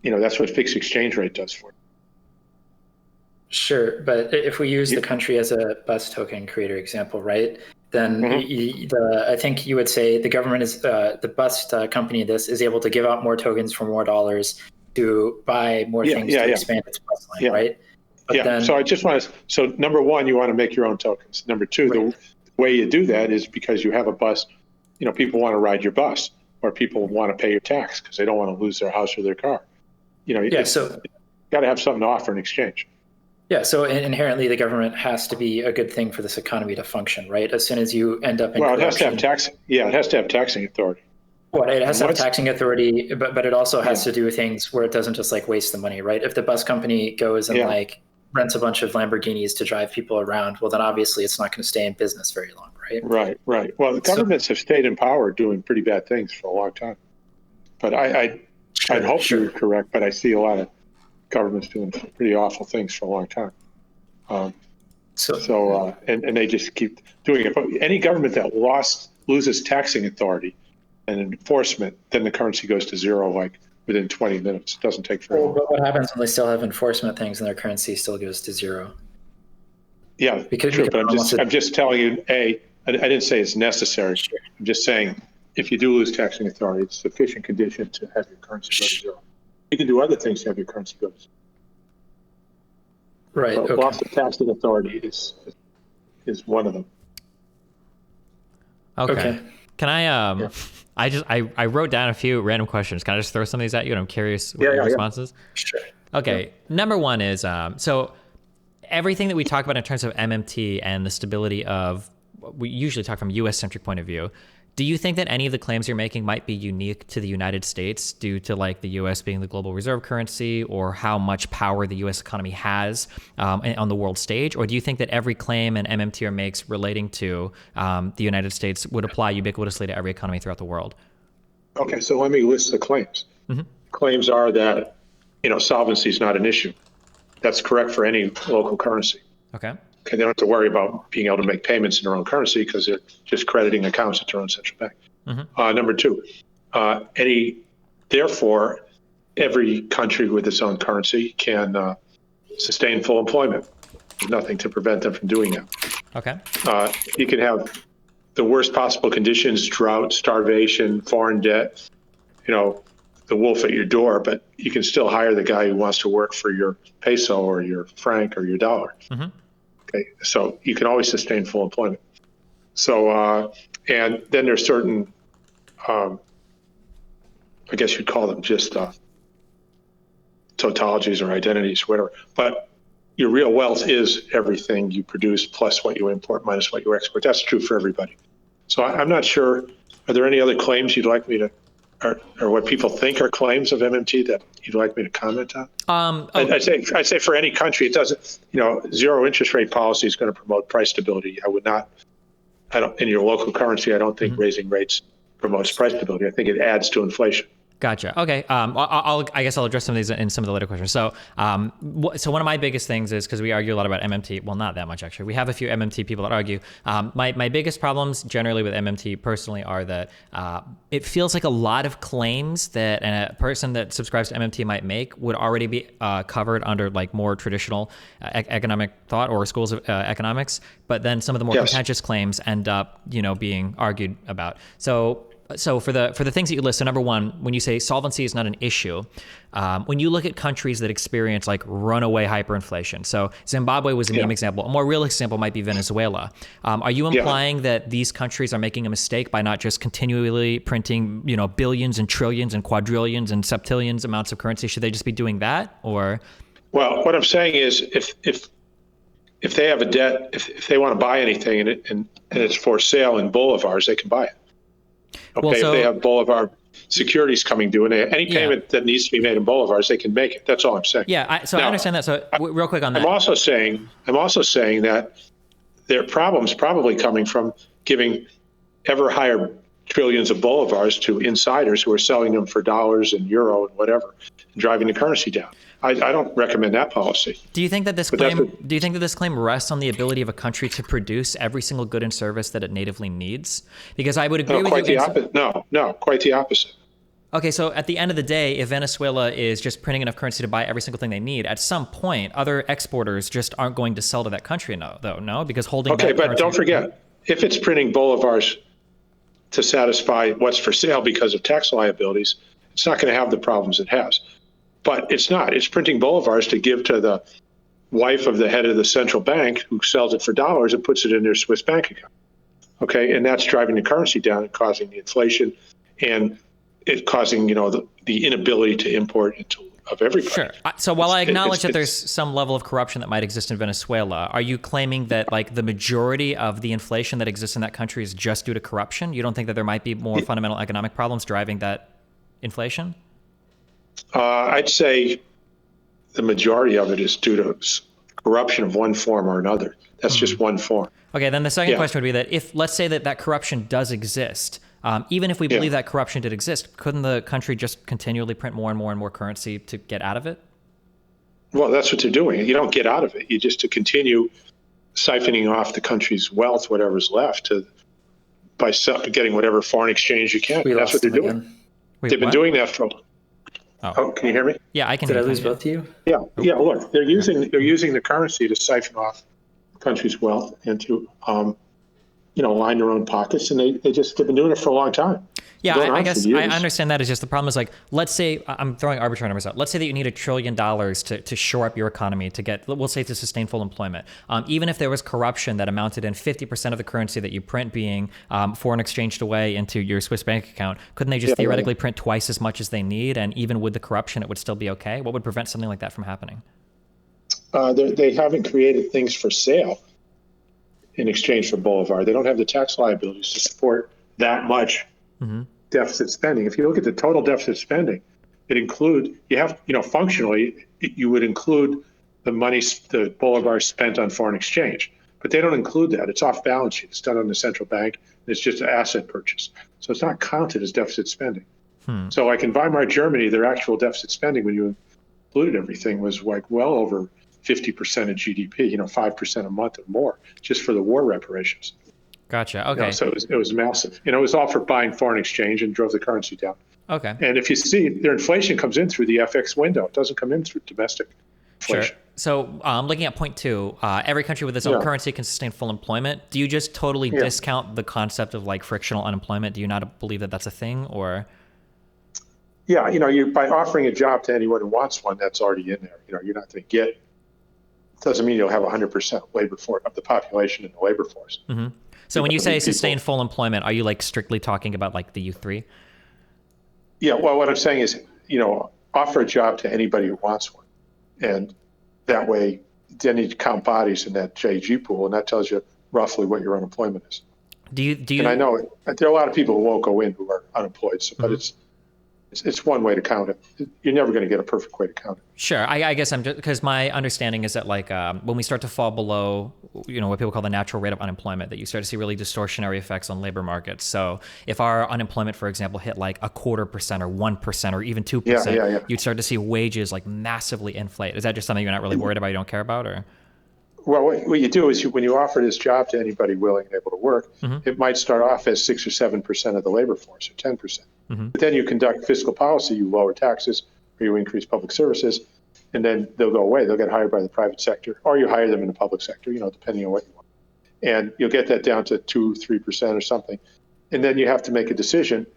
that's what fixed exchange rate does for you. Sure, but if we use the country as a bus token creator example, right? Then I think you would say the government is the bus company. This is able to give out more tokens for more dollars to buy more things to expand its bus line, right? But then, so I just want to. So number one, you want to make your own tokens. Number two, the way you do that is because you have a bus. People want to ride your bus, or people want to pay your tax because they don't want to lose their house or their car. So got to have something to offer in exchange. Yeah, so inherently the government has to be a good thing for this economy to function, right? As soon as you end up in it has to have tax. Yeah, it has to have taxing authority. What it has to have What's- taxing authority, but it also has Yeah. to do with things where it doesn't just like waste the money, right? If the bus company goes and Yeah. like rents a bunch of Lamborghinis to drive people around, well, then obviously it's not going to stay in business very long, right? Right. Well, the governments have stayed in power doing pretty bad things for a long time. But I'd hope you're correct, but I see a lot of governments doing pretty awful things for a long time. And they just keep doing it. But any government that loses taxing authority and enforcement, then the currency goes to zero like within 20 minutes. It doesn't take very long. But what happens when they still have enforcement things and their currency still goes to zero? Yeah, true. But I'm just telling you, I didn't say it's necessary. Sure. I'm just saying if you do lose taxing authority, it's sufficient condition to have your currency go to zero. You can do other things to have your currency go to zero. Right. But loss of taxing authority is one of them. Okay. Can I I wrote down a few random questions. Can I just throw some of these at you? And I'm curious what your response is. Sure. Okay. Yeah. Number one is so everything that we talk about in terms of MMT and the stability of, we usually talk from a U.S. centric point of view. Do you think that any of the claims you're making might be unique to the United States due to like the U.S. being the global reserve currency, or how much power the U.S. economy has on the world stage? Or do you think that every claim an MMTR makes relating to the United States would apply ubiquitously to every economy throughout the world? Okay, so let me list the claims. Mm-hmm. Claims are that, solvency is not an issue. That's correct for any local currency. Okay. They don't have to worry about being able to make payments in their own currency because they're just crediting accounts at their own central bank. Mm-hmm. Number two, therefore, every country with its own currency can sustain full employment. There's nothing to prevent them from doing that. Okay. You can have the worst possible conditions, drought, starvation, foreign debt, the wolf at your door, but you can still hire the guy who wants to work for your peso or your franc or your dollar. Mm-hmm. Okay, so you can always sustain full employment. So, and then there's certain, I guess you'd call them just tautologies or identities, whatever. But your real wealth is everything you produce plus what you import minus what you export. That's true for everybody. So I'm not sure. Are there any other claims you'd like me to, or what people think are claims of MMT that you'd like me to comment on? I'd say for any country, it doesn't, zero interest rate policy is going to promote price stability. In your local currency, I don't think mm-hmm. raising rates promotes price stability. I think it adds to inflation. Gotcha. Okay. I guess I'll address some of these in some of the later questions. So, so one of my biggest things is, because we argue a lot about MMT. Well, not that much actually. We have a few MMT people that argue. My biggest problems generally with MMT personally are that it feels like a lot of claims that a person that subscribes to MMT might make would already be covered under like more traditional economic thought or schools of economics. But then some of the more contentious claims end up, being argued about. So for the things that you list, so number one, when you say solvency is not an issue, when you look at countries that experience like runaway hyperinflation, so Zimbabwe was a meme example. A more real example might be Venezuela. Are you implying that these countries are making a mistake by not just continually printing, billions and trillions and quadrillions and septillions amounts of currency? Should they just be doing that, or? Well, what I'm saying is, if they have a debt, if they want to buy anything and it's for sale in bolivars, they can buy it. Okay, if they have bolivar securities coming due, and any payment that needs to be made in bolivars, they can make it. That's all I'm saying. Yeah, I understand that. So real quick on that. I'm also saying that there are problems probably coming from giving ever higher trillions of bolivars to insiders who are selling them for dollars and euro and whatever, and driving the currency down. I don't recommend that policy. Do you think that this claim rests on the ability of a country to produce every single good and service that it natively needs? Because I would agree with you. No, quite the opposite. Okay, so at the end of the day, if Venezuela is just printing enough currency to buy every single thing they need, at some point, other exporters just aren't going to sell to that country, because holding. Okay, but don't forget, if it's printing bolivars to satisfy what's for sale because of tax liabilities, it's not going to have the problems it has. But it's not. It's printing bolivars to give to the wife of the head of the central bank who sells it for dollars and puts it in their Swiss bank account. Okay, and that's driving the currency down and causing the inflation, and it causing the inability to import and of everybody. Sure. So while I acknowledge that there's some level of corruption that might exist in Venezuela, are you claiming that like the majority of the inflation that exists in that country is just due to corruption? You don't think that there might be more fundamental economic problems driving that inflation? I'd say the majority of it is due to corruption of one form or another. That's just one form. Okay, then the second question would be that if, let's say that corruption does exist, even if we believe that corruption did exist, couldn't the country just continually print more and more and more currency to get out of it? Well, that's what they're doing. You don't get out of it. You just to continue siphoning off the country's wealth, whatever's left, by getting whatever foreign exchange you can. That's what they're doing. Wait, They've been doing that for. Oh, can you hear me? Yeah, I can. Did I lose both of you? Yeah. Look, they're using the currency to siphon off the country's wealth and to line their own pockets, and they've been doing it for a long time. Yeah, I guess I understand that. Is just the problem is like, let's say I'm throwing arbitrary numbers out. Let's say that you need $1 trillion to shore up your economy to get, we'll say, to sustain full employment. Even if there was corruption that amounted in 50% of the currency that you print being foreign exchanged away into your Swiss bank account, couldn't they just theoretically print twice as much as they need? And even with the corruption, it would still be okay? What would prevent something like that from happening? They haven't created things for sale in exchange for Boulevard. They don't have the tax liabilities to support that much deficit spending. If you look at the total deficit spending, functionally, you would include the money the Boulevard spent on foreign exchange, but they don't include that. It's off balance sheet. It's done on the central bank. It's just an asset purchase. So it's not counted as deficit spending. So like in Weimar Germany, their actual deficit spending, when you included everything, was like well over 50% of GDP, 5% a month or more, just for the war reparations. Gotcha. Okay. So it was massive. It was all for buying foreign exchange and drove the currency down. Okay. And if you see, their inflation comes in through the FX window. It doesn't come in through domestic inflation. Sure. So looking at point 2, every country with its own currency can sustain full employment. Do you just totally discount the concept of like frictional unemployment? Do you not believe that that's a thing, or? Yeah, you by offering a job to anyone who wants one, that's already in there. You're not going to get. It doesn't mean you'll have 100% labor force of the population in the labor force. So when you say sustain full employment, are you like strictly talking about like the U3? Yeah, well, what I'm saying is, offer a job to anybody who wants one. And that way, then you count bodies in that JG pool, and that tells you roughly what your unemployment is. Do you? And I know there are a lot of people who won't go in who are unemployed, but it's one way to count it. You're never going to get a perfect way to count it. Sure. I guess I'm just, because my understanding is that like when we start to fall below, what people call the natural rate of unemployment, that you start to see really distortionary effects on labor markets. So if our unemployment, for example, hit like 0.25% or 1% or even 2%, you'd start to see wages like massively inflate. Is that just something you're not really worried about, you don't care about, or? Well, what you do is when you offer this job to anybody willing and able to work, it might start off as 6 or 7% of the labor force or 10%. But then you conduct fiscal policy, you lower taxes, or you increase public services, and then they'll go away. They'll get hired by the private sector, or you hire them in the public sector, depending on what you want. And you'll get that down to 2-3% or something. And then you have to make a decision,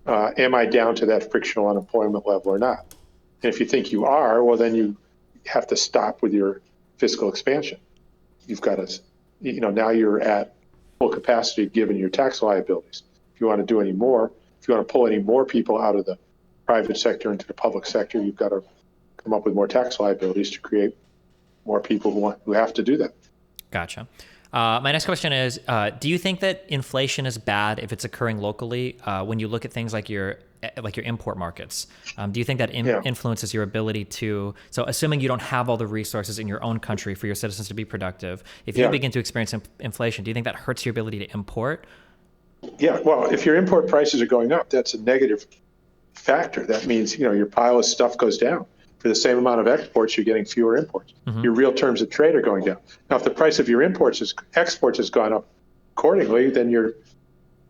am I down to that frictional unemployment level or not? And if you think you are, well, then you have to stop with your fiscal expansion. You've got to, now you're at full capacity given your tax liabilities. If you want to do any more, if you want to pull any more people out of the private sector into the public sector, you've got to come up with more tax liabilities to create more people who have to do that. Gotcha. My next question is, do you think that inflation is bad if it's occurring locally when you look at things like your import markets? Do you think that influences your ability to, so assuming you don't have all the resources in your own country for your citizens to be productive, if you begin to experience inflation, do you think that hurts your ability to import? Yeah, well, if your import prices are going up, that's a negative factor. That means, your pile of stuff goes down. For the same amount of exports, you're getting fewer imports. Your real terms of trade are going down. Now, if the price of your exports has gone up accordingly, then you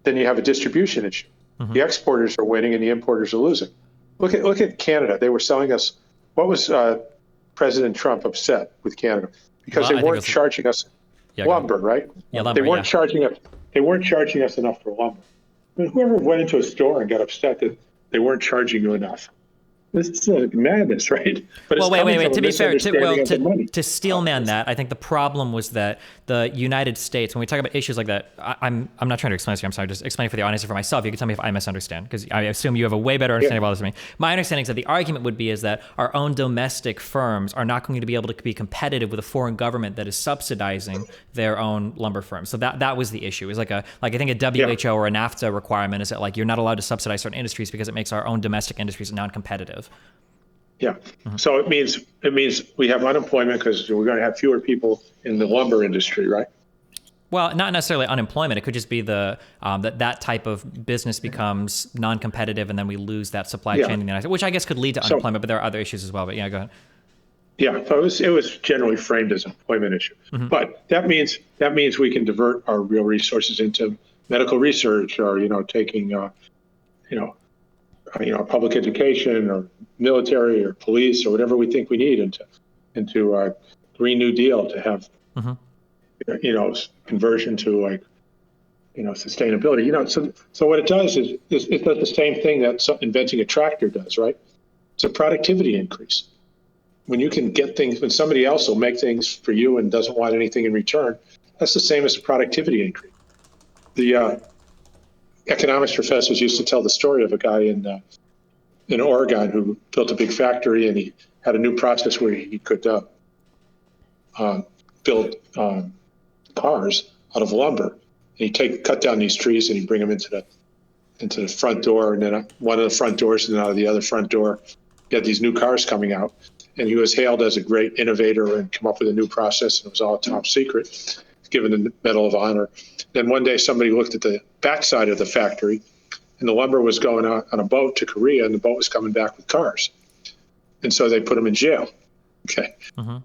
have a distribution issue. The exporters are winning and the importers are losing. Look at Canada. They were selling us. What was President Trump upset with Canada? Because they weren't charging us lumber, right? Yeah, lumber, they weren't charging us. They weren't charging us enough for lumber. I mean, whoever went into a store and got upset that they weren't charging you enough, This is madness, right? But well, it's wait. coming from To a be fair, misunderstanding of the money. to steelman that, I think the problem was that the United States, when we talk about issues like that, I'm not trying to explain this to you. I'm sorry, just explain it for the audience and for myself. You can tell me if I misunderstand, because I assume you have a way better understanding of all this than me. My understanding is that the argument would be is that our own domestic firms are not going to be able to be competitive with a foreign government that is subsidizing their own lumber firms. So that was the issue. It was like I think a WHO or a NAFTA requirement is that like you're not allowed to subsidize certain industries because it makes our own domestic industries non-competitive. Yeah. So it means we have unemployment because we're going to have fewer people in the lumber industry, right? Well, not necessarily unemployment. It could just be that type of business becomes non-competitive, and then we lose that supply chain in the United States, which I guess could lead to unemployment. But there are other issues as well. But yeah, go ahead. Yeah, so it was generally framed as an employment issue, but that means we can divert our real resources into medical research, or taking public education, or military, or police, or whatever we think we need into a Green New Deal to have conversion to sustainability. So what it does is it does the same thing that inventing a tractor does, right? It's a productivity increase. When somebody else will make things for you and doesn't want anything in return, that's the same as a productivity increase. The economics professors used to tell the story of a guy in Oregon who built a big factory, and he had a new process where he could build cars out of lumber. And he'd cut down these trees and he'd bring them into the front door, and then one of the front doors, and then out of the other front door, you had these new cars coming out. And he was hailed as a great innovator and come up with a new process, and it was all top secret, given the Medal of Honor. Then one day somebody looked at the backside of the factory, and the lumber was going on a boat to Korea, and the boat was coming back with cars. And so they put him in jail. Okay.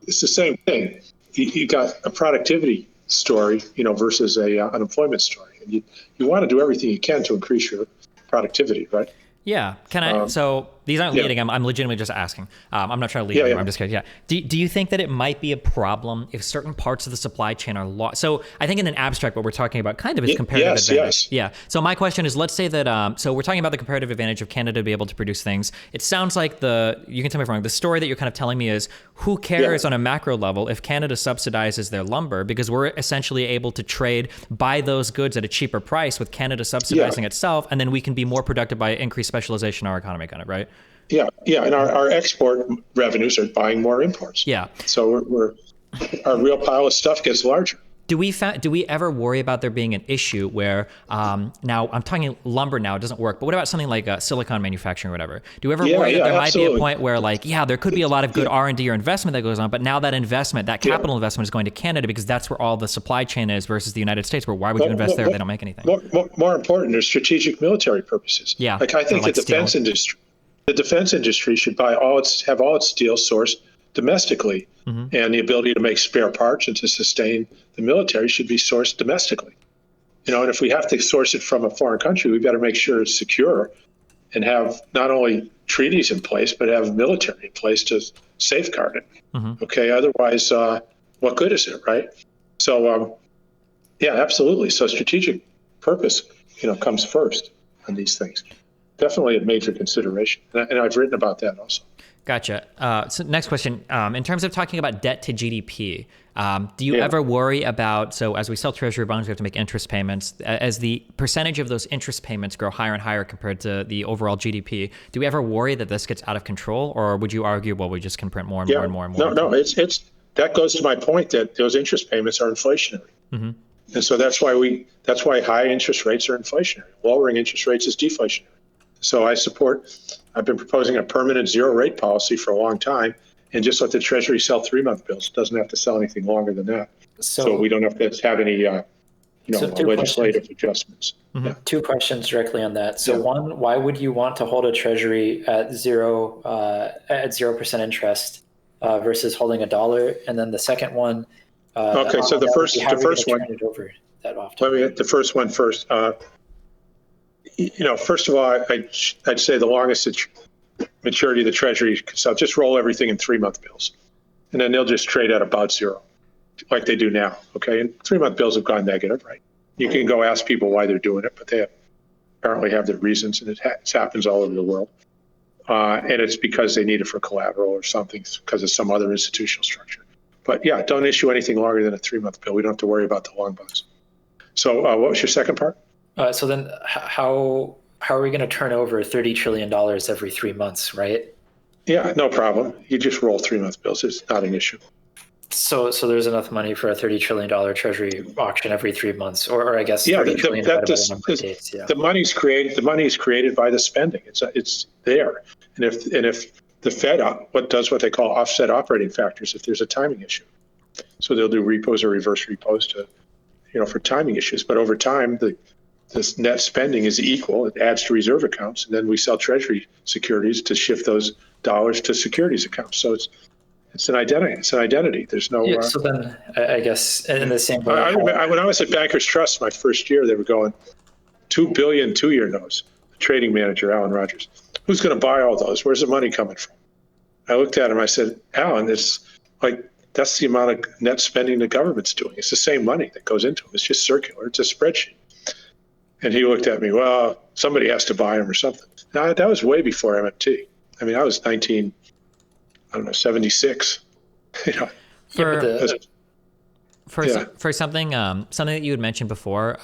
It's the same thing. You got a productivity story, versus a unemployment story. And you want to do everything you can to increase your productivity, right? Yeah. Can I? So these aren't leading. I'm legitimately just asking. I'm not trying to lead you. I'm just kidding. Yeah. Do you think that it might be a problem if certain parts of the supply chain are lost? So I think in an abstract, what we're talking about kind of is comparative advantage. Yes. Yeah. So my question is, let's say that, so we're talking about the comparative advantage of Canada to be able to produce things. It sounds like you can tell me if I'm wrong, the story that you're kind of telling me is, who cares on a macro level if Canada subsidizes their lumber, because we're essentially able to buy those goods at a cheaper price with Canada subsidizing itself, and then we can be more productive by increased specialization in our economy, kind of, right? Yeah, and our export revenues are buying more imports. Yeah. So our real pile of stuff gets larger. Do we ever worry about there being an issue where, now I'm talking lumber now, it doesn't work, but what about something like silicon manufacturing or whatever? Do you ever worry that there might be a point where there could be a lot of good R&D or investment that goes on, but now that capital investment is going to Canada because that's where all the supply chain is versus the United States, where why would you invest there if they don't make anything? More important, there's strategic military purposes. Yeah. I think the defense industry should have all its steel sourced domestically, and the ability to make spare parts and to sustain the military should be sourced domestically. And if we have to source it from a foreign country, we better make sure it's secure and have not only treaties in place, but have military in place to safeguard it. Okay, otherwise, what good is it, right? So, absolutely. So strategic purpose, comes first on these things. Definitely a major consideration, and I've written about that also. Gotcha. So next question, in terms of talking about debt to GDP, do you ever worry about, so as we sell treasury bonds, we have to make interest payments. As the percentage of those interest payments grow higher and higher compared to the overall GDP, do we ever worry that this gets out of control, or would you argue, well, we just can print more and more and more and more? No, it's that goes to my point that those interest payments are inflationary. And so that's why high interest rates are inflationary. Lowering interest rates is deflationary. So I've been proposing a permanent zero rate policy for a long time, and just let the Treasury sell 3-month bills. It doesn't have to sell anything longer than that. So we don't have to have any legislative adjustments. Two questions directly on that. So one, why would you want to hold a Treasury at 0% interest versus holding $1? And then the second one. Okay, so the first one. Turn it over that often? Let me get the first one first. First of all, I'd say the longest maturity of the Treasury can sell, just roll everything in 3-month bills, and then they'll just trade at about zero, like they do now. Okay, and 3-month bills have gone negative, right? You can go ask people why they're doing it, but they apparently have their reasons, and it happens all over the world. and it's because they need it for collateral or something because of some other institutional structure. But yeah, don't issue anything longer than a 3-month bill. We don't have to worry about the long bonds. So what was your second part? So then how are we going to turn over $30 trillion every 3 months, right? Yeah, no problem. You just roll 3-month bills. It's not an issue. So there's enough money for a $30 trillion treasury auction every 3 months, or I guess Yeah, $30 trillion divided by the number of days. Yeah. the money's created. The money is created by the spending. It's there. And if the Fed what they call offset operating factors if there's a timing issue, so they'll do repos or reverse repos to, for timing issues. But over time, this net spending is equal. It adds to reserve accounts, and then we sell treasury securities to shift those dollars to securities accounts. So it's an identity. It's an identity. There's no. Yeah, so then I guess in the same way. When I was at Bankers Trust my first year, they were going $2 billion 2-year notes. The trading manager, Alan Rogers, who's going to buy all those? Where's the money coming from? I looked at him. I said, Alan, it's like that's the amount of net spending the government's doing. It's the same money that goes into them. It's just circular. It's a spreadsheet. And he looked at me. Well, somebody has to buy them or something. Now that was way before MMT. I mean, I was 76. For something that you had mentioned before,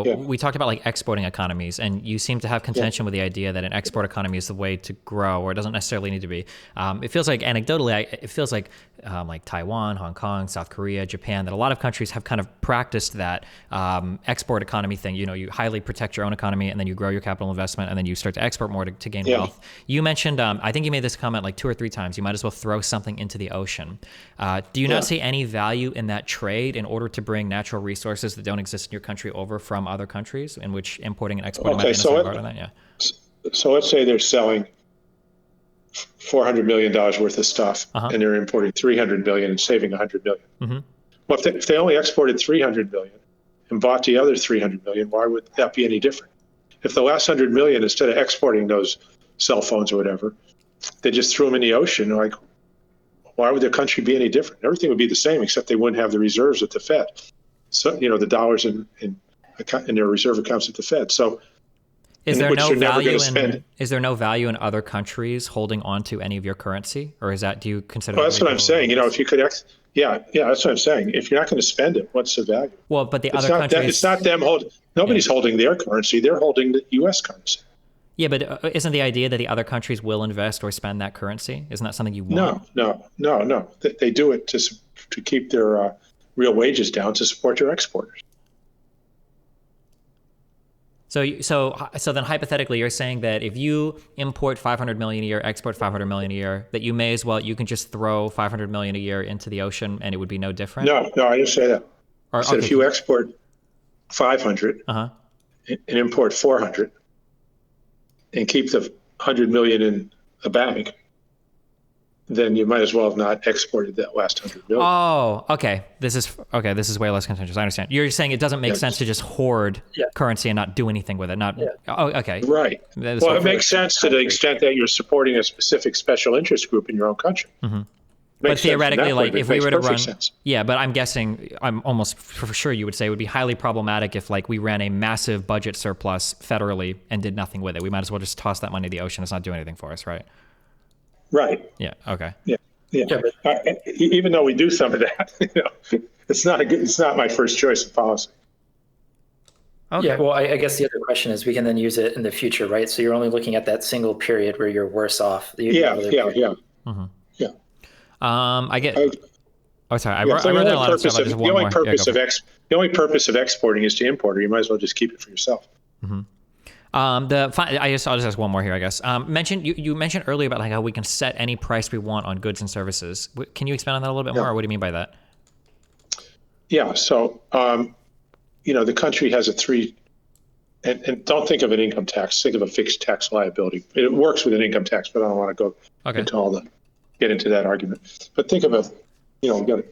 we talked about like exporting economies, and you seem to have contention with the idea that an export economy is the way to grow, or it doesn't necessarily need to be. It feels like anecdotally, it feels like Taiwan, Hong Kong, South Korea, Japan, that a lot of countries have kind of practiced that export economy thing. You highly protect your own economy, and then you grow your capital investment, and then you start to export more to gain wealth. You mentioned, I think you made this comment like 2 or 3 times, you might as well throw something into the ocean. Do you not see any value in that trade in order to bring natural resources that don't exist in your country over from other countries, in which importing and exporting might be part of that? Yeah. So let's say they're selling $400 million worth of stuff, and they're importing $300 million and saving $100 million. Mm-hmm. Well, if they only exported $300 million and bought the other $300 million, why would that be any different? If the last $100 million, instead of exporting those cell phones or whatever, they just threw them in the ocean, like, why would their country be any different? Everything would be the same, except they wouldn't have the reserves at the Fed. So, the dollars in their reserve accounts at the Fed. So, is there no value in other countries holding on to any of your currency, or do you consider? Well, that's what I'm saying. If you could, that's what I'm saying. If you're not going to spend it, what's the value? Well, but countries, it's not them holding. Nobody's holding their currency. They're holding the U.S. currency. Yeah, but isn't the idea that the other countries will invest or spend that currency? Isn't that something you want? No. They do it to keep their real wages down to support their exporters. So then hypothetically, you're saying that if you import 500 million a year, export 500 million a year, that you can just throw 500 million a year into the ocean and it would be no different? No, I didn't say that. I said if you export 500 and import 400 and keep the 100 million in a bank, then you might as well have not exported that last 100 million. Oh, okay. This is way less contentious. I understand. You're saying it doesn't make sense to just hoard currency and not do anything with it. Oh, okay. Right. Well, it makes sense to the extent that you're supporting a specific special interest group in your own country. Mm-hmm. But theoretically, like if we were to run, sense. Yeah, but I'm guessing, I'm almost for sure you would say it would be highly problematic if like we ran a massive budget surplus federally and did nothing with it. We might as well just toss that money in the ocean. It's not doing anything for us, right? Right. Yeah. Okay. Yeah. Even though we do some of that, it's not my first choice of policy. Okay. Yeah. Well, I guess the other question is we can then use it in the future, right? So you're only looking at that single period where you're worse off. Yeah. Mm-hmm. Yeah. I get. Sorry. I wrote down a lot of stuff. The only purpose of exporting is to import, or you might as well just keep it for yourself. Mm-hmm. I'll just ask one more here, I guess. You mentioned earlier about like how we can set any price we want on goods and services. Can you expand on that a little bit more, or what do you mean by that? Yeah. So, the country has and don't think of an income tax. Think of a fixed tax liability. It works with an income tax, but I don't want to go get into that argument. But think of a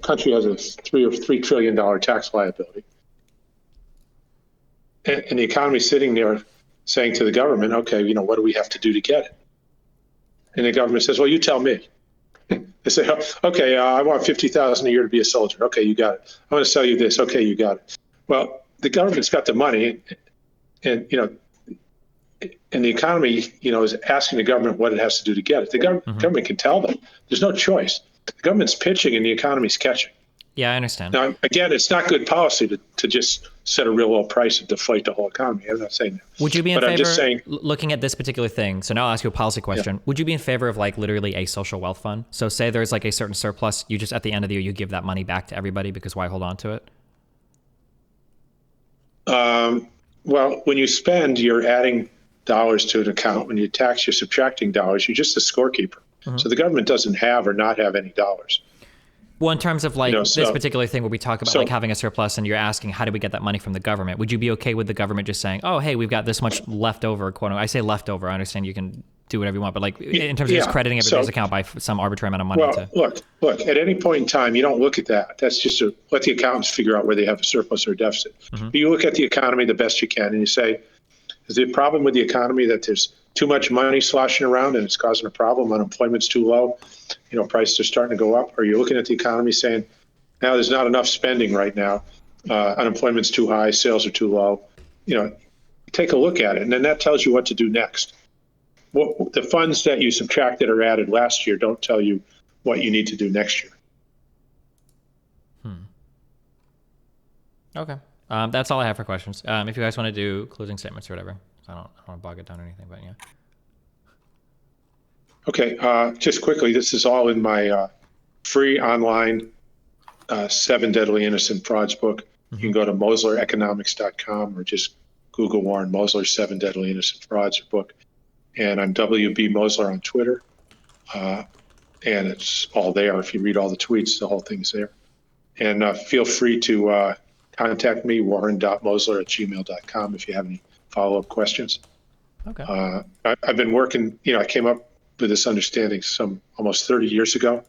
country has a $3 trillion tax liability, and the economy's sitting there saying to the government, okay, what do we have to do to get it? And the government says, well, you tell me. They say, okay, I want $50,000 a year to be a soldier. Okay, you got it. I want to sell you this. Okay, you got it. Well, the government's got the money, and and the economy, is asking the government what it has to do to get it. The government can tell them. There's no choice. The government's pitching and the economy's catching. Yeah, I understand. Now, again, it's not good policy to just set a real low price and deflate the whole economy. I'm not saying that. Would you be in but favor, I'm just saying, looking at this particular thing, so now I'll ask you a policy question. Would you be in favor of like literally a social wealth fund? So say there's like a certain surplus, you just at the end of the year, you give that money back to everybody because why hold on to it? Well, when you spend, you're adding dollars to an account. When you tax, you're subtracting dollars. You're just a scorekeeper. So the government doesn't have or not have any dollars. Well, in terms of like this particular thing where we talk about like having a surplus and you're asking, how do we get that money from the government? Would you be okay with the government just saying, oh, hey, we've got this much leftover, quote unquote. I say leftover. I understand you can do whatever you want, but like in terms of just crediting everybody's account by some arbitrary amount of money. Well, look, at any point in time, you don't look at that. That's just let the accountants figure out where they have a surplus or a deficit. You look at the economy the best you can and you say, is the problem with the economy that there's too much money sloshing around and it's causing a problem? Unemployment's too low. Prices are starting to go up. Or you're looking at the economy saying, now there's not enough spending right now. Unemployment's too high. Sales are too low. Take a look at it. And then that tells you what to do next. The funds that you subtracted or added last year don't tell you what you need to do next year. Okay. That's all I have for questions. If you guys want to do closing statements or whatever, I don't want to bog it down or anything, but yeah. Okay. Just quickly, this is all in my free online 7 Deadly Innocent Frauds book. You can go to moslereconomics.com or just Google Warren Mosler 7 Deadly Innocent Frauds book. And I'm WB Mosler on Twitter. And it's all there. If you read all the tweets, the whole thing's there. And feel free to contact me, warren.mosler@gmail.com, if you have any follow-up questions. Okay. I've been working, I came up with this understanding almost 30 years ago.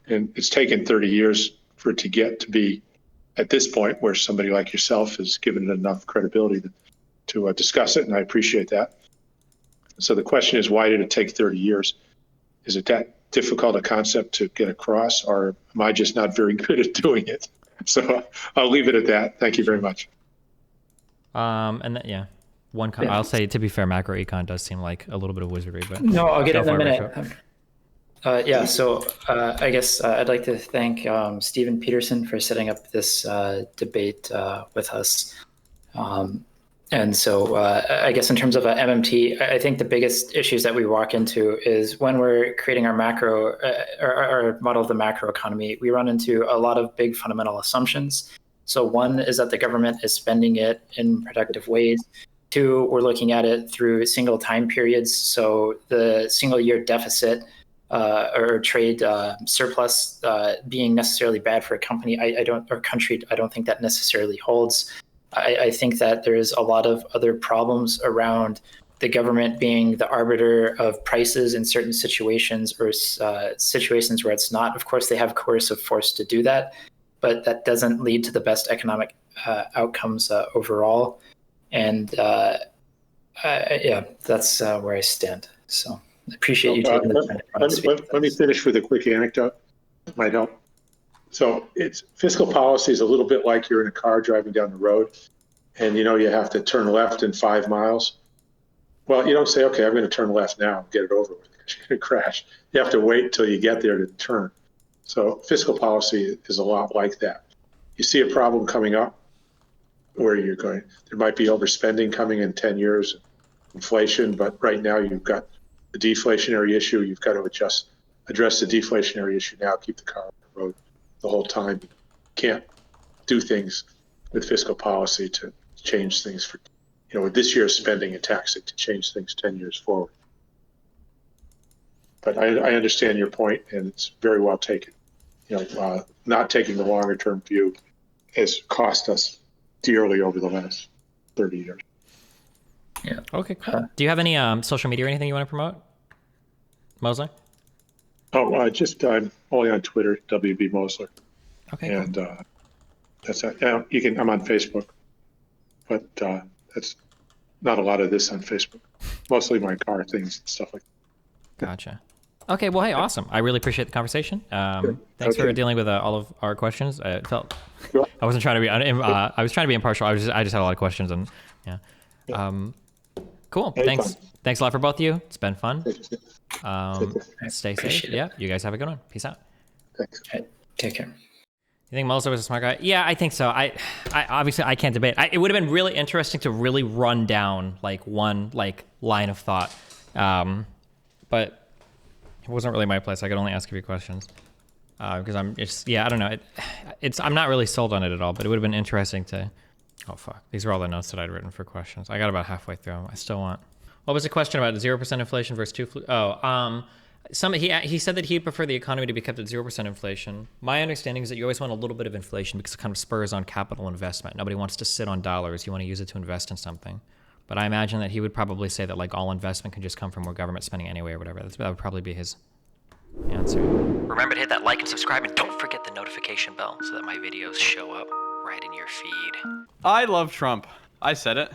And it's taken 30 years for it to get to be at this point where somebody like yourself has given it enough credibility to discuss it, and I appreciate that. So the question is, why did it take 30 years? Is it that difficult a concept to get across, or am I just not very good at doing it? So I'll leave it at that. Thank you very much. I'll say, to be fair, macroecon does seem like a little bit of wizardry, but no, I'll get it in a minute. So I guess I'd like to thank Stephen Peterson for setting up this debate with us. And so I guess in terms of MMT, I think the biggest issues that we walk into is when we're creating our macro our model of the macro economy, we run into a lot of big fundamental assumptions. So one is that the government is spending it in productive ways. Two, we're looking at it through single time periods. So the single year deficit or trade surplus being necessarily bad for a company, country, I don't think that necessarily holds. I think that there's a lot of other problems around the government being the arbiter of prices in certain situations or situations where it's not. Of course, they have coercive force to do that, but that doesn't lead to the best economic outcomes overall. And that's where I stand. So I appreciate you taking the time. Let me finish with a quick anecdote. It might help. So fiscal policy is a little bit like you're in a car driving down the road and you have to turn left in 5 miles. Well, you don't say, okay, I'm going to turn left now and get it over with because you're going to crash. You have to wait till you get there to turn. So fiscal policy is a lot like that. You see a problem coming up where there might be overspending coming in 10 years, inflation, but right now you've got the deflationary issue. You've got to address the deflationary issue now, keep the car on the road the whole time. You can't do things with fiscal policy to change things for, with this year's spending and taxing to change things 10 years forward. But I understand your point, and it's very well taken. Not taking the longer term view has cost us dearly over the last 30 years. Yeah. Okay, cool. Do you have any social media or anything you want to promote, Mosler? Oh, I'm only on Twitter, WB Mosler. Okay. And that's it. I'm on Facebook, but that's not a lot of this on Facebook. Mostly my car things and stuff like that. Gotcha. Okay. Well, hey, awesome. I really appreciate the conversation. Thanks for dealing with all of our questions. I wasn't trying to be. I was trying to be impartial. I just had a lot of questions, and yeah. Cool. Anytime. Thanks a lot for both of you. It's been fun. Thanks. Stay safe. Appreciate it. Yeah, you guys have a good one. Peace out. Thanks. All right, take care. You think Mosler was a smart guy? Yeah, I think so. I obviously I can't debate. It would have been really interesting to really run down like one like line of thought, but it wasn't really my place. I could only ask a few questions because I don't know. I'm not really sold on it at all. But it would have been interesting to. Oh fuck! These are all the notes that I'd written for questions. I got about halfway through them. I still want. What was the question about 0% inflation versus 2? He said that he'd prefer the economy to be kept at 0% inflation. My understanding is that you always want a little bit of inflation because it kind of spurs on capital investment. Nobody wants to sit on dollars. You want to use it to invest in something. But I imagine that he would probably say that like all investment can just come from more government spending anyway or whatever. That would probably be his answer. Remember to hit that like and subscribe, and don't forget the notification bell so that my videos show up right in your feed. I love Trump. I said it.